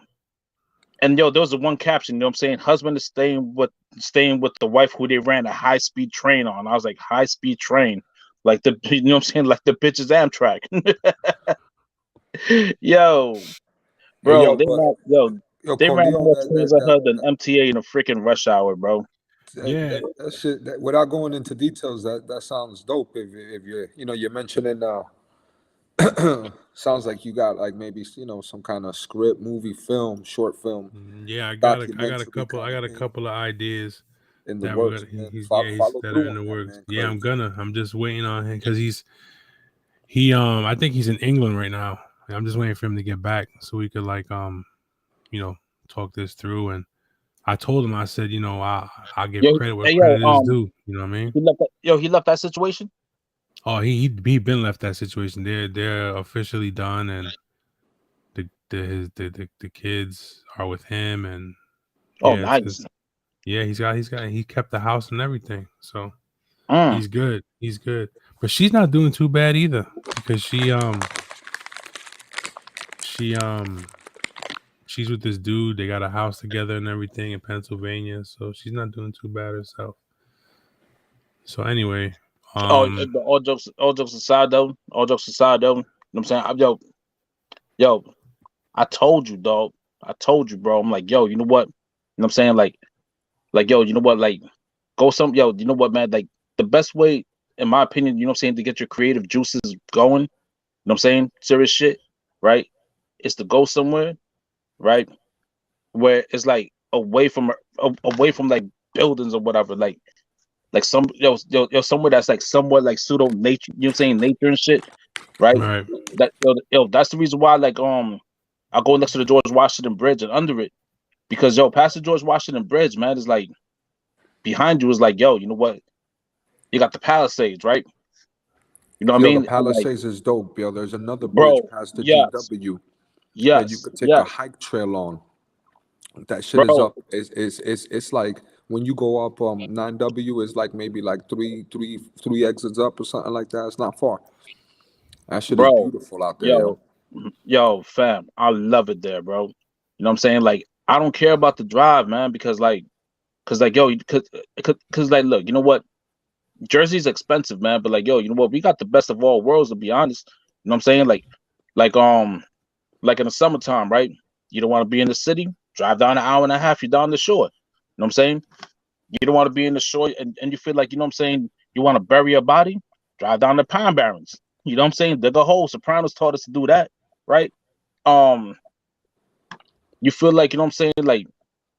And yo, there was the one caption. You know what I'm saying? Husband is staying with the wife who they ran a high speed train on. I was like, high speed train, like the you know what I'm saying, like the bitch's Amtrak. Yo, Hey, bro, yo, they ran Coleon, more trains ahead than MTA in a freaking rush hour, bro. Yeah. that shit. Without going into details, that sounds dope. If you're mentioning sounds like you got like maybe some kind of script, movie, film, short film, Yeah, documentary I kind of got a thing couple of ideas in the that we're works, gonna man. he's Follow that are through in on the that, works. man, Yeah, because I'm just waiting on him because I think he's in England right now. I'm just waiting for him to get back so we could like you know talk this through. And I told him, I said, you know, I'll give Yo, credit where hey, yo, credit is due. You know what I mean? he left that situation. Oh, he been left that situation. They're officially done, and the kids are with him, and Oh, yeah, nice. yeah, he kept the house and everything, so Mm. he's good. He's good, but she's not doing too bad either because she she's with this dude. They got a house together and everything in Pennsylvania, so she's not doing too bad herself. So anyway, Oh, all jokes aside though, you know what I'm saying? Yo, I told you, dog. I told you, bro. I'm like, yo, you know what? You know what I'm saying? Yo, you know what? Like, yo, you know what, man? Like, the best way, in my opinion, you know what I'm saying, to get your creative juices going, you know what I'm saying? Serious shit, right? Is to go somewhere, right? Where it's like away from like buildings or whatever, like some somewhere that's like somewhat like pseudo nature, you know what I'm saying, nature and shit, right? right, That's the reason why like I go next to the George Washington Bridge and under it because past the George Washington Bridge, man, is like behind you is like yo, you know what? You got the Palisades, right? You know what I yo, the mean? And like, Palisades is dope, yo. There's another bridge bro, past the yes, GW that you yes, could take a yes, hike trail on. That shit is bro, up. It's like when you go up 9W is like maybe like three exits up or something like that. It's not far. That shit is bro, beautiful out there, yo. yo, fam, I love it there, bro. You know what I'm saying? Like, I don't care about the drive, man, because like yo, because like look, you know what? Jersey's expensive, man, but like yo, you know what? We got the best of all worlds, to be honest. You know what I'm saying? Like like in the summertime, right? You don't want to be in the city, drive down an hour and a half, you're down the shore. You know what I'm saying? You don't want to be in the shore and you feel like, you know what I'm saying, you want to bury your body, drive down the Pine Barrens. You know what I'm saying? Dig a hole. Sopranos taught us to do that, right? Um, you feel like, you know what I'm saying, like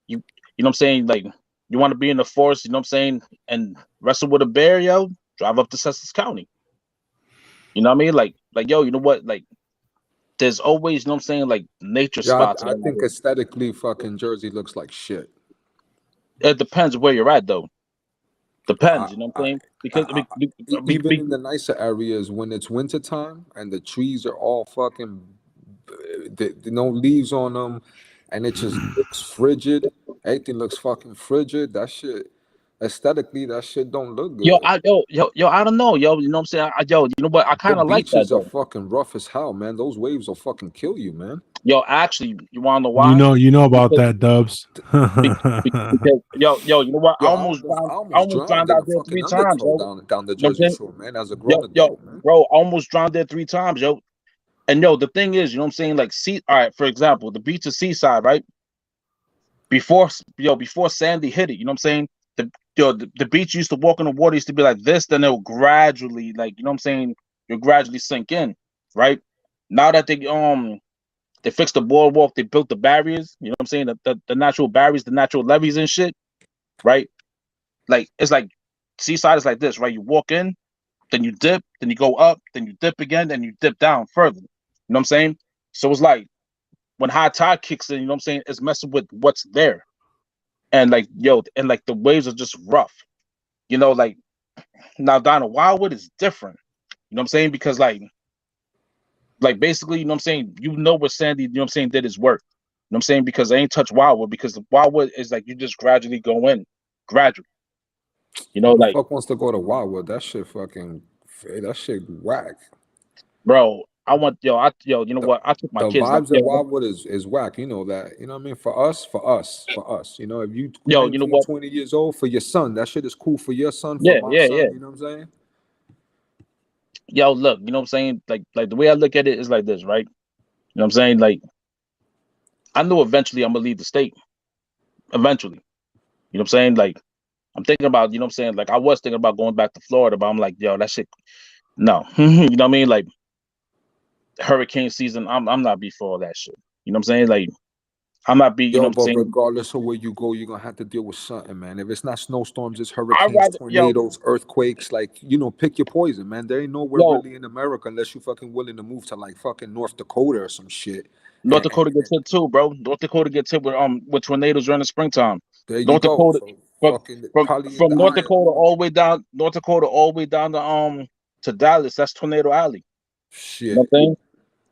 you know what I'm saying, like you want to be in the forest, you know what I'm saying, and wrestle with a bear, yo, drive up to Sussex County. You know what I mean? Like yo, you know what? Like there's always, you know what I'm saying, like nature Yeah, spots I around think here. aesthetically, fucking Jersey looks like shit. It depends where you're at, though. I, Depends, you know what I'm I, saying? Because even in the nicer areas, when it's winter time and the trees are all fucking, no leaves on them, and it just looks frigid. Everything looks fucking frigid. That shit, aesthetically, that shit don't look yo, good. I don't know, yo. You know what I'm saying? Yo, you know what? I The kind of like that beaches are though. fucking rough as hell, man. Those waves will fucking kill you, man. Yo, actually, you want to know You why? know, about Because, that, Dubs. because you know what? Yo, I I almost almost drowned drowned in out a there fucking 3 times, undertow yo. down the You know what I'm Jersey saying? Shore, man, as a grown Yo, adult, man. bro, I almost drowned there 3 times, yo. And yo, the thing is, you know what I'm saying? Like, all right, for example, the beach is seaside, right? Before Sandy hit it, you know what I'm saying? The beach used to walk in the water used to be like this, then it'll gradually, like, you know what I'm saying? You'll gradually sink in, right? Now that they fixed the boardwalk, they built the barriers, you know what I'm saying? The natural barriers, the natural levees and shit, right? Like it's like seaside is like this, right? You walk in, then you dip, then you go up, then you dip again, then you dip down further. You know what I'm saying? So it's like when high tide kicks in, you know what I'm saying? It's messing with what's there. And like like the waves are just rough. You know, like now down in Wildwood is different. You know what I'm saying? Because like basically, you know what I'm saying, you know where Sandy, you know what I'm saying, did his work. You know what I'm saying? Because they ain't touch Wildwood because the Wildwood is like you just gradually go in. Gradually. You know, Who the like, fuck wants to go to Wildwood? That shit fucking, that shit whack. bro, I want you know The, what? I took my the kids like, vibes in Wildwood is whack. You know that. You know what I mean? For us. You know, if you you know 19, what? 20 years old, for your son, that shit is cool for your son, for Yeah, my yeah, yeah. son. You know what I'm saying? Yo, look, you know what I'm saying? Like the way I look at it is like this, right? You know what I'm saying? Like I know eventually I'm gonna leave the state. Eventually. You know what I'm saying? Like I'm thinking about, you know what I'm saying? Like I was thinking about going back to Florida, but I'm like, yo, that shit no. You know what I mean? Like hurricane season, I'm not before all that shit. You know what I'm saying? Like I'm not be, you know Yo, what I'm but saying? regardless of where you go, you're gonna have to deal with something, man. If it's not snowstorms, it's I hurricanes, rather tornadoes, earthquakes. Like, pick your poison, man. There ain't nowhere yo, really in America unless you fucking willing to move to like fucking North Dakota or some shit. North And Dakota gets hit too, bro. North Dakota gets hit with tornadoes during the springtime. there you North go. Dakota So from fucking probably in the North eye of Dakota all the way down North Dakota all the way down to Dallas. That's Tornado Alley. You know shit. what I'm saying?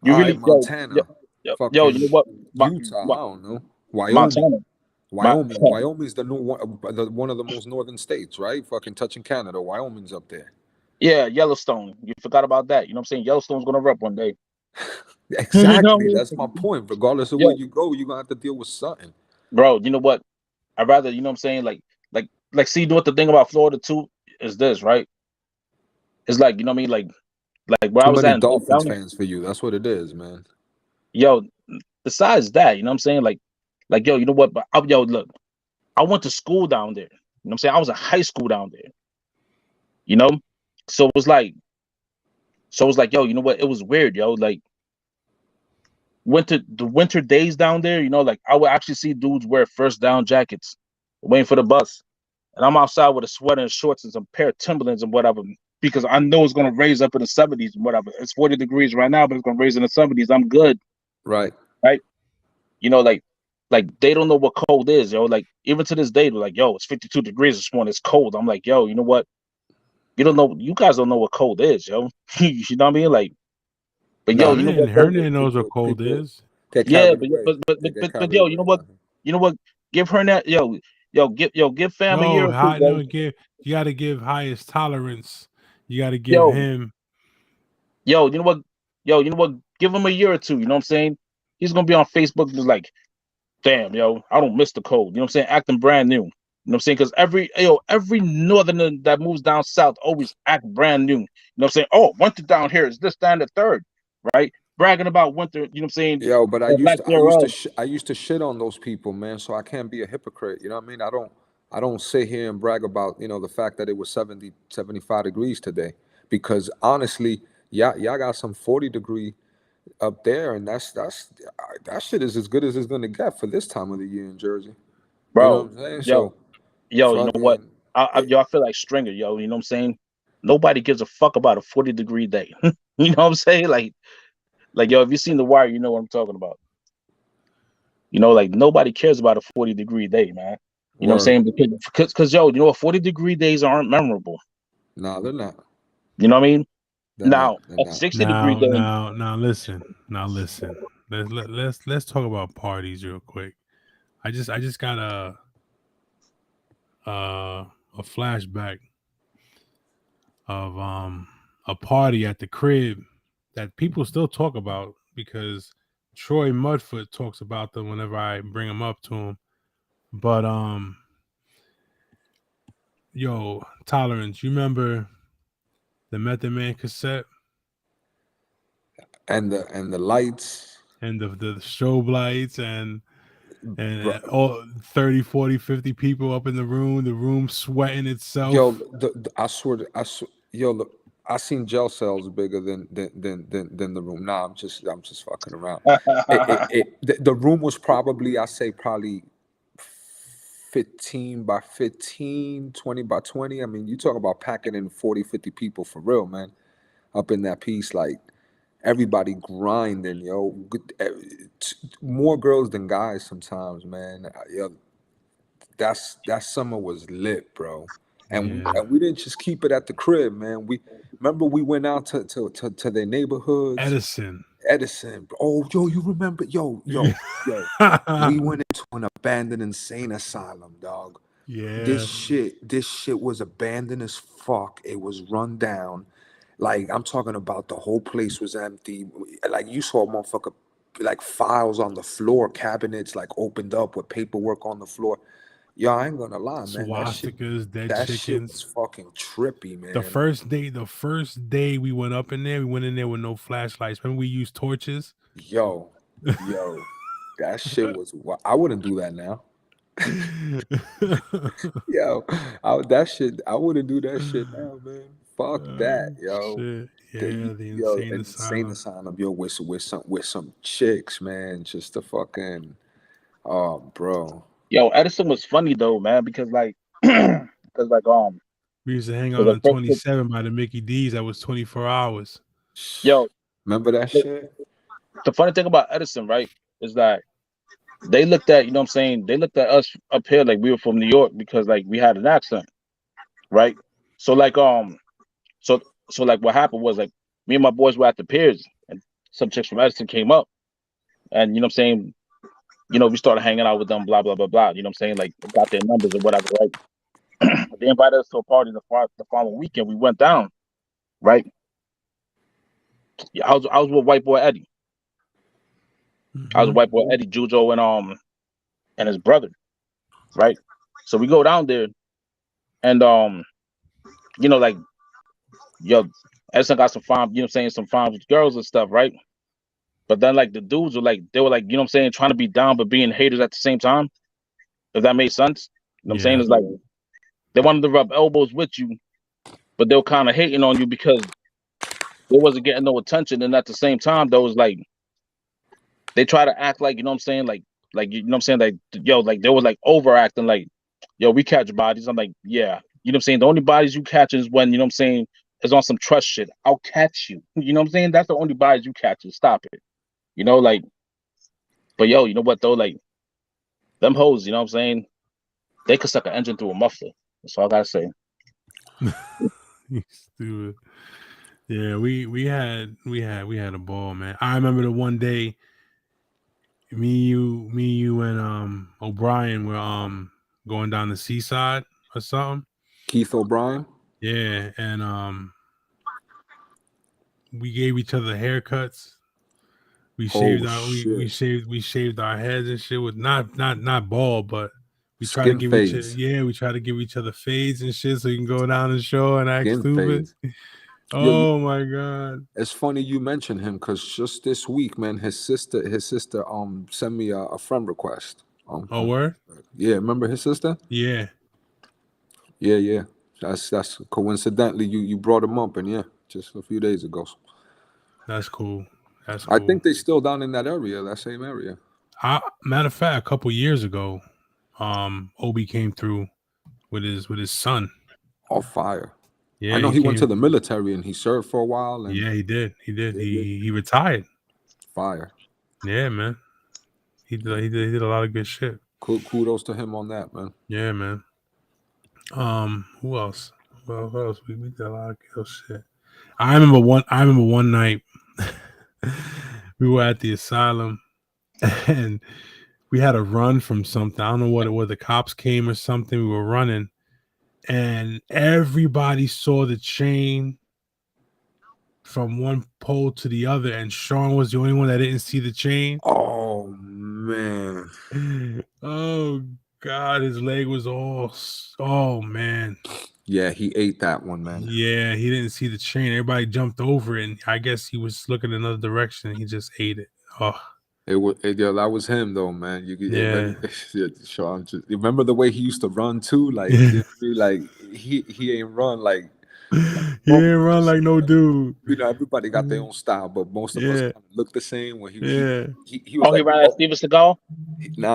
You All right, really Montana, you fucking know what? Utah. I don't know. Wyoming. Montana. My Wyoming's one of the most northern states, right? Fucking touching Canada. Wyoming's up there. yeah, Yellowstone. You forgot about that. You know what I'm saying? Yellowstone's gonna rip one day. You know Exactly. what That's I my mean? point. Regardless of where Yo, you go, you're gonna have to deal with something. bro, you know what? I'd rather, you know what I'm saying? Like see, you know what the thing about Florida too is this, right? It's like, you know what I mean? Like where I Too was many at in Dade Dolphins County. fans for you. That's what it is, man. Yo, besides that, you know what I'm saying? Like yo, you know what? But yo, look, I went to school down there. You know what I'm saying? I was in high school down there, you know? So it was like, yo, you know what? It was weird, yo. Like the winter days down there, you know, like I would actually see dudes wear first down jackets, waiting for the bus. And I'm outside with a sweater and shorts and some pair of Timberlands and whatever, because I know it's gonna raise up in the 70s and whatever. It's 40 degrees right now, but it's gonna raise in the 70s. I'm good, Right. right? You know, like they don't know what cold is, yo. Like even to this day, they're like, yo, it's 52 degrees this morning. It's cold. I'm like, yo, you know what? You don't know. You guys don't know what cold is, yo. You know what I mean? Like, but yo, Nah, you know what though? Hernan knows what cold people is. get Yeah, carried away. They get but carried yo, you know away what? down here. You know what? Give her that, give fam a year No, or two, high yo. no give. You got to give highest tolerance. You got to give Yo, him. yo, you know what? Yo, you know what? Give him a year or two. You know what I'm saying? He's gonna be on Facebook just like, damn, yo, I don't miss the cold. You know what I'm saying? Acting brand new. You know what I'm saying? Because every northerner that moves down south always act brand new. You know what I'm saying? Oh, winter down here is this, that, and the third, right? Bragging about winter, you know what I'm saying? Yo, but I Or used lack to, I used to, thereof. I used to shit on those people, man. So I can't be a hypocrite. You know what I mean? I don't sit here and brag about, the fact that it was 70, 75 degrees today, because honestly, y'all got some 40-degree up there, and that shit is as good as it's gonna get for this time of the year in Jersey. You know Bro, what I'm saying? yo, So you know what? fucking, it, I feel like Stringer, yo. You know what I'm saying? Nobody gives a fuck about a 40-degree day. You know what I'm saying? Like yo, if you seen The Wire, you know what I'm talking about. You know, like nobody cares about a 40-degree day, man. You know what I'm Word. saying? Because yo, you know what? 40-degree days aren't memorable. Nah, they're not. You know what I mean? They're not. Now They're a not. 60-degree day. Now listen. Now listen. Let's talk about parties real quick. I just got a flashback of a party at the crib that people still talk about because Troy Mudfoot talks about them whenever I bring them up to him. But yo, Tolerance, you remember the Method Man cassette And the lights, and the strobe lights and bro. all 30, 40, 50 people up in the room sweating Yo, itself. I swear, yo, look, I seen jail cells bigger than the room. Nah, I'm just fucking around. The room was probably, I say probably 15 by 15, 20 by 20. I mean, you talk about packing in 40, 50 people for real, man. Up in that piece, like everybody grinding, yo. More girls than guys sometimes, man. Yo, that summer was lit, bro. Yeah. And we didn't just keep it at the crib, man. We remember we went out to their neighborhoods. Edison. Edison. Oh, yo, you remember? Yo. We went into an abandoned insane asylum, dog. Yeah. This shit was abandoned as fuck. It was run down. Like I'm talking about the whole place was empty. Like you saw a motherfucker like files on the floor, cabinets like opened up with paperwork on the floor. Yo, I ain't gonna lie, man. Swastikas, dead That shit was chickens. fucking trippy, The man. first day we went up in there, we went in there with no flashlights. Remember we used torches? Yo, yo, that shit was. I wouldn't do that now. Yo, that shit. I wouldn't do that shit now, man. Fuck that, yo. Shit. Yeah, the Yo, insane an insane asylum. asylum, yo, with some chicks, man. Just the fucking, oh, bro. Yo, Edison was funny though, man, because We used to hang so out the on first 27 by the Mickey D's. That was 24 hours. yo, Remember that the, shit? the funny thing about Edison, right, is that they looked at, you know what I'm saying, they looked at us up here like we were from New York because like we had an accent, right? So like so so like what happened was like me and my boys were at the piers and some chicks from Edison came up and you know what I'm saying, we started hanging out with them, blah blah blah blah. You know what I'm saying? Like got their numbers or whatever, right? They invited us to a party the following weekend. We went down, right? Yeah, I was with white boy Eddie. I was with white boy Eddie, Jujo, and his brother, right? So we go down there and like yo, Edison got some fine, you know what I'm saying, some fine girls and stuff, right? But then like the dudes were like they were like, you know what I'm saying, trying to be down but being haters at the same time. If that made sense. You know what I'm saying? Yeah. It's like they wanted to rub elbows with you, but they were kind of hating on you because they wasn't getting no attention. And at the same time, though, was like they try to act like, you know what I'm saying, like you know what I'm saying, like yo, like they was like overacting, like, yo, we catch bodies. I'm like, yeah, you know what I'm saying? The only bodies you catch is when, you know what I'm saying, is on some trust shit. I'll catch you. You know what I'm saying? That's the only bodies you catch. Stop it. Like, but yo, you know what though? Like them hoes, you know what I'm saying? They could suck an engine through a muffler. That's all I gotta say. You stupid. Yeah, we had a ball, man. I remember the one day me you and O'Brien were going down the seaside or something. Keith O'Brien. Yeah, and we gave each other haircuts. We Oh shaved our shit. we shaved our heads and shit with not bald, but we try to Skin give each other fades. we try to give each other fades and shit so you can go down the show and act Skin stupid. fades. Yo, Oh my god. it's funny you mentioned him because just this week, man, his sister sent me a friend request. Oh word? Yeah, remember his sister? Yeah, Yeah. That's coincidentally you brought him up, and yeah, just a few days ago. that's cool. That's I cool. think they still down in that area, that same area. Matter of fact, a couple years ago, Obi came through with his son. All fire. I Yeah, know he he went to came. the military and he served for a while and Yeah, he did. He did. yeah, He retired. fire. Yeah, man. He did a lot of good shit. Kudos to him on that, man. Yeah, man. Who else? Well, who else? We did a lot of kill shit. I remember one night we were at the asylum and we had a run from something. I don't know what it was. The cops came or something. We were running and everybody saw the chain from one pole to the other, and Sean was the only one that didn't see the chain. Oh man. Oh God, his leg was all. Oh man. Yeah, he ate that one, man. Yeah, he didn't see the chain. Everybody jumped over it, and I guess he was looking another direction. And he just ate it. Oh, Yeah, that was him though, man. yeah. Sean, you remember the way he used to run too? Like, you know what I mean? Like he ain't run like He didn't run like no dude. you know, everybody got their own style, but most of us Yeah. kind of look the same. When he Oh, was he like, ran at Steven Seagal?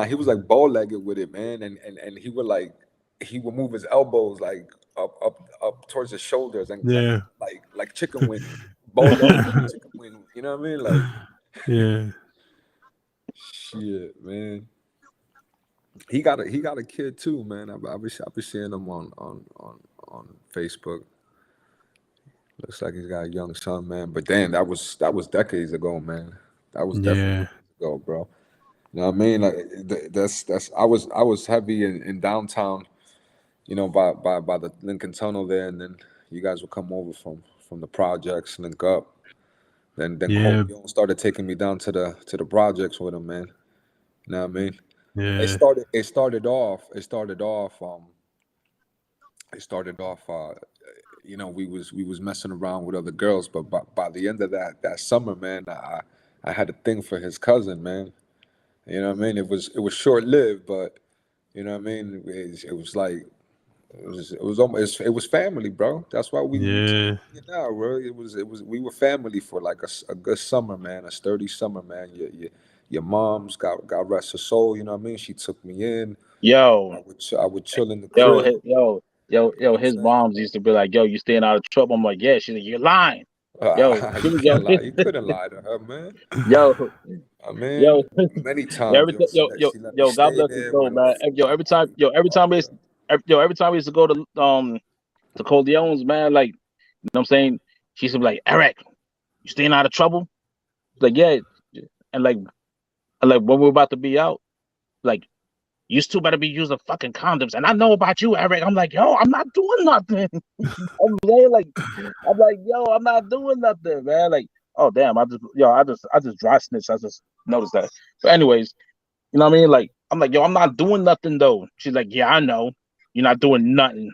he was like bow-legged with it, man, and he would move his elbows like up towards his shoulders and Yeah. like chicken wing, bow-legged chicken wing. You know what I mean? Like, Yeah. shit, man. He got a kid too, man. I be seeing him on Facebook. Looks like he's got a young son, man. But damn, that was decades ago, man. That was definitely Yeah. decades ago, bro. You know what I mean? Like, that's I was heavy in downtown, you know, by the Lincoln Tunnel there, and then you guys would come over from the projects, link up. Then Yeah. Corleone started taking me down to the projects with him, man. You know what I mean? Yeah. It started off you know, we was messing around with other girls, but by the end of that summer, man, I had a thing for his cousin, man. You know what I mean? It was short lived, but you know what I mean. It was like it was family, bro. That's why we Yeah. now, bro. It was we were family for like a good summer, man. A sturdy summer, man. Your mom's God rest her soul. You know what I mean? She took me in. Yo, I would chill in the yo, crib. You know what I'm his saying? moms used to be like, yo, you staying out of trouble? I'm like, yeah. She's like, you're lying. Yo, You yo, can't lie. You couldn't lie to her, man. yo, I yo, mean, many every times, time, she let me God stay bless his there soul, when man. Yo, every time we used to go to Corleone's, man, like, you know what I'm saying? She used to be like, Eric, you staying out of trouble? Like, yeah, and like when we're about to be out, like, you still better be using fucking condoms. And I know about you, Eric. I'm like, yo, I'm not doing nothing. I'm saying, like, I'm like, yo, I'm not doing nothing, man. Like, oh damn, I just dry snitched. I just noticed that. But anyways, you know what I mean? Like, I'm like, yo, I'm not doing nothing though. She's like, yeah, I know. You're not doing nothing.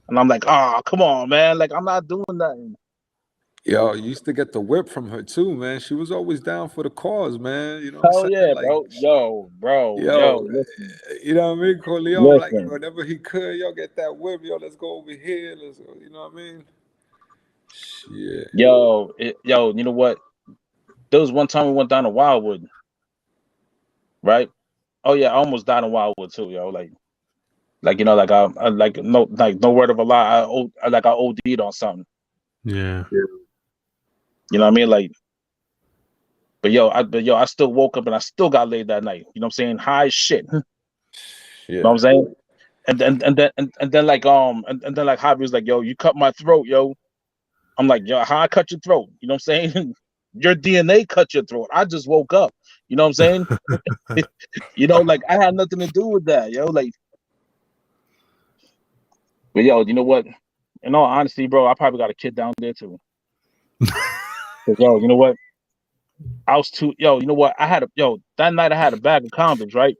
And I'm like, oh, come on, man. Like, I'm not doing nothing. Yo, you used to get the whip from her too, man. She was always down for the cause, man. You know what I'm Hell saying? yeah, Like, bro. Yo, yo, listen, you know what I mean? Corleone, like, listen. whenever he could, yo, get that whip, yo, let's go over here. Let's go, you know what I mean? Shit. Yo, you know what? There was one time we went down to Wildwood, right? Oh yeah, I almost died in Wildwood too, yo. Like you know, I like no word of a lie. I OD'd on something. Yeah. You know what I mean? Like, but I still woke up and I still got laid that night. You know what I'm saying? High as shit. You Yeah. know what I'm saying? And then like Javi was like, yo, you cut my throat, yo. I'm like, yo, how I cut your throat? You know what I'm saying? Your DNA cut your throat. I just woke up. You know what I'm saying? You know, like I had nothing to do with that, yo. Like, but yo, you know what? In all honesty, bro, I probably got a kid down there too. 'Cause, yo, you know what? I was too, yo, you know what? That night I had a bag of condoms, right?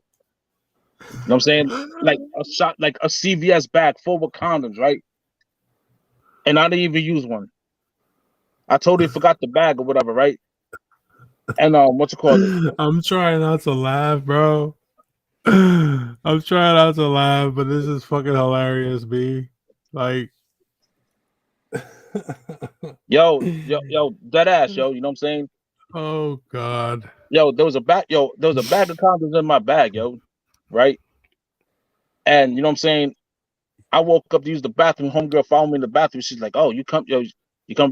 You know what I'm saying? Like a CVS bag full of condoms, right? And I didn't even use one. I totally forgot the bag or whatever, right? And what you call it? I'm trying not to laugh, bro. I'm trying not to laugh, but this is fucking hilarious, B. Like, Yo, dead ass, yo. You know what I'm saying? oh God. Yo, there was a bag of condoms in my bag, yo, right? And you know what I'm saying? I woke up to use the bathroom. Homegirl found me in the bathroom. She's like, "Oh, you come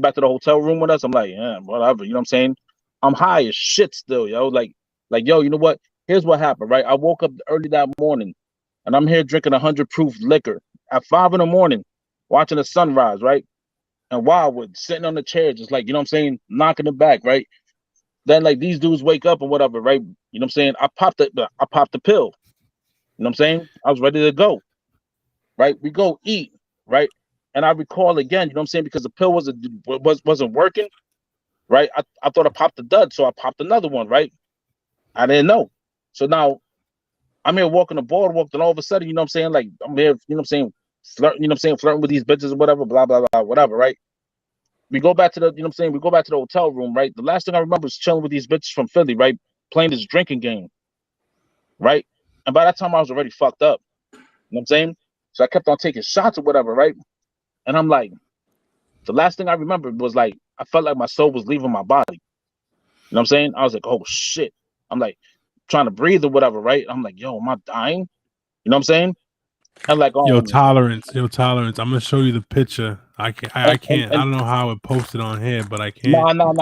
back to the hotel room with us?" I'm like, "Yeah, whatever." You know what I'm saying? I'm high as shit still, yo. Like, yo, you know what? here's what happened, right? I woke up early that morning, and I'm here drinking 100 proof liquor at 5 in the morning, watching the sunrise, right? And Wildwood sitting on the chair, just like, you know what I'm saying, knocking it back, right? Then like these dudes wake up and whatever, right? You know what I'm saying? I popped the pill. You know what I'm saying? I was ready to go, right? We go eat, right? And I recall again, you know what I'm saying, because the pill wasn't working, right? I thought I popped the dud, so I popped another one, right? I didn't know. So now I'm here walking the boardwalk, and all of a sudden, you know what I'm saying, like I'm here, you know what I'm saying, flirting, you know what I'm saying, flirting with these bitches or whatever, blah, blah, blah, whatever, right? We go back to the, you know what I'm saying, we go back to the hotel room, right? The last thing I remember is chilling with these bitches from Philly, right? Playing this drinking game, right? And by that time I was already fucked up. You know what I'm saying? So I kept on taking shots or whatever, right? And I'm like, the last thing I remembered was like, I felt like my soul was leaving my body. You know what I'm saying? I was like, oh shit. I'm like trying to breathe or whatever, right? I'm like, yo, am I dying? You know what I'm saying? And like, Yo, tolerance. I'm gonna show you the picture. I can't. I can't. I and don't know how it posted on here, but I can't. no.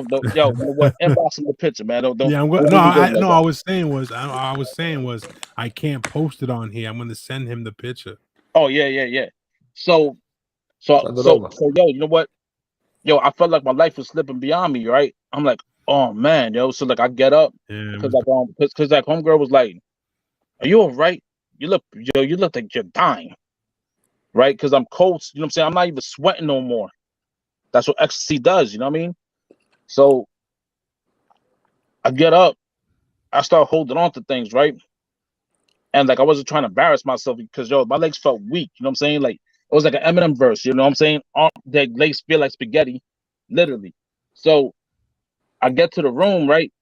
Don't, yo, you know what? Inbox him the picture, man. Don't Yeah, I'm don't going. let No, me do it like no. that. I was saying was I can't post it on here. I'm gonna send him the picture. Oh yeah. So Send it over. yo, you know what? Yo, I felt like my life was slipping beyond me, right? I'm like, oh man, yo. So like I get up Yeah, because like homegirl was like, are you all right? You look like you're dying, right? Because I'm cold, you know what I'm saying? I'm not even sweating no more. That's what ecstasy does, you know what I mean? So I get up, I start holding on to things, right? And like I wasn't trying to embarrass myself because yo, my legs felt weak, you know what I'm saying? Like it was like an Eminem verse, you know what I'm saying? Their legs feel like spaghetti, literally. So I get to the room, right?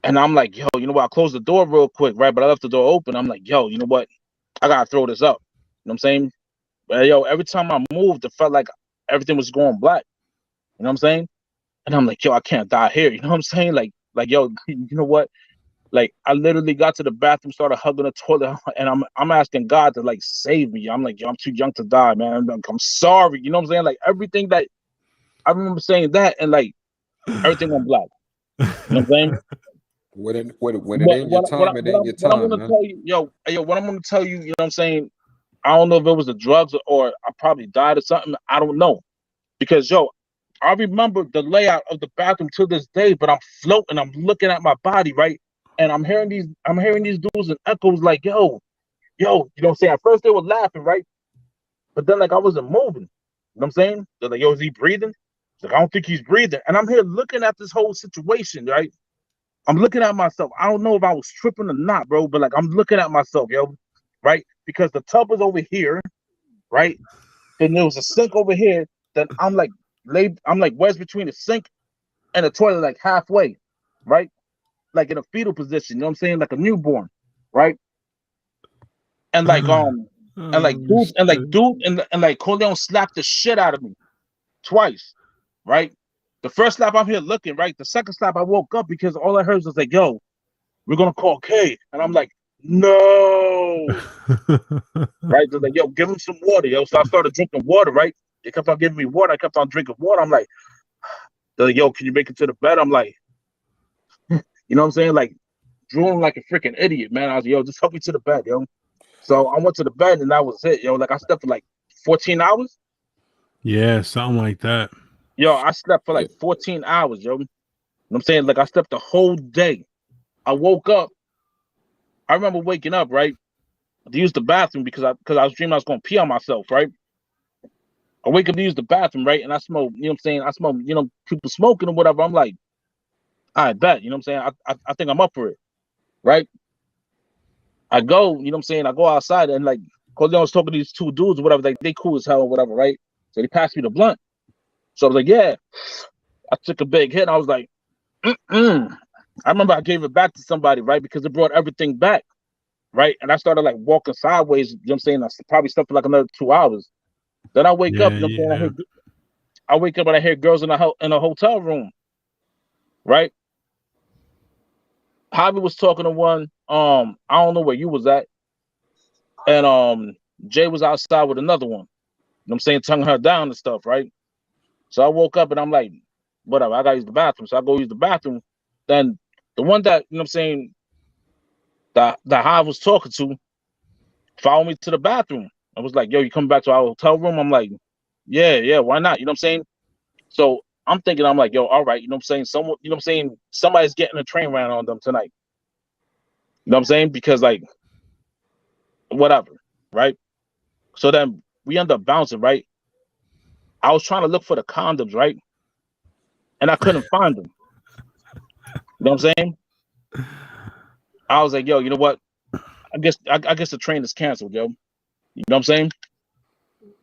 And I'm like, yo, you know what? I closed the door real quick, right? But I left the door open. I'm like, yo, you know what? I gotta throw this up. You know what I'm saying? But yo, every time I moved, it felt like everything was going black. You know what I'm saying? And I'm like, yo, I can't die here. You know what I'm saying? Like, yo, you know what? Like, I literally got to the bathroom, started hugging the toilet, and I'm asking God to like save me. I'm like, yo, I'm too young to die, man. I'm sorry. You know what I'm saying? Like everything that I remember saying that, and like everything went black. You know what I'm saying? When it ain't your time, it ain't your What I'm time, gonna man. tell you, yo, what I'm gonna tell you, you know what I'm saying? I don't know if it was the drugs or I probably died or something. I don't know. Because yo, I remember the layout of the bathroom to this day, but I'm floating, I'm looking at my body, right? And I'm hearing these dudes and echoes like, you know what I'm saying? At first they were laughing, right? But then like I wasn't moving. You know what I'm saying? They're like, yo, is he breathing? It's like, I don't think he's breathing. And I'm here looking at this whole situation, right? I'm looking at myself. I don't know if I was tripping or not, bro, but like I'm looking at myself, yo, right? Because the tub was over here, right? Then there was a sink over here. Then I'm like wedged between the sink and the toilet, like halfway, right? Like in a fetal position, you know what I'm saying? Like a newborn, right? And like Oh, shit. and like Corleone slapped the shit out of me twice, right? The first slap I'm here looking, right? The second slap I woke up because all I heard was like, yo, we're gonna call K. And I'm like, no. Right? They're like, yo, give him some water, yo. So I started drinking water, right? They kept on giving me water. I kept on drinking water. I'm like, they're like, yo, can you make it to the bed? I'm like, you know what I'm saying? Like, drooling like a freaking idiot, man. I was like, yo, just help me to the bed, yo. So I went to the bed and that was it, yo. Like, I slept for like 14 hours. Yeah, something like that. Yo, I slept for Yeah. like 14 hours, yo. You know what I'm saying? Like, I slept the whole day. I woke up. I remember waking up, right? To use the bathroom because I was dreaming I was going to pee on myself, right? I wake up to use the bathroom, right? And I smoke, you know what I'm saying? I smoke, you know, people smoking or whatever. I'm like, I bet, you know what I'm saying? I think I'm up for it, right? I go, you know what I'm saying? I go outside and like, Corleone was talking to these two dudes or whatever, like they cool as hell or whatever, right? So they passed me the blunt. So I was like, yeah. I took a big hit. I was like, mm-mm. I remember I gave it back to somebody, right? Because it brought everything back, right? And I started like walking sideways, you know what I'm saying? I probably slept for like another 2 hours. Then I wake up, Yeah, you know what I'm yeah. saying? I wake up and I hear girls in a hotel room, right? Javi was talking to one. I don't know where you was at, and Jay was outside with another one. You know what I'm saying, tonguing her down and stuff, right? So I woke up and I'm like, whatever, I gotta use the bathroom. So I go use the bathroom. Then the one that, you know what I'm saying, that I was talking to followed me to the bathroom. I was like, yo, you coming back to our hotel room? I'm like, yeah, why not? You know what I'm saying? So I'm thinking, I'm like, yo, all right, you know what I'm saying? Someone, you know what I'm saying? Somebody's getting a train ran on them tonight. You know what I'm saying? Because like, whatever, right? So then we end up bouncing, right? I was trying to look for the condoms, right? And I couldn't find them. You know what I'm saying? I was like, yo, you know what? I guess the train is canceled, yo. You know what I'm saying?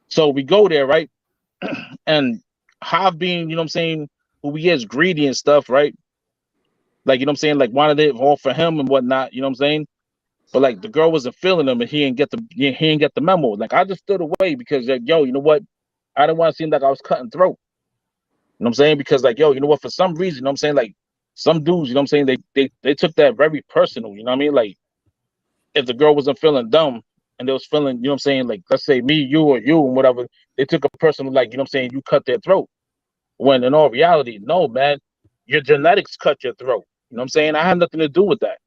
So we go there, right? And Hav being, you know what I'm saying, who he is, greedy and stuff, right? Like, you know what I'm saying, like wanted it all for him and whatnot, you know what I'm saying? But like the girl wasn't feeling him and he didn't get the memo. Like I just stood away because like, yo, you know what? I didn't want to seem like I was cutting throat. You know what I'm saying? Because like, yo, you know what, for some reason, you know what I'm saying, like some dudes, you know what I'm saying, they took that very personal, you know what I mean? Like if the girl wasn't feeling dumb and they was feeling, you know what I'm saying, like let's say me, you, or you and whatever, they took a personal, like, you know what I'm saying, you cut their throat. When in all reality, no, man, your genetics cut your throat. You know what I'm saying? I had nothing to do with that.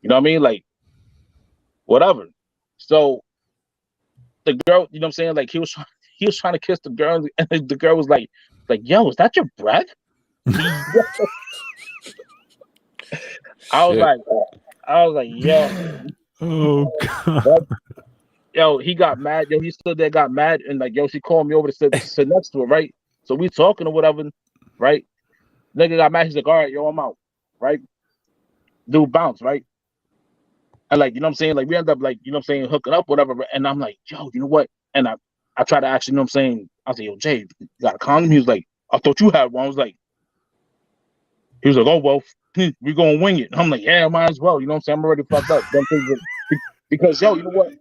You know what I mean? Like, whatever. So the girl, you know what I'm saying? Like he was trying to kiss the girl, and the girl was like, yo, is that your breath? I was Shit. like, yo, Oh God. what? Yo, he got mad. Yo, he stood there, got mad, and like, yo, she called me over to sit next to her, right? So we talking or whatever, right? Nigga got mad. He's like, all right, yo, I'm out, right? Dude bounce, right? And like, you know what I'm saying? Like we end up like, you know what I'm saying, hooking up, whatever. And I'm like, yo, you know what? And I try to actually, you know what I'm saying? I was like, yo, Jay, you got a condom? He was like, I thought you had one. I was like, he was like, oh well, we gonna wing it. I'm like, yeah, might as well. You know what I'm saying? I'm already fucked up. Because yo, you know what?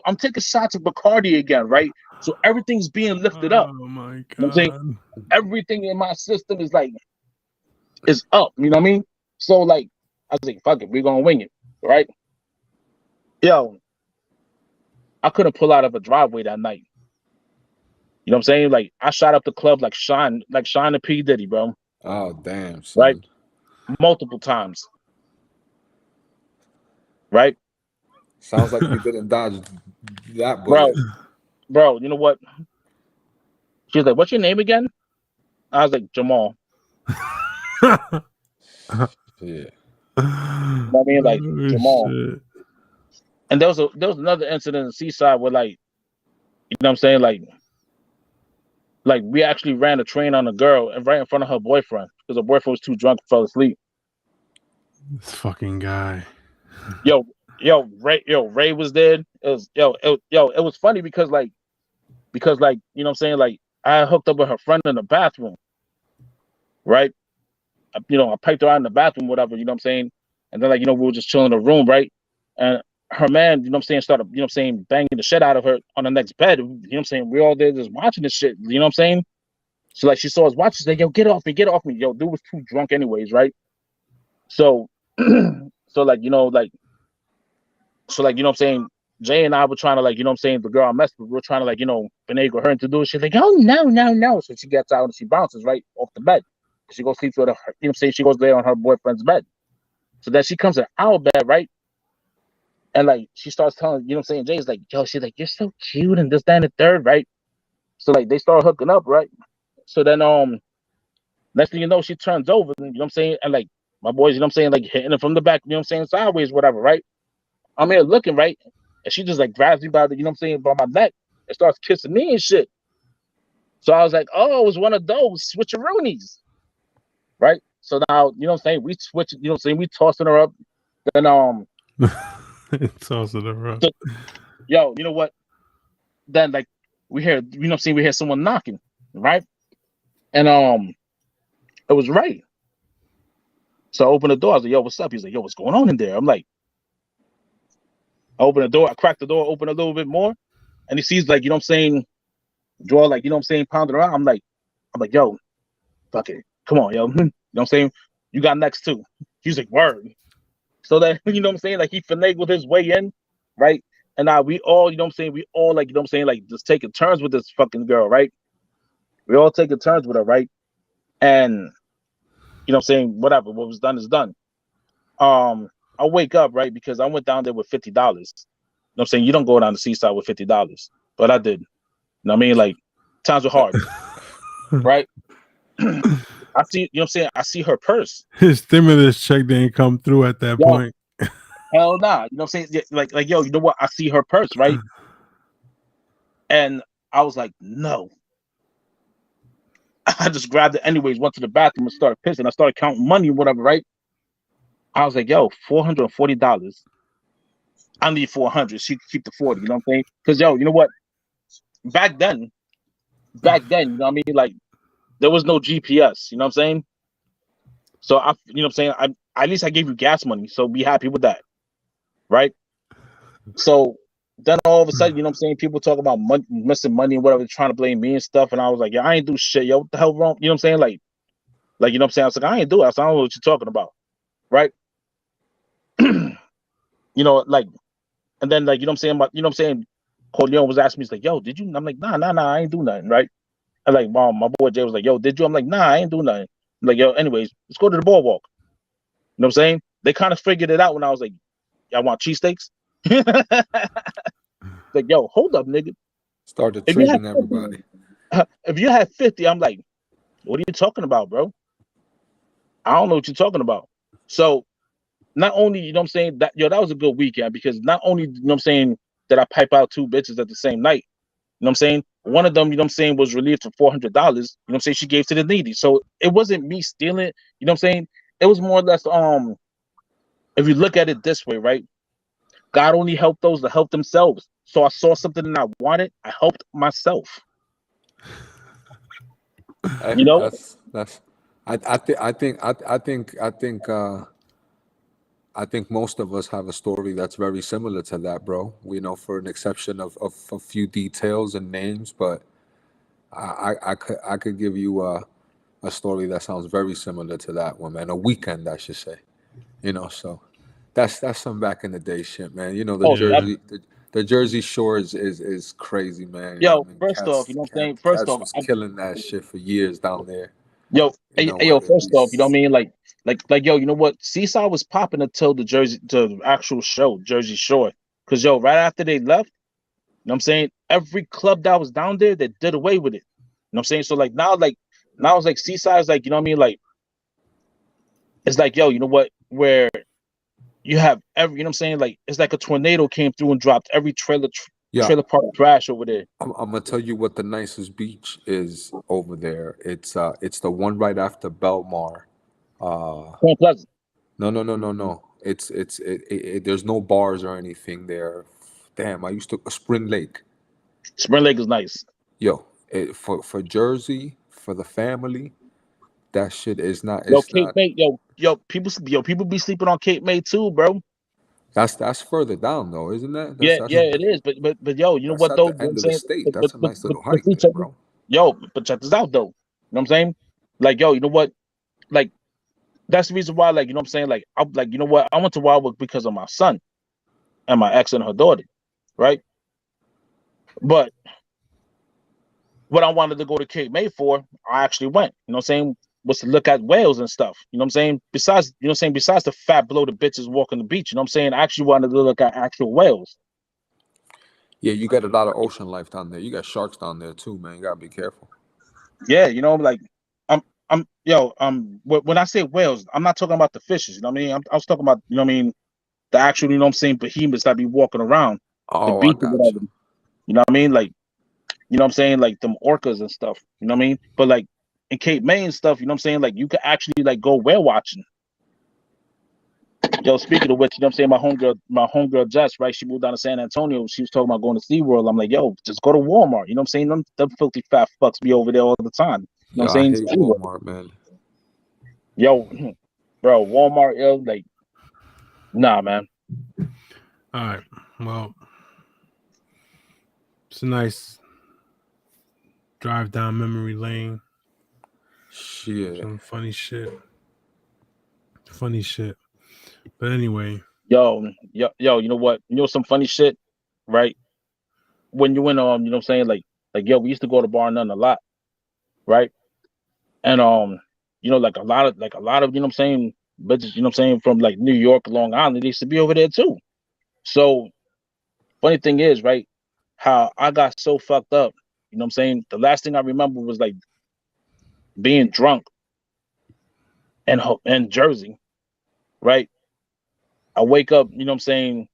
I'm taking shots of Bacardi again, right? So everything's being lifted up. Oh my You know what I'm saying? God. Everything in my system is like is up. You know what I mean? So like I was like, fuck it, we're gonna wing it, right? Yo, I couldn't pull out of a driveway that night. You know what I'm saying? Like I shot up the club like Shine and P. Diddy, bro. Oh damn, Right? son. Multiple times. Right? Sounds like you didn't dodge that bullet. Bro, you know what? She was like, what's your name again? I was like, Jamal. Yeah. You know what I mean? Like Oh, Jamal. shit. And there was another incident in Seaside where like, you know what I'm saying? Like we actually ran a train on a girl and right in front of her boyfriend because her boyfriend was too drunk and fell asleep. This fucking guy. Yo, Ray was dead. It was it was funny because like, you know what I'm saying? Like I hooked up with her friend in the bathroom, right? I piped her out in the bathroom, whatever, you know what I'm saying? And then like, we were just chilling in the room, right? And her man, you know what I'm saying, started, you know what I'm saying, banging the shit out of her on the next bed. You know what I'm saying? We all there just watching this shit, you know what I'm saying? So like she saw us watching, she's like, yo, get off me. Yo, dude was too drunk anyways, right? So so like, you know what I'm saying? Jay and I were trying to like, you know what I'm saying, the girl I messed with, we were trying to like, finagle her into do it. She's like, oh no. So she gets out and she bounces right off the bed. She goes sleep with her, you know what I'm saying? She goes lay on her boyfriend's bed. So then she comes in our bed, right? And like she starts telling, you know what I'm saying, Jay's like, yo, she's like, you're so cute and this, that, and the third, right? So like they start hooking up, right? So then next thing you know, she turns over, you know what I'm saying? And like my boys, you know what I'm saying, like hitting her from the back, you know what I'm saying, sideways, whatever, right? I'm here looking, right? And she just like grabs me by the, you know what I'm saying, by my neck and starts kissing me and shit. So I was like, oh, it was one of those switcheroonies. Right? So now, you know what I'm saying, we switch, you know what I'm saying, we tossing her up. Then It's also the rough. so, yo, you know what? Then like we hear, you know what I'm saying, we hear someone knocking, right? And it was Ray. So I opened the door. I was like, yo, what's up? He's like, yo, what's going on in there? I'm like, I open the door, I crack the door, open a little bit more, and he sees like, you know what I'm saying, draw like, you know what I'm saying, pounding around. I'm like, yo, fuck it. Come on, yo. You know what I'm saying? You got next too. He's like, word. So that, you know what I'm saying? Like he finagled his way in, right? And now we all, you know what I'm saying? We all like, you know what I'm saying? Like just taking turns with this fucking girl, right? We all taking turns with her, right? And you know what I'm saying? Whatever, what was done is done. I wake up, right, because I went down there with $50. You know what I'm saying? You don't go down the seaside with $50, but I did. You know what I mean? Like, times were hard, right? I see, you know what I'm saying? I see her purse. His stimulus check didn't come through at that Yo, point. hell nah. You know what I'm saying? Yeah, like, yo, you know what? I see her purse, right? And I was like, no. I just grabbed it anyways, went to the bathroom and started pissing. I started counting money or whatever, right? I was like, yo, $440. I need 400. She could keep the 40, you know what I'm saying? Because, yo, you know what? Back then, you know what I mean? Like, there was no GPS, you know what I'm saying? So, you know what I'm saying? At least I gave you gas money, so be happy with that, right? So, then all of a sudden, you know what I'm saying? People talk about missing money and whatever, trying to blame me and stuff. And I was like, yeah, I ain't do shit. Yo, what the hell wrong? You know what I'm saying? Like, you know what I'm saying? I was like, I ain't do it. I was like, I don't know what you're talking about, right? You know, like, and then, like, you know what I'm saying? You know what I'm saying? Corleone was asking me, he's like, yo, did you? I'm like, nah, I ain't do nothing, right? And like, my boy Jay was like, yo, did you? I'm like, nah, I ain't do nothing. I'm like, yo, anyways, let's go to the boardwalk. You know what I'm saying? They kind of figured it out when I was like, y'all want cheesesteaks? Like, yo, hold up, nigga. Started If you had treating everybody. 50, if you had 50, I'm like, what are you talking about, bro? I don't know what you're talking about. So not only, you know what I'm saying, that was a good weekend because not only, you know what I'm saying, that I pipe out 2 bitches at the same night, you know what I'm saying? One of them, you know what I'm saying, was relieved for $400, you know what I'm saying, she gave to the needy. So it wasn't me stealing, you know what I'm saying? It was more or less, if you look at it this way, right? God only helped those that help themselves. So I saw something that I wanted, I helped myself. You know? That's I think most of us have a story that's very similar to that, bro. We know, for an exception of a few details and names, but I could give you a story that sounds very similar to that one, man. A weekend, I should say. So that's some back in the day shit, man. The Oh, the Jersey Shore is crazy, man. yo, I mean, first off, you know what I'm saying? First Cats off, was killing that shit for years down there. yo, hey, yo, Whether it first be off, you know what I mean? Like, yo, you know what? Seaside was popping until the actual show, Jersey Shore. Cause yo, right after they left, you know what I'm saying? Every club that was down there, they did away with it. You know what I'm saying? So now it's like Seaside is like, you know what I mean? Like, it's like, yo, you know what? Where you have every, you know what I'm saying? Like, it's like a tornado came through and dropped every yeah. trailer park trash over there. I'm gonna tell you what the nicest beach is over there. It's the one right after Belmar. Point Pleasant. No. There's no bars or anything there. Damn, I used to Spring Lake. Spring Lake is nice. Yo, for Jersey, for the family, that shit is not. Yo, It's Cape not. May, people be sleeping on Cape May too, bro. That's further down though, isn't that? Yeah, it is. But yo, you know That's what at though? the You know what I'm end of the saying? state. That's a nice little But hike see, there, check this, bro. yo, but check this out though. You know what I'm saying? Like, yo, you know what? Like, that's the reason why, like, you know what I'm saying? Like, I'm like, you know what? I went to Wildwood because of my son and my ex and her daughter, right? But what I wanted to go to Cape May for, I actually went. You know what I'm saying? Was to look at whales and stuff. You know what I'm saying? Besides, you know what I'm saying? Besides the fat bloated bitches walking the beach, you know what I'm saying? I actually wanted to look at actual whales. Yeah, you got a lot of ocean life down there. You got sharks down there too, man. You gotta be careful. Yeah, you know, like yo, when I say whales, I'm not talking about the fishes. You know what I mean? I was talking about, you know what I mean, the actual, you know what I'm saying, behemoths that be walking around the Oh, I beach or got whatever. you. You know what I mean? Like, you know what I'm saying, like them orcas and stuff. You know what I mean? But like in Cape May and stuff, you know what I'm saying, like you could actually like go whale watching. Yo, speaking of which, you know what I'm saying, my homegirl Jess, right? She moved down to San Antonio. She was talking about going to SeaWorld. I'm like, yo, just go to Walmart. You know what I'm saying? Them filthy fat fucks be over there all the time. You know Yeah, what I I'm hate saying? Walmart, man. Yo, bro, Walmart, yo, like, nah, man. All right. Well, it's a nice drive down memory lane. Shit. Some funny shit. Funny shit. But anyway. Yo, you know what? You know some funny shit, right? When you went you know what I'm saying, like yo, we used to go to Bar None a lot, right? And you know, like a lot of, you know what I'm saying, bitches, you know what I'm saying, from like New York, Long Island, they used to be over there too. So funny thing is, right, how I got so fucked up, you know what I'm saying? The last thing I remember was like being drunk in Jersey, right? I wake up, you know what I'm saying,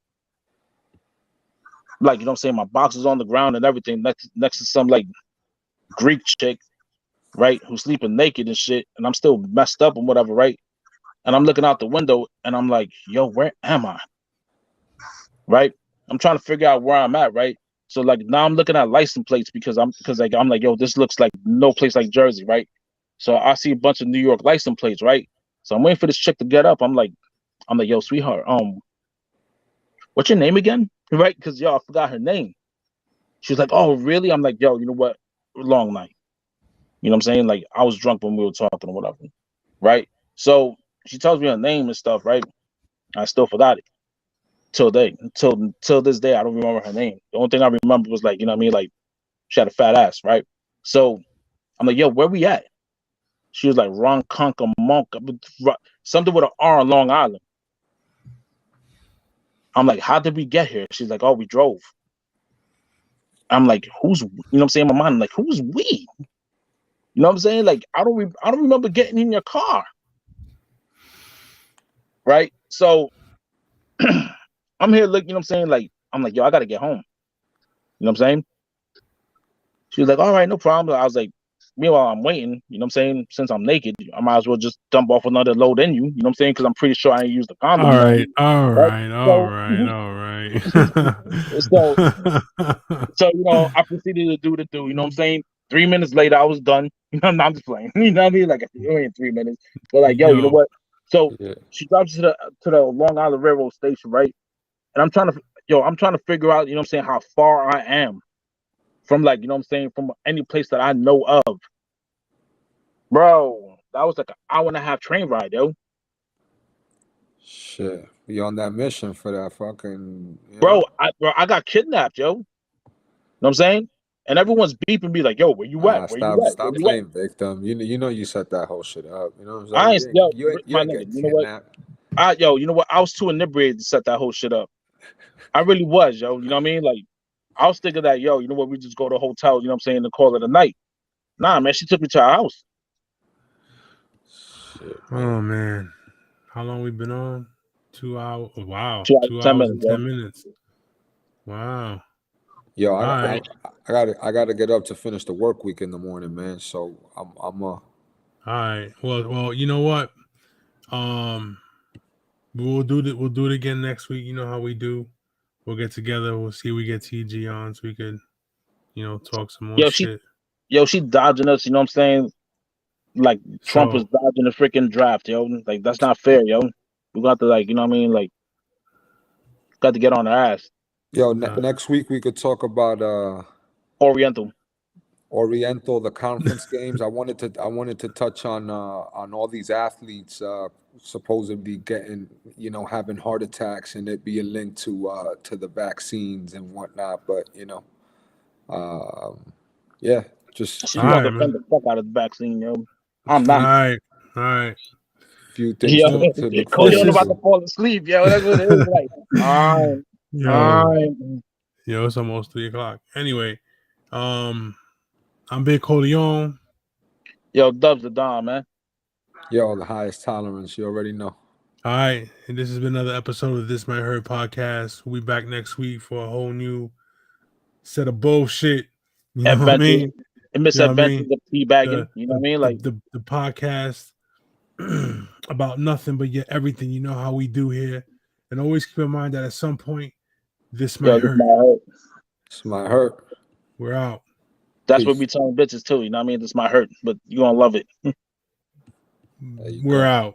like, you know what I'm saying, my box is on the ground and everything next to some like Greek chick, right, who's sleeping naked and shit, and I'm still messed up and whatever, right? And I'm looking out the window and I'm like, yo, where am I? Right? I'm trying to figure out where I'm at, right? So like now I'm looking at license plates because I'm like, yo, this looks like no place like Jersey, right? So I see a bunch of New York license plates, right? So I'm waiting for this chick to get up. I'm like, yo, sweetheart, what's your name again? Right? Because yo, I forgot her name. She was like, oh, really? I'm like, yo, you know what? Long night. You know what I'm saying? Like I was drunk when we were talking or whatever. Right? So she tells me her name and stuff, right? I still forgot it. Till this day, I don't remember her name. The only thing I remember was like, you know what I mean? Like she had a fat ass, right? So I'm like, yo, where we at? She was like, Ronconka Monk, something with an R on Long Island. I'm like, how did we get here? She's like, oh, we drove. I'm like, who's, you know what I'm saying? In my mind, I'm like, who's we? You know what I'm saying? Like, I don't remember getting in your car. Right? So I'm here, look, you know what I'm saying? Like, I'm like, yo, I gotta get home. You know what I'm saying? She was like, all right, no problem. I was like, meanwhile, I'm waiting, you know what I'm saying? Since I'm naked, I might as well just dump off another load in you, you know what I'm saying? Because I'm pretty sure I ain't used the condom. All right, all Right? right, all So, right, all right. so, you know, I proceeded to do the do, you know what I'm saying? 3 minutes later, I was done. You know, I'm just playing. You know what I mean? Like, it ain't 3 minutes. But like, yo, you know Yo, what? So Yeah. she drives to the Long Island Railroad station, right? And I'm trying to figure out, you know what I'm saying, how far I am from like, you know what I'm saying, from any place that I know of. Bro, that was like an hour and a half train ride, yo. Shit. Be on that mission for that fucking, Bro, I got kidnapped, yo. You know what I'm saying? And everyone's beeping me like, yo, where you at? Where you Stop, at? Where stop you at? playing victim. You know you set that whole shit up. You know what I'm I saying? ain't, yo, You my ain't nigga, get you know what? kidnapped. You know what? I was too inebriated to set that whole shit up. I really was, yo. You know what I mean? Like, I was thinking that, yo, you know what? We just go to a hotel, you know what I'm saying, and call it a night. Nah, man, she took me to her house. Shit, man. oh man, how long we been on? 2 hours. Wow, 2 hours, 2 10 hours minutes, and yo. 10 minutes. Wow. Yo, All right, I gotta get up to finish the work week in the morning, man. So I'm all right. Well, you know what? Um, we'll do it again next week. You know how we do. We'll get together. We'll see. We get TG on so we could, talk some more Yo, shit. she dodging us, you know what I'm saying? Like Trump was So, dodging the freaking draft, yo. Like that's not fair, yo. We got to like, you know what I mean? Like, got to get on our ass. Yo, uh, next week we could talk about Oriental. Oriental, the conference games. I wanted to touch on all these athletes supposedly getting, having heart attacks and it being linked to the vaccines and whatnot. But yeah, just She all few about right, to man. send the fuck out of the vaccine, yo. I'm All not. right, all right. few things Yo, Well, to look this Coleon forward about is to to. fall asleep, yo. That's what it is. Like, I'm, yo, I'm. it's almost 3 o'clock. Anyway, um, I'm Big Coleon. Yo, Dubs the Don, man. Yo, the highest tolerance. You already know. All right, and this has been another episode of This Might Hurt podcast. We'll be back next week for a whole new set of bullshit. You know what I Adventures mean? and You know what I misadventures mean? of teabagging. The You know what I the mean? the Like, the, the podcast about nothing but yet everything. You know how we do here, and always keep in mind that at some point this might yo, this hurt. might hurt. This might hurt. We're out. That's what Peace. we telling bitches too. You know what I mean? This might hurt, but you gonna love it. There you We're go. out.